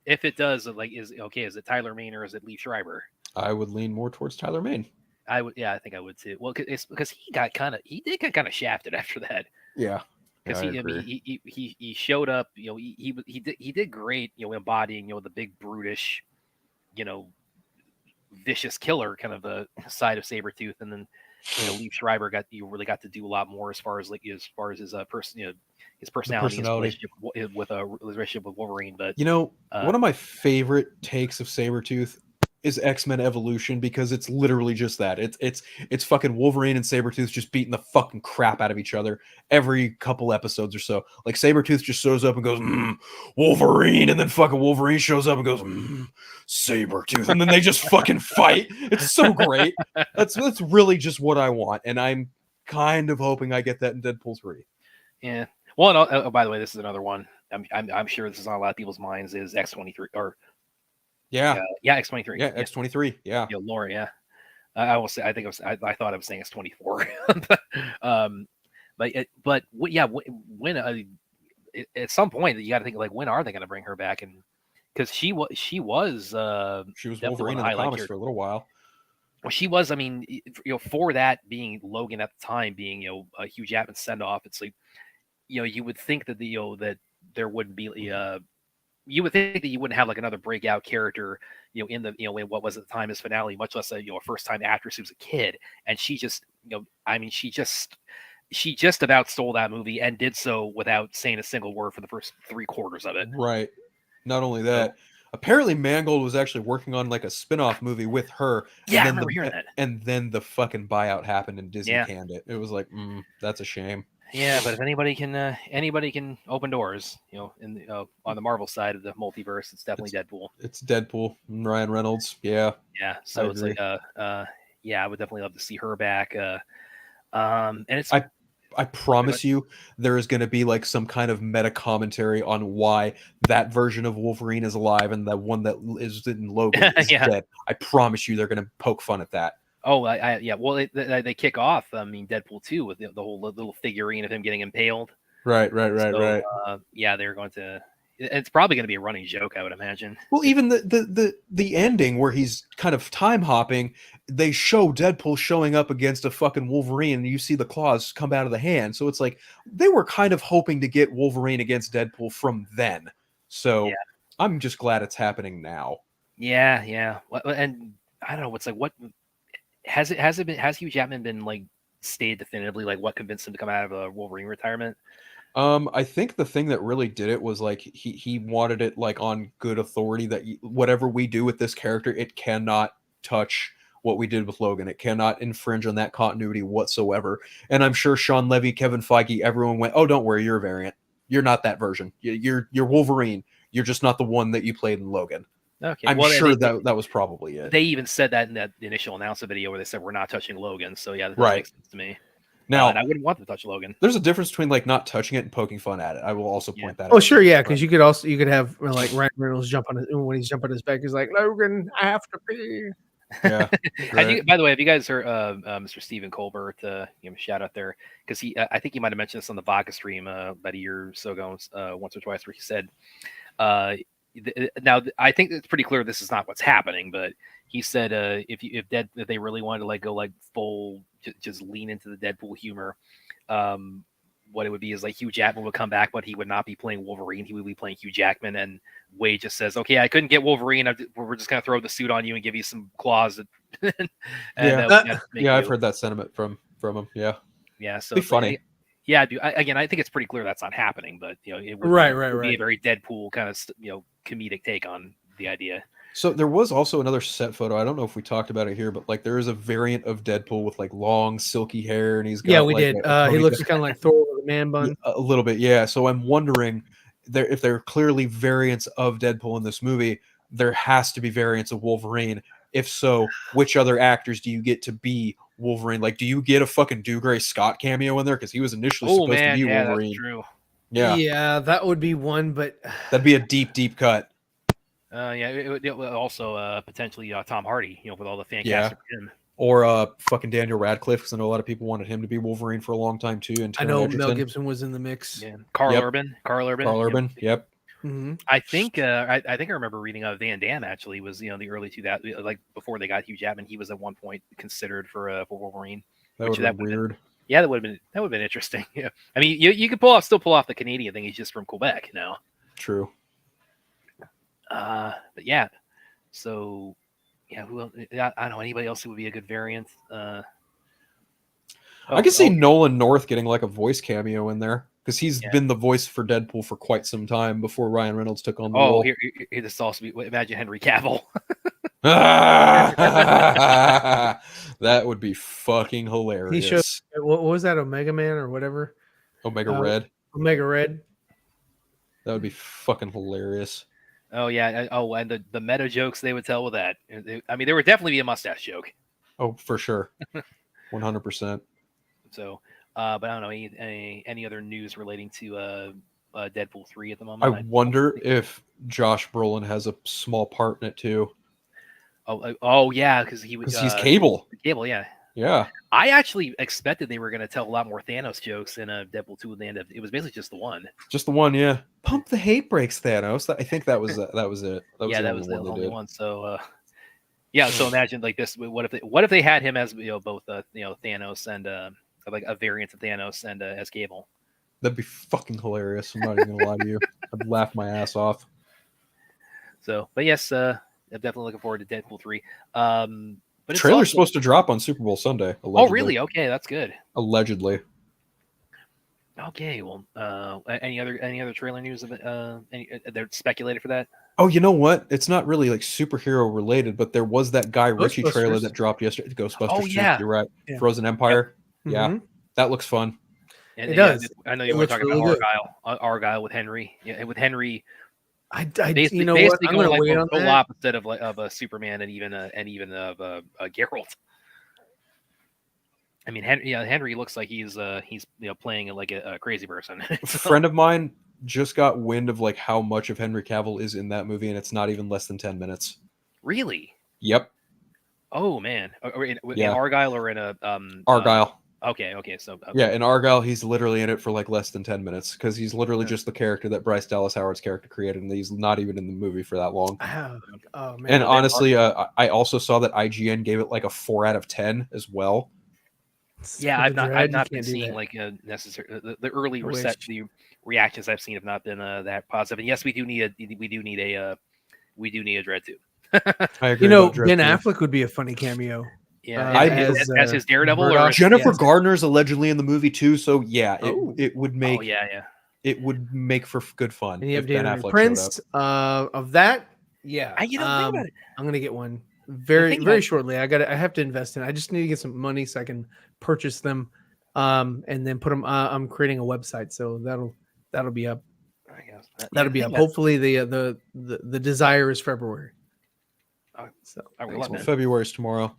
S3: If it does, like, is it Tyler Mane or is it Lee Schreiber?
S2: I would lean more towards Tyler Mane.
S3: I think I would too. Well, it's because he did get kind of shafted after that.
S2: Yeah.
S3: Because he showed up, he did great, embodying, the big brutish, vicious killer kind of the side of Sabretooth, and then Lee Schreiber really got to do a lot more as far as his person, his personality, his relationship with Wolverine. But
S2: one of my favorite takes of Sabretooth is X-Men Evolution, because it's literally just that. It's fucking Wolverine and Sabretooth just beating the fucking crap out of each other every couple episodes or so. Like, Sabretooth just shows up and goes, Wolverine, and then fucking Wolverine shows up and goes, Sabretooth, and then they just fucking fight. It's so great. That's really just what I want, and I'm kind of hoping I get that in Deadpool 3.
S3: Yeah. Well, and, by the way, this is another one. I'm sure this is on a lot of people's minds, is X-23 or X-23.
S2: Yeah, X-23. Yeah.
S3: Laura. Yeah. I will say. I think I thought I was saying X-24. But when at some point you got to think, like, when are they going to bring her back? And because she was
S2: Wolverine in the comics for a little while.
S3: Well, she was. I mean, for that being Logan at the time being a Hugh Jackman send off, it's like you would think that that there wouldn't be you would think that you wouldn't have like another breakout character, in the, in what was at the time his finale, much less a first time actress who's a kid. And she just, she just about stole that movie and did so without saying a single word for the first 3/4 of it.
S2: Right. Not only that, apparently Mangold was actually working on like a spin-off movie with her.
S3: Yeah, I remember hearing that.
S2: And then the fucking buyout happened and Disney canned it. It was like, that's a shame.
S3: Yeah, but if anybody can open doors, in the, on the Marvel side of the multiverse, it's definitely Deadpool.
S2: It's Deadpool and Ryan Reynolds. Yeah.
S3: Yeah. So it's like, I would definitely love to see her back. And it's.
S2: I promise you, there is going to be like some kind of meta commentary on why that version of Wolverine is alive and the one that is in Logan is dead. I promise you, they're going to poke fun at that.
S3: Oh, yeah. Well, they kick off. I mean, Deadpool 2 with the whole little figurine of him getting impaled.
S2: Right.
S3: Yeah, they're going to. It's probably going to be a running joke, I would imagine.
S2: Well, even the ending where he's kind of time hopping, they show Deadpool showing up against a fucking Wolverine, and you see the claws come out of the hand. So it's like they were kind of hoping to get Wolverine against Deadpool from then. So I'm just glad it's happening now.
S3: Yeah. And I don't know. It's like, what has Hugh Jackman been like stated definitively, like what convinced him to come out of a Wolverine retirement?
S2: I think the thing that really did it was like he wanted it like on good authority that whatever we do with this character, it cannot touch what we did with Logan. It cannot infringe on that continuity whatsoever. And I'm sure Sean Levy, Kevin Feige, everyone went, "Oh, don't worry, you're a variant. You're not that version. You're Wolverine. You're just not the one that you played in Logan."
S3: Okay,
S2: I'm sure that was probably it.
S3: They even said that in that initial announcement video where they said we're not touching Logan. So yeah, that makes sense to me.
S2: Now,
S3: and I wouldn't want to touch Logan.
S2: There's a difference between like not touching it and poking fun at it. I will also point that out.
S1: Oh, sure, yeah, because you could have like Ryan Reynolds jump on when he's jumping his back. He's like, "Logan, I have to pee."
S2: Yeah.
S3: By the way, have you guys heard Mr. Stephen Colbert? Shout out there, because I think he might have mentioned this on the Vodka stream about a year or so ago, once or twice, where he said, now I think it's pretty clear this is not what's happening, but he said if they really wanted to like go like full just lean into the Deadpool humor, what it would be is like Hugh Jackman would come back, but he would not be playing Wolverine. He would be playing Hugh Jackman, and Wade just says, "Okay, I couldn't get Wolverine. We're just gonna throw the suit on you and give you some claws."
S2: I've heard that sentiment from him.
S3: Yeah. So
S2: it'd be funny.
S3: Yeah, dude. I think it's pretty clear that's not happening, but it would be a very Deadpool kind of comedic take on the idea.
S2: So there was also another set photo. I don't know if we talked about it here, but like there is a variant of Deadpool with like long silky hair, and he's got
S1: we
S2: like
S1: did. He looks kind of like Thor with a man bun.
S2: A little bit, yeah. So I'm wondering if there are clearly variants of Deadpool in this movie, there has to be variants of Wolverine. If so, which other actors do you get to be Wolverine? Like, do you get a fucking Dougray Scott cameo in there because he was initially supposed to be Wolverine?
S3: That's true.
S2: Yeah,
S1: that would be one, but
S2: that'd be a deep cut.
S3: It would also potentially Tom Hardy, with all the fan casting for him.
S2: Or fucking Daniel Radcliffe, because I know a lot of people wanted him to be Wolverine for a long time too. And
S1: I know Mel Gibson was in the mix.
S3: Yeah, Carl Urban.
S2: Yep.
S1: Mm-hmm.
S3: I think I remember reading Van Damme actually was the early 2000s, like before they got Hugh Jackman, he was at one point considered for Wolverine.
S2: That would have been weird.
S3: Yeah, that would have been interesting. Yeah, I mean you could still pull off the Canadian thing. He's just from Quebec now.
S2: True.
S3: But yeah, so yeah, who else? I don't know anybody else who would be a good variant.
S2: I could see Nolan North getting like a voice cameo in there because he's been the voice for Deadpool for quite some time before Ryan Reynolds took on the role.
S3: Here this also be. Imagine Henry Cavill.
S2: That would be fucking hilarious.
S1: He showed what was that, Omega Man or whatever?
S2: Omega Red.
S1: Omega Red.
S2: That would be fucking hilarious.
S3: Oh yeah. Oh, and the meta jokes they would tell with that. I mean, there would definitely be a mustache joke.
S2: Oh, for sure. 100%.
S3: So, but I don't know any other news relating to Deadpool 3 at the moment.
S2: I wonder if Josh Brolin has a small part in it too.
S3: Oh yeah, because he's
S2: Cable.
S3: Cable, yeah.
S2: Yeah.
S3: I actually expected they were going to tell a lot more Thanos jokes in Deadpool 2 at the end of it. Was basically just the one.
S2: Just the one, yeah. Pump the hate brakes, Thanos. I think that was it. That was the only
S3: one. So yeah, so imagine like this. What if they had him as both Thanos and like a variant of Thanos and as Cable?
S2: That'd be fucking hilarious. I'm not even gonna lie to you. I'd laugh my ass off.
S3: So, but yes, I'm definitely looking forward to Deadpool 3. But
S2: trailer's supposed to drop on Super Bowl Sunday. Allegedly.
S3: Oh, really? Okay, that's good.
S2: Allegedly.
S3: Okay, well, any other trailer news of it? They're speculated for that.
S2: Oh, you know what? It's not really like superhero related, but there was that Guy Ritchie trailer that dropped yesterday. Ghostbusters.
S3: Oh yeah,
S2: you're right.
S1: Yeah.
S2: Frozen Empire.
S1: Yep.
S2: Yeah, that looks fun.
S3: And,
S1: it does.
S3: I know you were talking
S1: really
S3: about Argyle with Henry. Yeah, and with Henry.
S1: Basically,
S3: you know what? I'm going like the total opposite of a Superman and even of Geralt. I mean, Henry looks like he's playing like a crazy person.
S2: A friend of mine just got wind of like how much of Henry Cavill is in that movie, and it's not even less than 10 minutes.
S3: Really?
S2: Yep.
S3: Oh man, in Argyle or in a
S2: Argyle.
S3: Okay. So
S2: yeah, in Argyle, he's literally in it for like less than 10 minutes because he's literally just the character that Bryce Dallas Howard's character created, and he's not even in the movie for that long.
S1: Oh man!
S2: And honestly, I also saw that IGN gave it like a 4 out of 10 as well.
S3: Yeah, I've not been seeing like necessarily the early the reactions I've seen have not been that positive. And yes, we do need a Dread too.
S2: I agree.
S1: Ben Affleck would be a funny cameo.
S3: Yeah, as his Daredevil.
S2: Or Jennifer Gardner's allegedly in the movie too, so yeah, it would make.
S3: Oh yeah.
S2: It would make for good fun.
S1: And you have Ben Affleck Prince of that. Yeah,
S3: think about it.
S1: I'm gonna get one very shortly. I have to invest in. I just need to get some money so I can purchase them, and then put them. I'm creating a website, so that'll be up.
S3: I guess
S1: that'll be up. Hopefully, the desire is February.
S2: February is tomorrow.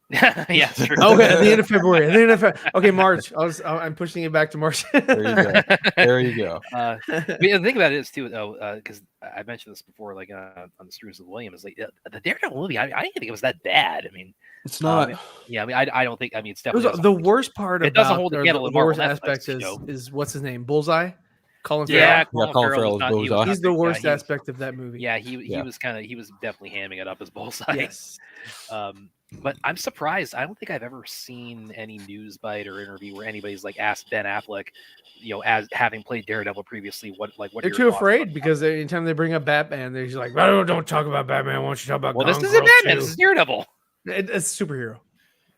S3: Yeah, true.
S1: Okay, at the end of February. Okay, March. I'm pushing it back to March.
S2: There you go.
S3: The thing about it is too, though, because I mentioned this before, like on the Streams with William, is like the Daredevil movie. I didn't think it was that bad. I mean,
S2: it's not.
S3: I don't think. I mean, it's definitely
S1: the worst part.
S3: It doesn't hold together.
S1: The worst aspect is what's his name? Bullseye. Colin Farrell.
S3: Yeah, Colin Farrell
S2: is Bullseye.
S1: He's the worst aspect of that movie.
S3: Yeah, he was definitely hamming it up as Bullseye.
S1: Yes.
S3: But I'm surprised. I don't think I've ever seen any news bite or interview where anybody's like asked Ben Affleck, as having played Daredevil previously, what
S1: they're too afraid because anytime they bring up Batman, they're just like, don't talk about Batman. Why don't you talk about?
S3: Well, this isn't Batman. This is Daredevil.
S1: It's a superhero.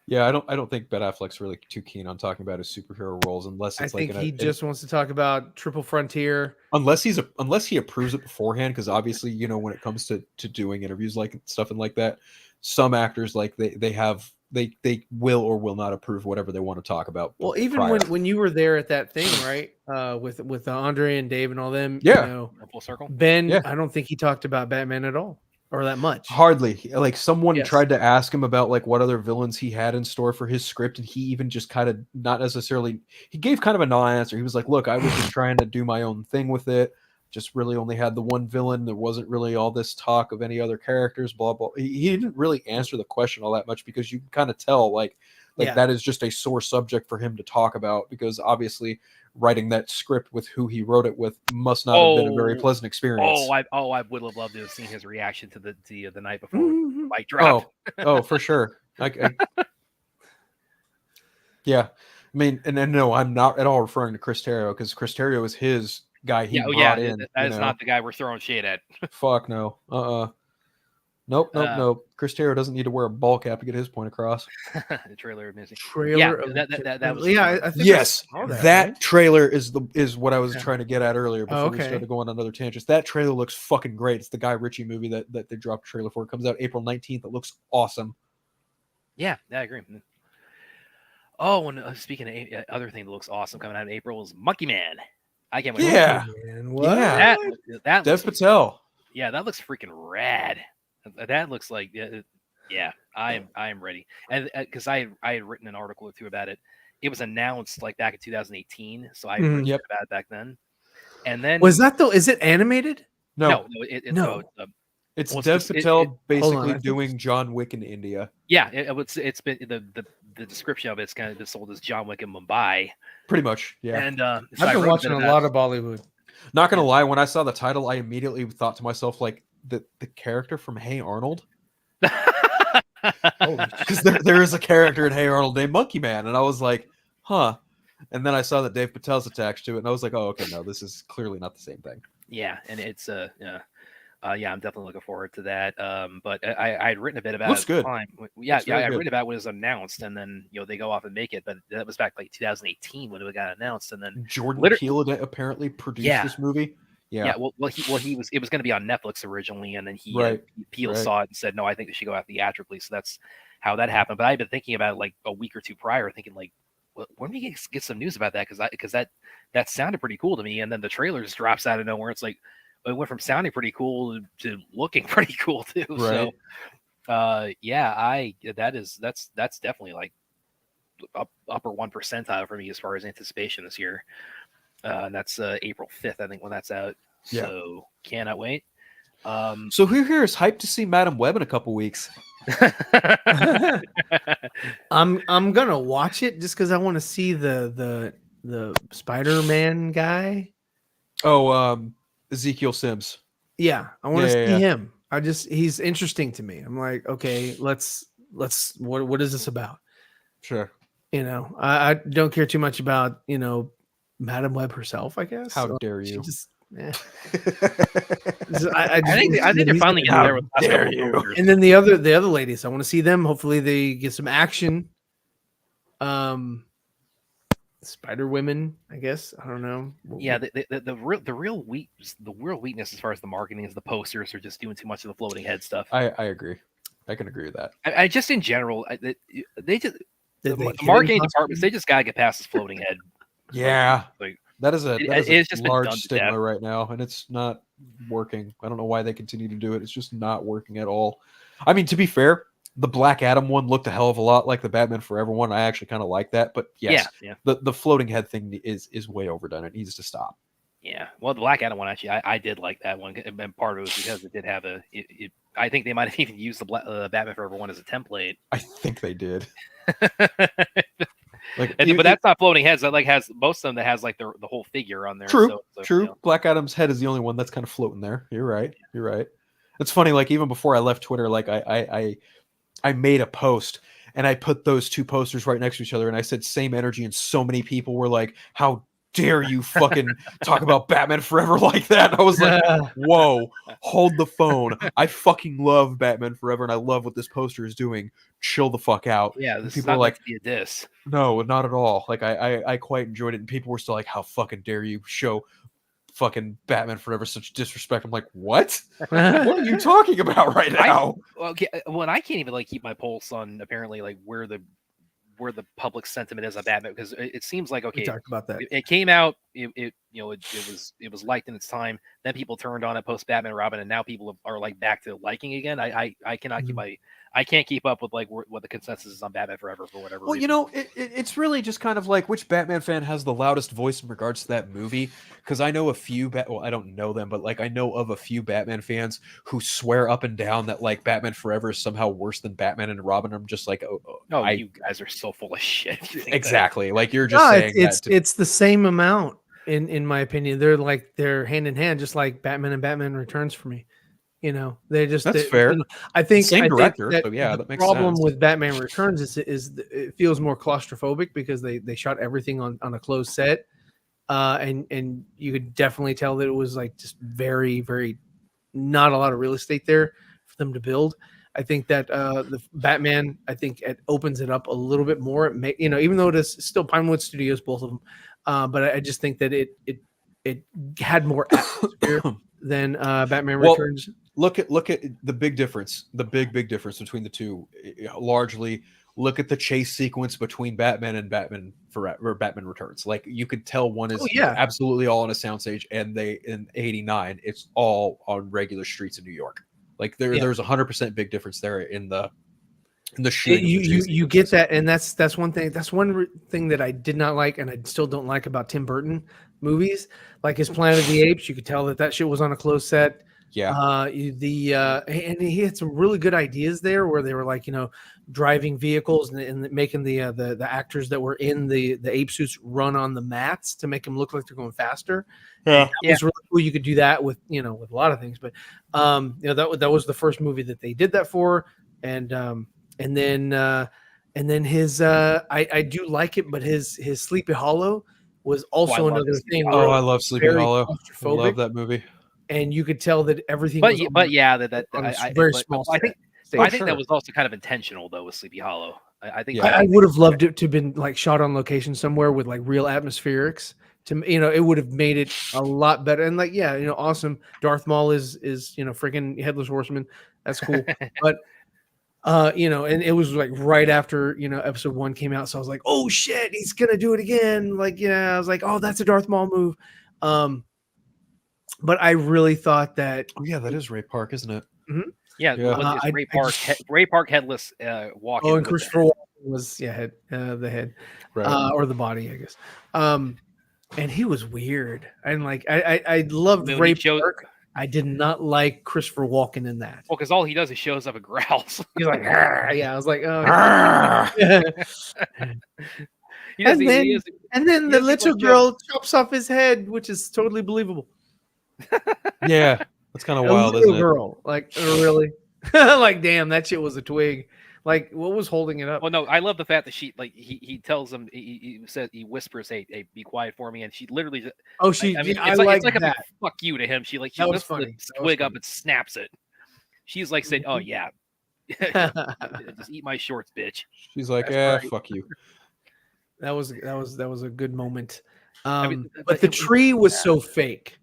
S2: Yeah, I don't think Ben Affleck's really too keen on talking about his superhero roles unless it's
S1: I think he just wants to talk about Triple Frontier.
S2: Unless he approves it beforehand, because obviously, you know, when it comes to doing interviews like stuff and like that, some actors like they will or will not approve whatever they want to talk about.
S1: Well, even when you were there at that thing, right? With Andre and Dave and all them,
S2: yeah,
S1: you know,
S3: Full circle.
S1: Ben,
S2: yeah.
S1: I don't think he talked about Batman at all or that much.
S2: Hardly. Like someone tried to ask him about like what other villains he had in store for his script, and he even just kind of not necessarily. He gave kind of a non-answer. He was like, "Look, I was just trying to do my own thing with it. Just really only had the one villain. There wasn't really all this talk of any other characters." Blah blah. He didn't really answer the question all that much because you can kind of tell like that is just a sore subject for him to talk about, because obviously writing that script with who he wrote it with must not have been a very pleasant experience.
S3: I would have loved to have seen his reaction to the night before the mic drop.
S2: Oh, for sure. Yeah, I mean, and no, I'm not at all referring to Chris Terrio, because Chris Terrio is his guy he brought in.
S3: That is not the guy we're throwing shade at.
S2: Fuck no. Nope. Chris Terrio doesn't need to wear a ball cap to get his point across.
S3: The trailer of missing.
S1: That was
S2: I think that trailer is what I was trying to get at earlier before we started going on other tangents. That trailer looks fucking great. It's the Guy Ritchie movie that they dropped a trailer for. It comes out April 19th. It looks awesome.
S3: Yeah, I agree. Oh, and speaking of other thing that looks awesome coming out in April is Monkey Man. I can't wait.
S2: Yeah,
S3: that
S2: Dev Patel.
S3: Yeah, that looks freaking rad. That looks like I am ready. And because I had written an article or two about it. It was announced like back in 2018, so I wrote about it back then. And then
S1: was that though? Is it animated?
S3: No.
S2: It's Dev Patel basically doing John Wick in India.
S3: Yeah, it's been the description of it's kind of been sold as John Wick in Mumbai.
S2: Pretty much, yeah.
S3: And
S1: I've been watching a lot of Bollywood.
S2: Not gonna lie, when I saw the title, I immediately thought to myself, like the character from Hey Arnold. Because there is a character in Hey Arnold named Monkey Man, and I was like, huh. And then I saw that Dave Patel's attached to it, and I was like, oh, okay, no, this is clearly not the same thing.
S3: Yeah, and it's I'm definitely looking forward to that. But I had written a bit about
S2: Looks
S3: it
S2: good.
S3: Time. I written about when it was announced, and then they go off and make it. But that was back like 2018 when it got announced, and then
S2: Jordan Peele apparently produced this movie. Yeah.
S3: Well, it was going to be on Netflix originally, and then Peele saw it and said, no, I think it should go out theatrically. So that's how that happened. But I've been thinking about it like a week or two prior, thinking like, well, when we get some news about that, because that sounded pretty cool to me, and then the trailer just drops out of nowhere. It's like it went from sounding pretty cool to looking pretty cool too.
S2: Right.
S3: So, that's definitely like upper 1 percentile for me as far as anticipation this year. And that's April 5th, I think, when that's out.
S2: Yeah.
S3: So cannot wait.
S2: So who here is hyped to see Madam Web in a couple weeks?
S1: I'm gonna watch it just because I want to see the Spider-Man guy.
S2: Oh, Ezekiel Sims.
S1: Yeah, I want to see him. He's interesting to me. I'm like, okay, let's what is this about?
S2: Sure.
S1: I don't care too much about Madam Web herself, I guess.
S2: How dare you?
S1: I
S3: think they're finally getting there with
S2: dare you.
S1: And then the other ladies, I want to see them. Hopefully they get some action. Spider Women, I guess. I don't know.
S3: Yeah, the real weakness as far as the marketing is the posters are just doing too much of the floating head stuff.
S2: I agree. I can agree with that.
S3: I just in general, the marketing departments, they just gotta get past this floating head.
S2: Yeah,
S3: like
S2: that is a
S3: just
S2: large stigma right now, and it's not working. I don't know why they continue to do it. It's just not working at all. I mean, to be fair, the Black Adam one looked a hell of a lot like the Batman Forever one. I actually kind of like that, but yes, the floating head thing is way overdone. It needs to stop.
S3: Yeah, well, the Black Adam one actually, I did like that one, and part of it was because it did have I think they might have even used the Batman Forever one as a template.
S2: I think they did.
S3: But that's not floating heads. That has most of them that has like the whole figure on there.
S2: True. Black Adam's head is the only one that's kind of floating there. You're right. It's funny. Like even before I left Twitter, like I made a post and I put those two posters right next to each other and I said same energy, and so many people were like, "How dare you fucking talk about Batman Forever like that? I was like, whoa, hold the phone. I fucking love Batman Forever, and I love what this poster is doing. Chill the fuck out.
S3: Yeah,
S2: and
S3: this
S2: people
S3: is not
S2: are like,
S3: to be a diss.
S2: no, not at all. Like I quite enjoyed it, and people were still like, how fucking dare you show fucking Batman Forever such disrespect? I'm like, what? What are you talking about right now?
S3: I can't even like keep my pulse on apparently like where the public sentiment is on Batman, because it seems like, okay,
S1: we talked about that.
S3: It came out, it was liked in its time. Then people turned on it post Batman and Robin, and now people are like back to liking again. I cannot I can't keep up with like what the consensus is on Batman Forever for whatever reason.
S2: You know, it's really just kind of like which Batman fan has the loudest voice in regards to that movie. Because I know a few, I don't know them, but like I know of a few Batman fans who swear up and down that like Batman Forever is somehow worse than Batman and Robin. I'm just like,
S3: you guys are so full of shit.
S2: Exactly. Like you're just saying
S1: it's the same amount in my opinion. They're hand in hand, just like Batman and Batman Returns for me. You know, that's
S2: fair.
S1: You know, I think
S2: same director.
S1: That
S2: so yeah, that makes
S1: problem
S2: sense.
S1: with Batman Returns is it feels more claustrophobic because they shot everything on a closed set, and you could definitely tell that it was like just very, very not a lot of real estate there for them to build. I think that the Batman, I think it opens it up a little bit more. It may, even though it is still Pinewood Studios, both of them, but I just think that it had more atmosphere than Batman Returns.
S2: Look at the big difference, the big difference between the two. Largely, look at the chase sequence between Batman and Batman Forever, or Batman Returns. Like you could tell one is absolutely all on a soundstage, and in '89 it's all on regular streets in New York. Like there's 100% big difference there in the shooting.
S1: You get that, and that's one thing. That's one thing that I did not like, and I still don't like about Tim Burton movies. Like his Planet of the Apes, you could tell that shit was on a closed set.
S2: Yeah.
S1: And he had some really good ideas there, where they were like, driving vehicles and making the actors that were in the ape suits run on the mats to make them look like they're going faster.
S2: Yeah,
S1: it's really cool. You could do that with with a lot of things, but that was the first movie that they did that for, and then his I do like it, but his Sleepy Hollow was also another thing.
S2: Oh, I love Sleepy Hollow. I love that movie.
S1: And you could tell that everything.
S3: But yeah,
S1: very small.
S3: I think that was also kind of intentional though with Sleepy Hollow. I think
S1: I would have loved it to have been like shot on location somewhere with like real atmospherics. It would have made it a lot better. And like, awesome. Darth Maul is freaking Headless Horseman. That's cool. But and it was like right after episode 1 came out, so I was like, oh shit, he's gonna do it again. Like, I was like, oh, that's a Darth Maul move. But I really thought that.
S2: Oh yeah, that is Ray Park, isn't it?
S3: Mm-hmm. Yeah. Ray Park headless walking.
S1: Oh, and Christopher Walken was the head, right. Or the body, I guess. And he was weird. And like I loved Ray Park. I did not like Christopher Walken in that.
S3: Well, because all he does is shows up and growls.
S1: He's like, yeah. I was like, oh. And then the little girl chops off his head, which is totally believable.
S2: Yeah, that's kind of wild, isn't it?
S1: Girl, like really, like damn, that shit was a twig. Like, what was holding it up?
S3: Well, no, I love the fact that she like he tells him he says he whispers, "Hey, be quiet for me," and she literally just, it's like a fuck you to him. She lifts the twig up and snaps it. She's like saying, "Oh yeah, just eat my shorts, bitch."
S2: She's like, fuck you.
S1: That was a good moment. But the tree was so fake.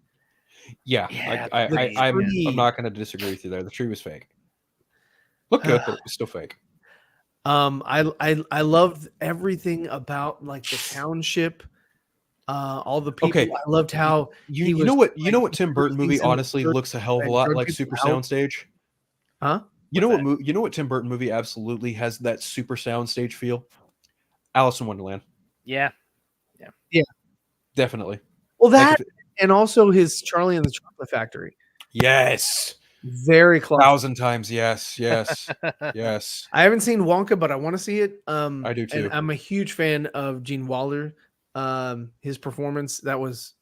S2: Yeah, I'm not going to disagree with you there. The tree was fake. Looked good, but it was still fake.
S1: I loved everything about like the township, all the people. Okay. I loved how
S2: you know what Tim Burton movie honestly looks a hell of a lot like Super Soundstage.
S1: Huh?
S2: You know what Tim Burton movie absolutely has that Super Soundstage feel? Alice in Wonderland.
S3: Yeah.
S2: Definitely.
S1: Well, that and also his Charlie and the Chocolate Factory.
S2: Yes.
S1: Very close.
S2: 1,000 times, yes.
S1: I haven't seen Wonka, but I want to see it.
S2: I do too.
S1: And I'm a huge fan of Gene Wilder. His performance, that was,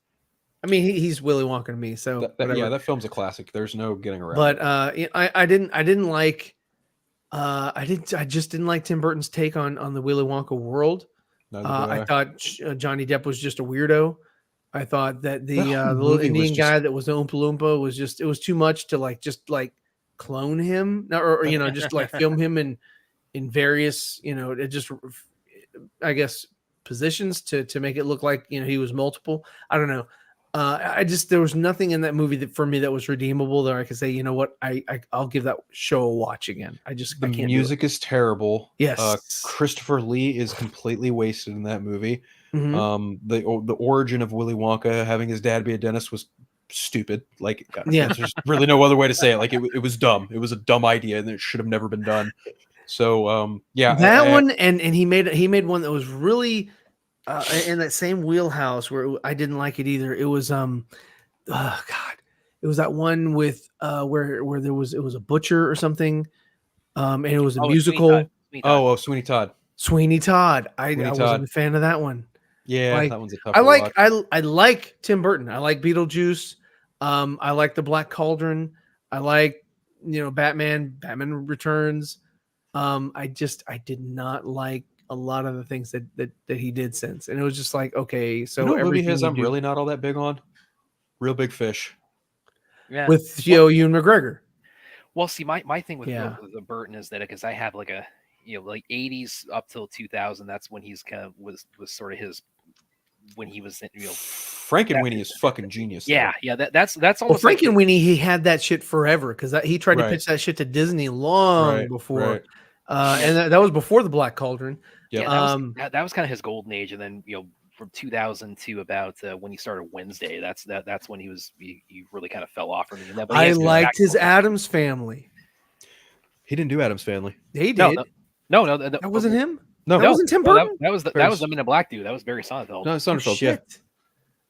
S1: he's Willy Wonka to me. So
S2: that film's a classic. There's no getting around.
S1: But I just didn't like Tim Burton's take on the Willy Wonka world. I thought Johnny Depp was just a weirdo. I thought that the
S2: whole
S1: little
S2: movie was
S1: Indian guy that was the Oompa Loompa was it was too much to just clone him or just film him in various, it just, I guess, positions to make it look like, he was multiple. I don't know. There was nothing in that movie that for me that was redeemable that I could say, you know what, I'll give that show a watch again. I can't.
S2: Music is terrible.
S1: Yes.
S2: Christopher Lee is completely wasted in that movie.
S1: Mm-hmm.
S2: The origin of Willy Wonka having his dad be a dentist was stupid. There's really no other way to say it. It was dumb. It was a dumb idea and it should have never been done. So
S1: that one and he made one that was really in that same wheelhouse where I didn't like it either. It was oh god, it was that one with where it was a butcher or something, and it was a musical.
S2: Sweeney Todd.
S1: Sweeney Todd. I wasn't a fan of that one.
S2: Yeah, that one's a tough one.
S1: I like Tim Burton. I like Beetlejuice. I like The Black Cauldron. I like Batman Returns. I did not like a lot of the things that he did since, and it was just like, okay, so
S2: movie I'm really not all that big on. Real Big Fish.
S3: Yeah,
S1: with Ewan McGregor.
S3: Well, see, my thing with the Burton is that because I have like 80s up till 2000, that's when he's kind of was sort of his when he was
S2: Frankenweenie is fucking genius.
S3: Yeah, that's almost
S1: Frankenweenie. He had that shit forever because he tried to pitch that shit to Disney long before.
S2: Right.
S1: And that was before The Black Cauldron.
S2: Yep.
S3: Yeah, that was kind of his golden age, and then from 2000 to about when he started Wednesday, that's when he really kind of fell off for me.
S1: I liked his Addams Family.
S2: He didn't do Addams Family.
S1: He did.
S3: No,
S1: that wasn't him.
S2: No,
S1: that wasn't Tim Burton.
S3: That was the Men in Black dude. That was Barry Sonnenfeld.
S2: No, Sonnenfeld.
S1: Shit.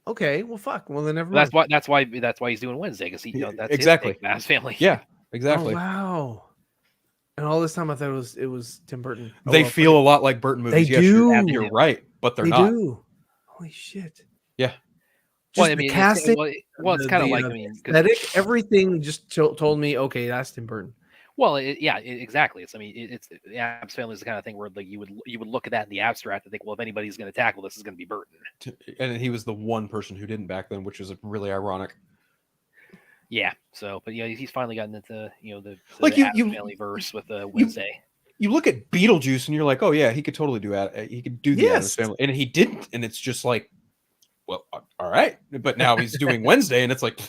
S1: Okay, well, fuck. Well, then never
S3: mind.
S1: That's
S3: why he's doing Wednesday because that's
S2: exactly
S3: Addams Family.
S2: Yeah, exactly.
S1: Oh, wow. And all this time I thought it was Tim Burton.
S2: They feel a lot like Burton movies.
S1: They do.
S2: You're right, but they're not.
S1: Do. Holy shit.
S2: Yeah.
S1: Just the casting.
S3: It's kind of like
S1: aesthetic. Everything just told me, okay, that's Tim Burton.
S3: Well, exactly. It's the Addams Family is the kind of thing where you would look at that in the abstract and think, well, if anybody's going to tackle this, is going to be Burton.
S2: And he was the one person who didn't back then, which was really ironic.
S3: Yeah. So, but he's finally gotten into the
S2: Addams
S3: Family verse with Wednesday.
S2: You look at Beetlejuice and you're like, oh yeah, he could totally do it. He could do the Addams Family, and he didn't. And it's just like, well, all right. But now he's doing Wednesday, and it's like,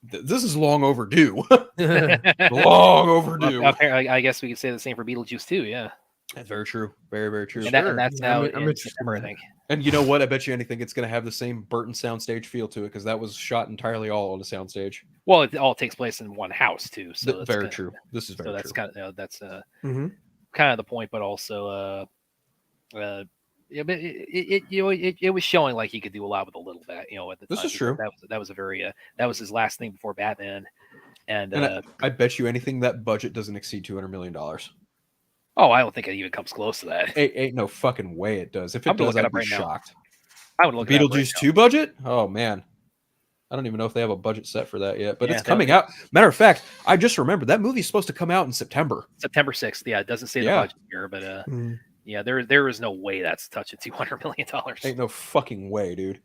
S2: this is long overdue. Long overdue.
S3: I guess we could say the same for Beetlejuice too. Yeah.
S2: That's very true. Very, very true.
S3: And that's now in September, I think.
S2: And you know what? I bet you anything it's going to have the same Burton soundstage feel to it because that was shot entirely all on a soundstage.
S3: Well, it all takes place in one house too. So
S2: very true. This is very true.
S3: That's kind of kind of the point, but also but it was showing like he could do a lot with a little bit. At the
S2: this
S3: time.
S2: Is true.
S3: That was a very that was his last thing before Batman. And
S2: I bet you anything that budget doesn't exceed $200 million.
S3: Oh, I don't think it even comes close to that.
S2: Ain't no fucking way it does. If it does, I'd be shocked.
S3: I would look at
S2: Beetlejuice 2 budget? Oh man. I don't even know if they have a budget set for that yet, but it's coming out. Matter of fact, I just remembered that movie's supposed to come out in September.
S3: September 6th. Yeah, it doesn't say the budget here, but yeah, there is no way that's touching $200 million.
S2: Ain't no fucking way, dude.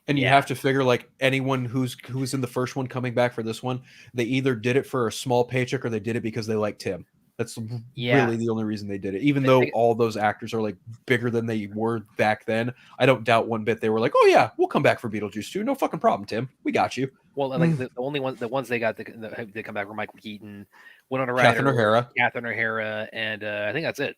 S2: And you have to figure like anyone who's in the first one coming back for this one, they either did it for a small paycheck or they did it because they liked Tim. That's really the only reason they did it. Even though all those actors are like bigger than they were back then, I don't doubt one bit they were like, "Oh yeah, we'll come back for Beetlejuice 2. No fucking problem, Tim. We got you."
S3: Well, like the ones they got they come back were Michael Keaton, Winona Ryder, Catherine O'Hara, and I think that's it.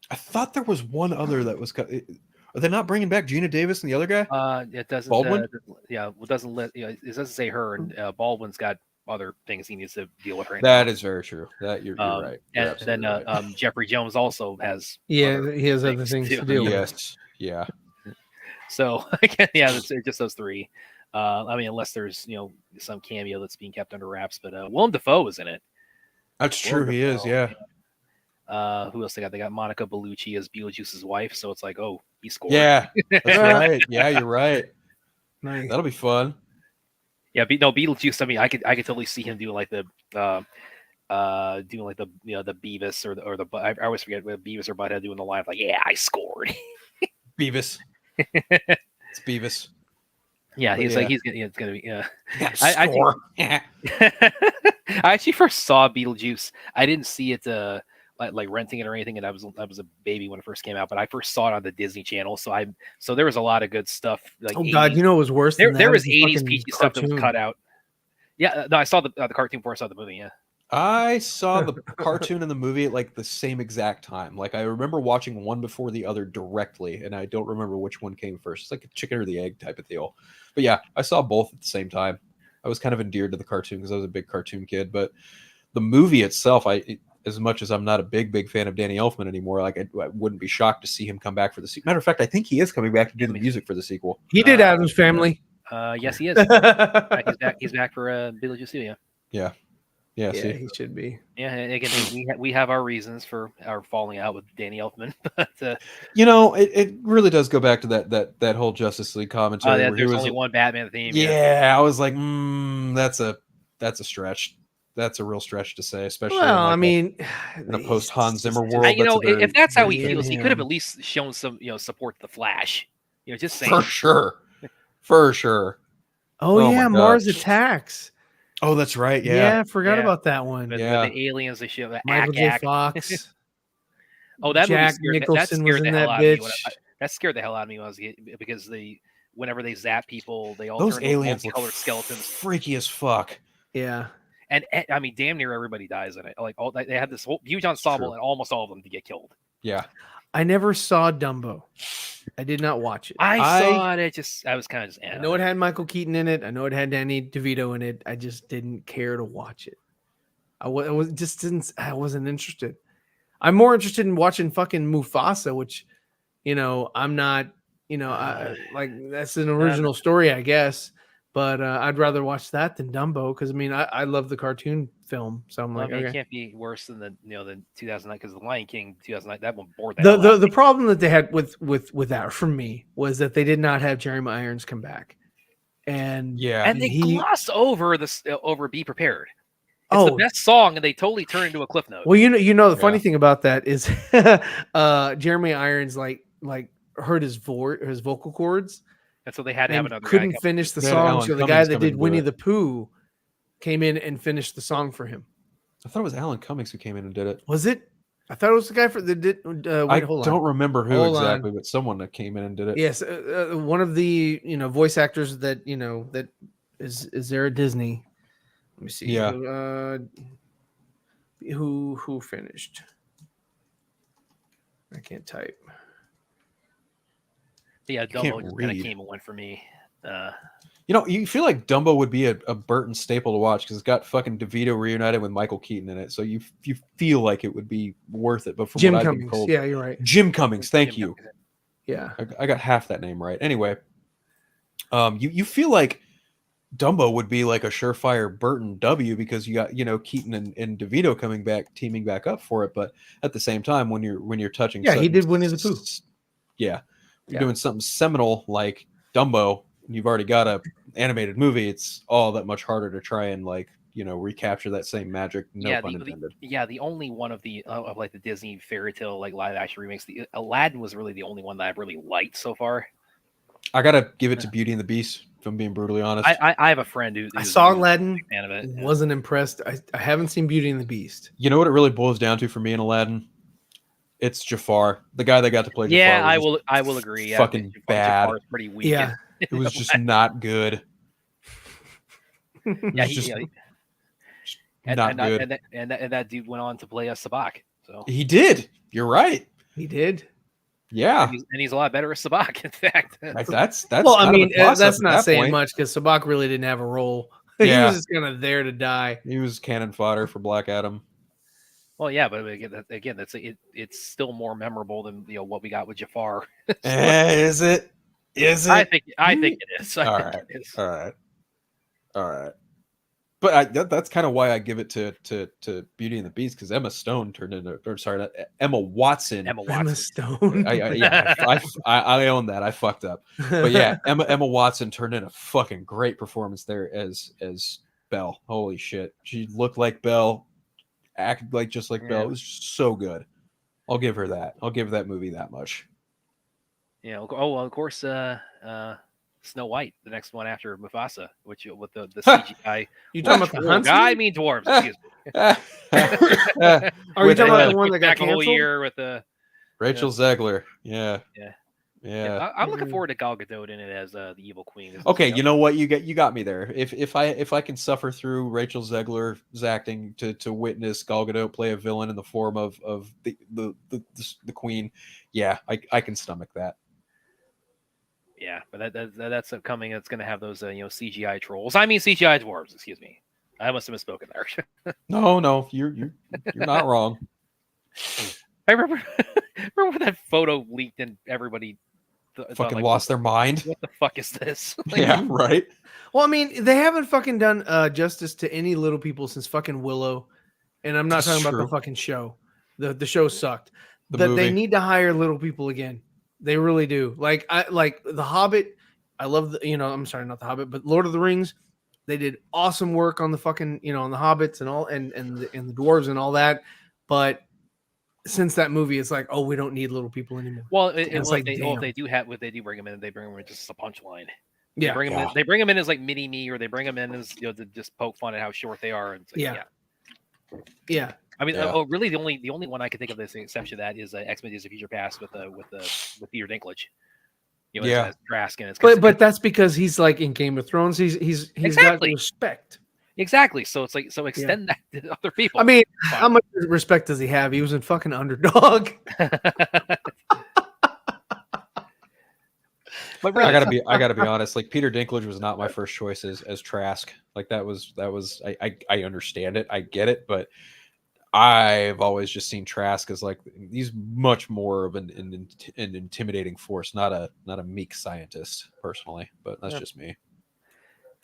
S2: I thought there was one other that was. Are they not bringing back Gina Davis and the other guy?
S3: It doesn't.
S2: Baldwin.
S3: It doesn't say her, and Baldwin's got other things he needs to deal with right
S2: now.
S3: That
S2: is very true. That you're right.
S3: And then Jeffrey Jones also has.
S1: He has other things to deal with.
S2: Yes. Yeah.
S3: So it's just those three. I mean, unless there's some cameo that's being kept under wraps, but Willem Dafoe is in it.
S2: That's true. He is. Yeah.
S3: Who else they got? They got Monica Bellucci as Beetlejuice's wife. So it's like, oh, he scored.
S2: Yeah, that's right. Yeah, you're right.
S1: Nice.
S2: That'll be fun.
S3: Yeah, Beetlejuice. I mean, I could totally see him doing like the Beavis or the I always forget Beavis or Butthead doing the line like, yeah, I scored.
S2: Beavis. It's Beavis.
S3: Yeah,
S2: But
S3: he's
S2: yeah.
S3: like it's gonna be.
S2: Score.
S3: I actually first saw Beetlejuice. I didn't see it like renting it or anything, and I was a baby when it first came out. But I first saw it on the Disney Channel, so there was a lot of good stuff. Like
S1: Oh
S3: 80s.
S1: God, you know what was worse than that?
S3: There was
S1: the
S3: 80s
S1: fucking
S3: PG stuff that was
S1: cartoon.
S3: cut out. Yeah, no, I saw the cartoon before I saw the movie. Yeah,
S2: I saw the cartoon and the movie at like the same exact time. Like I remember watching one before the other directly, and I don't remember which one came first. It's like a chicken or the egg type of deal. But yeah, I saw both at the same time. I was kind of endeared to the cartoon because I was a big cartoon kid. But the movie itself, as much as I'm not a big fan of Danny Elfman anymore, like I wouldn't be shocked to see him come back for the sequel. Matter of fact, I think he is coming back to do the music for the sequel.
S1: He did Addams Family.
S3: Yes, he is. He's back for Beetlejuice too.
S2: Yeah.
S1: Yeah,
S2: See?
S1: he should be.
S3: Yeah, and again, we have our reasons for our falling out with Danny Elfman, but
S2: it really does go back to that whole Justice League commentary. Where
S3: there's only one Batman theme.
S2: Yeah, I was like, that's a stretch. That's a real stretch to say, especially in a post Hans Zimmer world.
S3: If that's how he feels, he could have at least shown some support to the Flash. Just saying.
S2: For sure.
S1: Oh yeah, Mars Attacks.
S2: Oh, that's right. Yeah,
S1: I forgot about that one.
S3: With the aliens, they show
S1: Michael J. Fox.
S3: Oh, that
S1: Jack Nicholson was in that bitch.
S3: That scared the hell out of me because whenever they zap people, they all
S2: those
S3: turn
S2: aliens
S3: into colored skeletons,
S2: freaky as fuck.
S1: Yeah,
S3: and I mean, damn near everybody dies in it. Like they had this whole huge ensemble, and almost all of them to get killed.
S2: Yeah,
S1: I never saw Dumbo. I did not watch it.
S3: I saw it. I was kind of just.
S1: I know it had Michael Keaton in it. I know it had Danny DeVito in it. I just didn't care to watch it. I wasn't interested. I'm more interested in watching fucking Mufasa, which, I'm not. That's an original story, I guess. But I'd rather watch that than Dumbo because I love the cartoon film. So I'm like,
S3: it can't be worse than the 2009 because the Lion King 2009 that one bored
S1: the problem that they had with that for me was that they did not have Jeremy Irons come back, and
S3: they glossed over Be Prepared. It's the best song, and they totally turned into a cliff note.
S1: Well, the funny thing about that is Jeremy Irons like hurt his vocal cords.
S3: And so they had to have another
S1: couldn't
S3: guy
S1: finish the song. So the guy that did Winnie the Pooh came in and finished the song for him.
S2: I thought it was Alan Cummings who came in and did it.
S1: Was it? I thought it was the guy that did.
S2: I don't remember who exactly, but someone that came in and did it.
S1: Yes, one of the voice actors that that is there at Disney. Let me see.
S2: Yeah.
S1: Who finished? I can't type.
S3: Yeah, Dumbo kind of came and went for me.
S2: You feel like Dumbo would be a Burton staple to watch because it's got fucking DeVito reunited with Michael Keaton in it, so you feel like it would be worth it. But from
S1: Jim
S2: what
S1: Cummings,
S2: I've been told,
S1: yeah, you're right.
S2: Jim Cummings, thank you.
S1: Cummings. Yeah,
S2: I got half that name right. Anyway, you feel like Dumbo would be like a surefire Burton W because you got Keaton and DeVito teaming back up for it, but at the same time when you're touching,
S1: he did Winnie the Pooh.
S2: Yeah. You're doing something seminal like Dumbo, and you've already got a animated movie. It's all that much harder to try and recapture that same magic. No pun intended.
S3: The only one of the the Disney fairy tale live action remakes, the Aladdin was really the only one that I've really liked so far.
S2: I gotta give it to Beauty and the Beast. If I'm being brutally honest,
S3: I have a friend who
S1: I saw Aladdin.
S3: Fan of it.
S1: Wasn't impressed. I haven't seen Beauty and the Beast.
S2: You know what it really boils down to for me in Aladdin? It's Jafar, the guy that got to play Jafar.
S3: Yeah, I will agree.
S2: Fucking bad.
S3: Jafar's pretty weak.
S1: Yeah,
S2: it was just not good.
S3: Yeah,
S2: not good.
S3: And that dude went on to play Sabak. So
S2: he did. You're right.
S1: He did.
S2: Yeah,
S3: and he's a lot better as Sabak. In fact,
S2: that's
S1: well, I mean, that's not saying much because Sabak really didn't have a role. He was just kind of there to die.
S2: He was cannon fodder for Black Adam.
S3: Well, yeah, but again, it's still more memorable than what we got with Jafar.
S2: Is it? Is it?
S3: I think it is.
S2: All right. But that's kind of why I give it to Beauty and the Beast because Emma Watson.
S1: Emma Stone.
S2: I own that. I fucked up. But yeah, Emma Watson turned in a fucking great performance there as Belle. Holy shit, she looked like Belle. Acted like just like Belle. It was just so good. I'll give her that. I'll give that movie that much.
S3: Yeah. Oh, well, of course. Snow White, the next one after Mufasa, which with the CGI.
S1: You talking about the Huntsman?
S3: I mean dwarves. Excuse me.
S1: Are you talking about the one that got
S3: a whole
S1: canceled?
S3: year with the
S2: Rachel Zegler? Yeah.
S3: I'm looking forward to Gal Gadot in it as the evil queen.
S2: Okay, you know what? You got me there. If I can suffer through Rachel Zegler's acting to witness Gal Gadot play a villain in the form of the queen, yeah, I can stomach that.
S3: Yeah, but that's upcoming. It's going to have those CGI trolls. I mean CGI dwarves. Excuse me. I must have misspoken there.
S2: No, you're not wrong.
S3: I remember when that photo leaked and everybody
S2: fucking lost their mind.
S3: What the fuck is this?
S2: Yeah, right.
S1: Well, I mean, they haven't fucking done justice to any little people since fucking Willow, and I'm not talking about the fucking show. The show sucked. They need to hire little people again. They really do. Like The Hobbit. I love I'm sorry, not The Hobbit, but Lord of the Rings. They did awesome work on the fucking on the hobbits and all and the dwarves and all that, but since that movie, it's like, oh, we don't need little people anymore.
S3: Well, if they do bring them in, they bring them in just as a punchline.
S1: Yeah,
S3: they bring them in as like mini me, or they bring them in as to just poke fun at how short they are. And
S1: yeah.
S3: I mean, really, the only one I can think of that's an exception to that is X-Men: Days of Future Past with Peter Dinklage. As Trask, and
S1: but that's because he's like in Game of Thrones. He's got respect.
S3: Exactly. So it's like extend that to other people.
S1: I mean, how much respect does he have? He was in fucking Underdog.
S2: But really, I gotta be honest. Like Peter Dinklage was not my first choice as Trask. Like that was I understand it, I get it, but I've always just seen Trask as like he's much more of an intimidating force, not a meek scientist personally. But that's just me.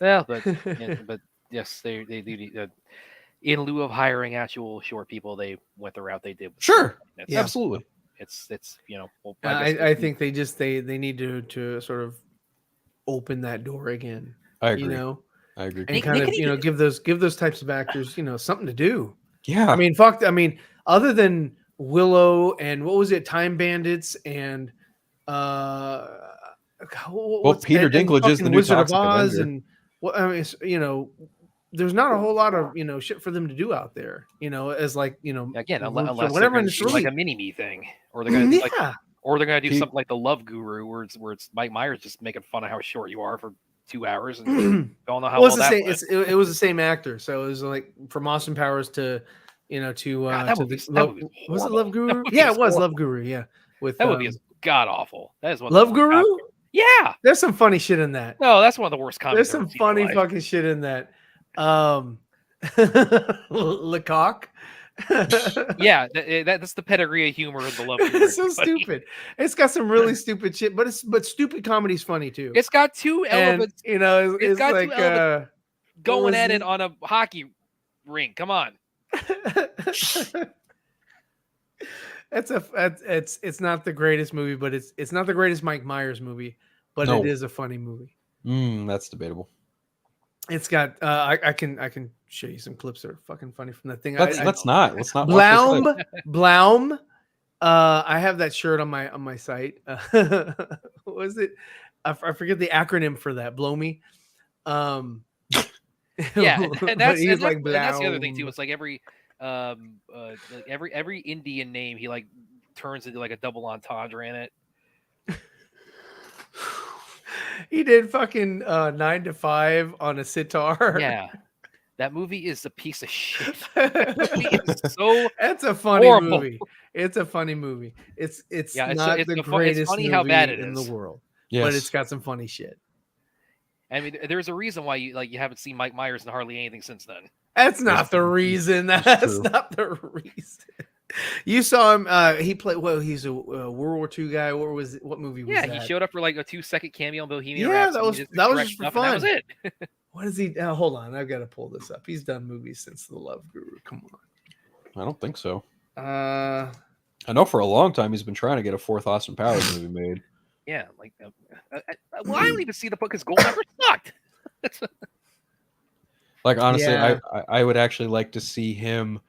S3: Yeah, but yes, they do. In lieu of hiring actual short people, they went the route they did.
S2: Sure, absolutely.
S3: It's Well,
S1: I think they need to sort of open that door again.
S2: I agree.
S1: I agree. And kind of give those types of actors something to do.
S2: Yeah.
S1: I mean, other than Willow and what was it, Time Bandits and
S2: Peter Dinklage is the new
S1: Wizard of Oz, and there's not a whole lot of shit for them to do out there. As like
S3: again, unless whatever it's like a mini me thing, or they're gonna do something like the Love Guru, where it's Mike Myers just making fun of how short you are for 2 hours and don't know how well that went.
S1: It was the same actor, so it was like from Austin Powers to was it Love Guru? Yeah, it was Love Guru. Yeah, with
S3: that movie is god awful. That is one
S1: Love Guru.
S3: Yeah,
S1: there's some funny shit in that.
S3: No, that's one of the worst comedies.
S1: There's some funny fucking shit in that. Lecoq.
S3: Yeah, that's the pedigree of humor of the Love Guru.
S1: It's so stupid. It's got some really stupid shit, but stupid comedy's funny too.
S3: It's got two elements.
S1: It's got like
S3: 2 elements going at it on a hockey rink. Come on.
S1: It's not the greatest movie, but it's not the greatest Mike Myers movie, but it is a funny movie.
S2: That's debatable.
S1: It's got I can show you some clips that are fucking funny from that thing.
S2: Let's not
S1: Blaum. I have that shirt on my site. What was it? I forget the acronym for that. Blow me.
S3: Yeah, and that's the other thing too. It's like every Indian name he like turns into like a double entendre in it.
S1: He did fucking 9 to 5 on a sitar.
S3: Yeah, that movie is a piece of shit.
S1: That's a funny movie. It's a funny movie. It's not the greatest
S3: it's funny
S1: movie
S3: how bad it
S1: in
S3: is.
S1: the world. Yes. But it's got some funny shit.
S3: I mean, there's a reason why you haven't seen Mike Myers in hardly anything since then.
S1: That's not the reason. That's not the reason. You saw him. He played. Well, he's a World War II guy. What movie was that?
S3: Yeah, he showed up for like a 2-second cameo in Bohemian
S1: Rhapsody. That was just for fun.
S3: That was it.
S1: What is he? Hold on, I've got to pull this up. He's done movies since The Love Guru. Come on.
S2: I don't think so.
S1: I
S2: know for a long time he's been trying to get a 4th Austin Powers movie made.
S3: Yeah, like I don't even see the book as gold ever sucked.
S2: Like honestly, I would actually like to see him.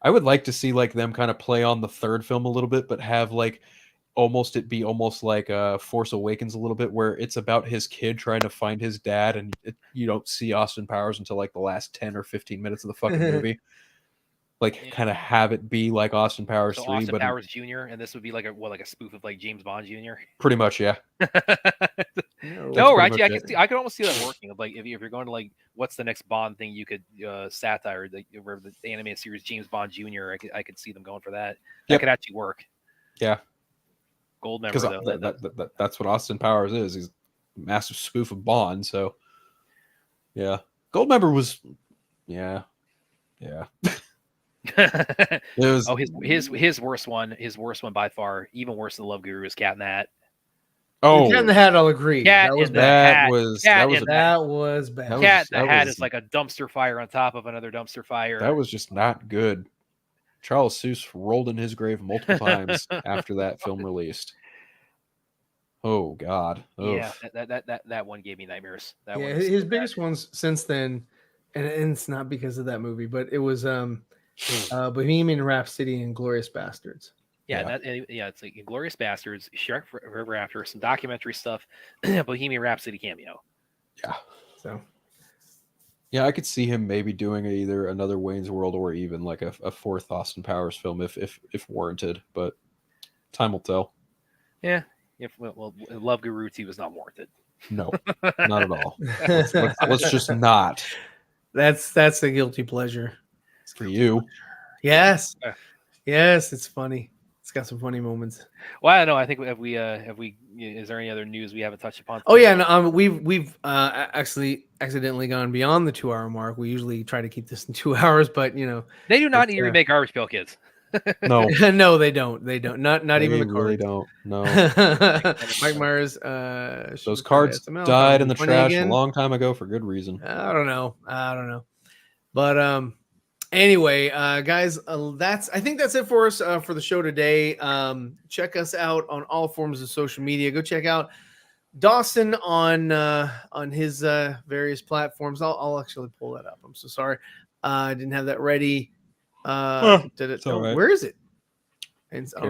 S2: I would like to see like them kind of play on the third film a little bit, but have like it be almost like Force Awakens a little bit, where it's about his kid trying to find his dad, and you don't see Austin Powers until like the last 10 or 15 minutes of the fucking movie. Like, kind of have it be like Austin Powers 3,
S3: Austin
S2: but
S3: Powers Jr. and this would be like a spoof of like James Bond Jr.
S2: Pretty much, yeah.
S3: No, actually, I could almost see that working. Like, if you're going to like, what's the next Bond thing you could satire? The animated series James Bond Jr. I could see them going for that. That could actually work.
S2: Yeah.
S3: Goldmember,
S2: because that's what Austin Powers is. He's a massive spoof of Bond. So, yeah, Goldmember was, yeah.
S3: It was, his worst one by far, even worse than Love Guru, is Cat in the Hat.
S1: Oh, Cat in the Hat, I'll agree.
S3: That was bad.
S1: Cat in the
S3: Hat is like a dumpster fire on top of another dumpster fire.
S2: That was just not good. Charles Seuss rolled in his grave multiple times after that film released. Oh God.
S3: Yeah, that one gave me nightmares.
S1: His biggest ones since then, and it's not because of that movie, but it was Bohemian Rhapsody and Glorious Bastards.
S3: It's like Glorious Bastards, Shrek Forever After, some documentary stuff, Bohemian Rhapsody cameo.
S2: Yeah. So. Yeah, I could see him maybe doing either another Wayne's World or even like a fourth Austin Powers film if warranted, but time will tell.
S3: Yeah. Love Guru 2 was not warranted.
S2: No, not at all. Let's just not.
S1: That's a guilty pleasure.
S2: For you.
S1: Yes. Yes, it's funny. It's got some funny moments.
S3: Well, I don't know. I think have we is there any other news we haven't touched upon?
S1: Oh yeah, no, we've actually accidentally gone beyond the 2-hour mark. We usually try to keep this in 2 hours, but
S3: they do not need to remake Garbage Pail Kids.
S2: No,
S1: no, they don't. They don't. Not they even the cards.
S2: Really don't. No.
S1: Mike Myers.
S2: Those cards died in the trash a long time ago for good reason.
S1: I don't know. But anyway, guys, I think that's it for us for the show today. Check us out on all forms of social media. Go check out Dawson on his various platforms. I'll actually pull that up. I'm so sorry. I didn't have that ready. Where is it? It's at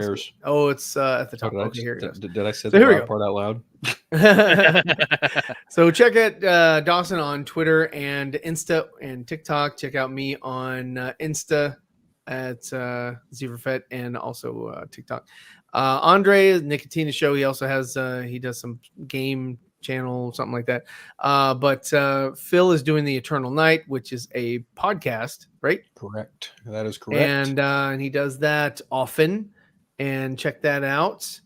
S1: the top. Okay, here it goes.
S2: Did I say the part out
S1: loud? So check out Dawson on Twitter and Insta and TikTok. Check out me on Insta at Zeeverfett and also TikTok. Andre, Nickatina Show. He also has he does some game channel, something like that. But Phil is doing the Eternal Night, which is a podcast, right?
S2: Correct. That is correct.
S1: And he does that often. And check that out.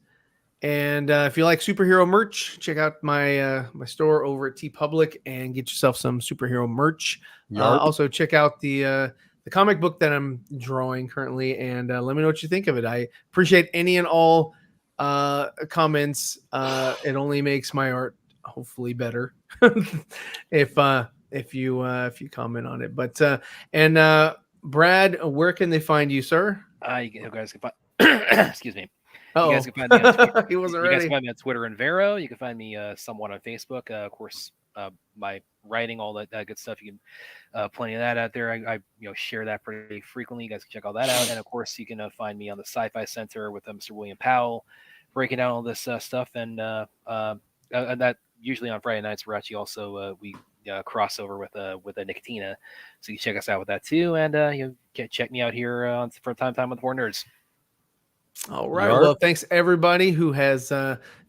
S1: And if you like superhero merch, check out my my store over at TeePublic and get yourself some superhero merch. Also check out the comic book that I'm drawing currently, and let me know what you think of it. I appreciate any and all comments. It only makes my art hopefully better if you comment on it. But and Brad, where can they find you, sir?
S3: You guys can find. Excuse me. You guys can find me on Twitter.
S1: He wasn't
S3: ready.
S1: You guys
S3: can find me on Twitter and Vero. You can find me somewhat on Facebook. Of course, my writing, all that good stuff. You can plenty of that out there. I share that pretty frequently. You guys can check all that out. And of course, you can find me on the Sci-Fi Center with Mr. William Powell, breaking down all this stuff. And that usually on Friday nights, we're actually also we crossover with a Nickatina, so you can check us out with that too. And you can check me out here for time with 4Nerds.
S1: All right. Well, thanks everybody who has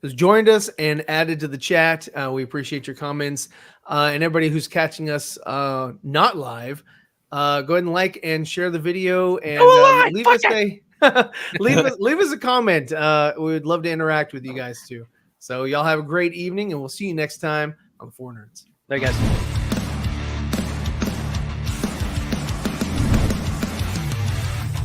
S1: joined us and added to the chat. We appreciate your comments, and everybody who's catching us not live. Go ahead and like and share the video, and leave us a comment. We would love to interact with you guys too. So y'all have a great evening, and we'll see you next time on the 4Nerds.
S3: There you guys.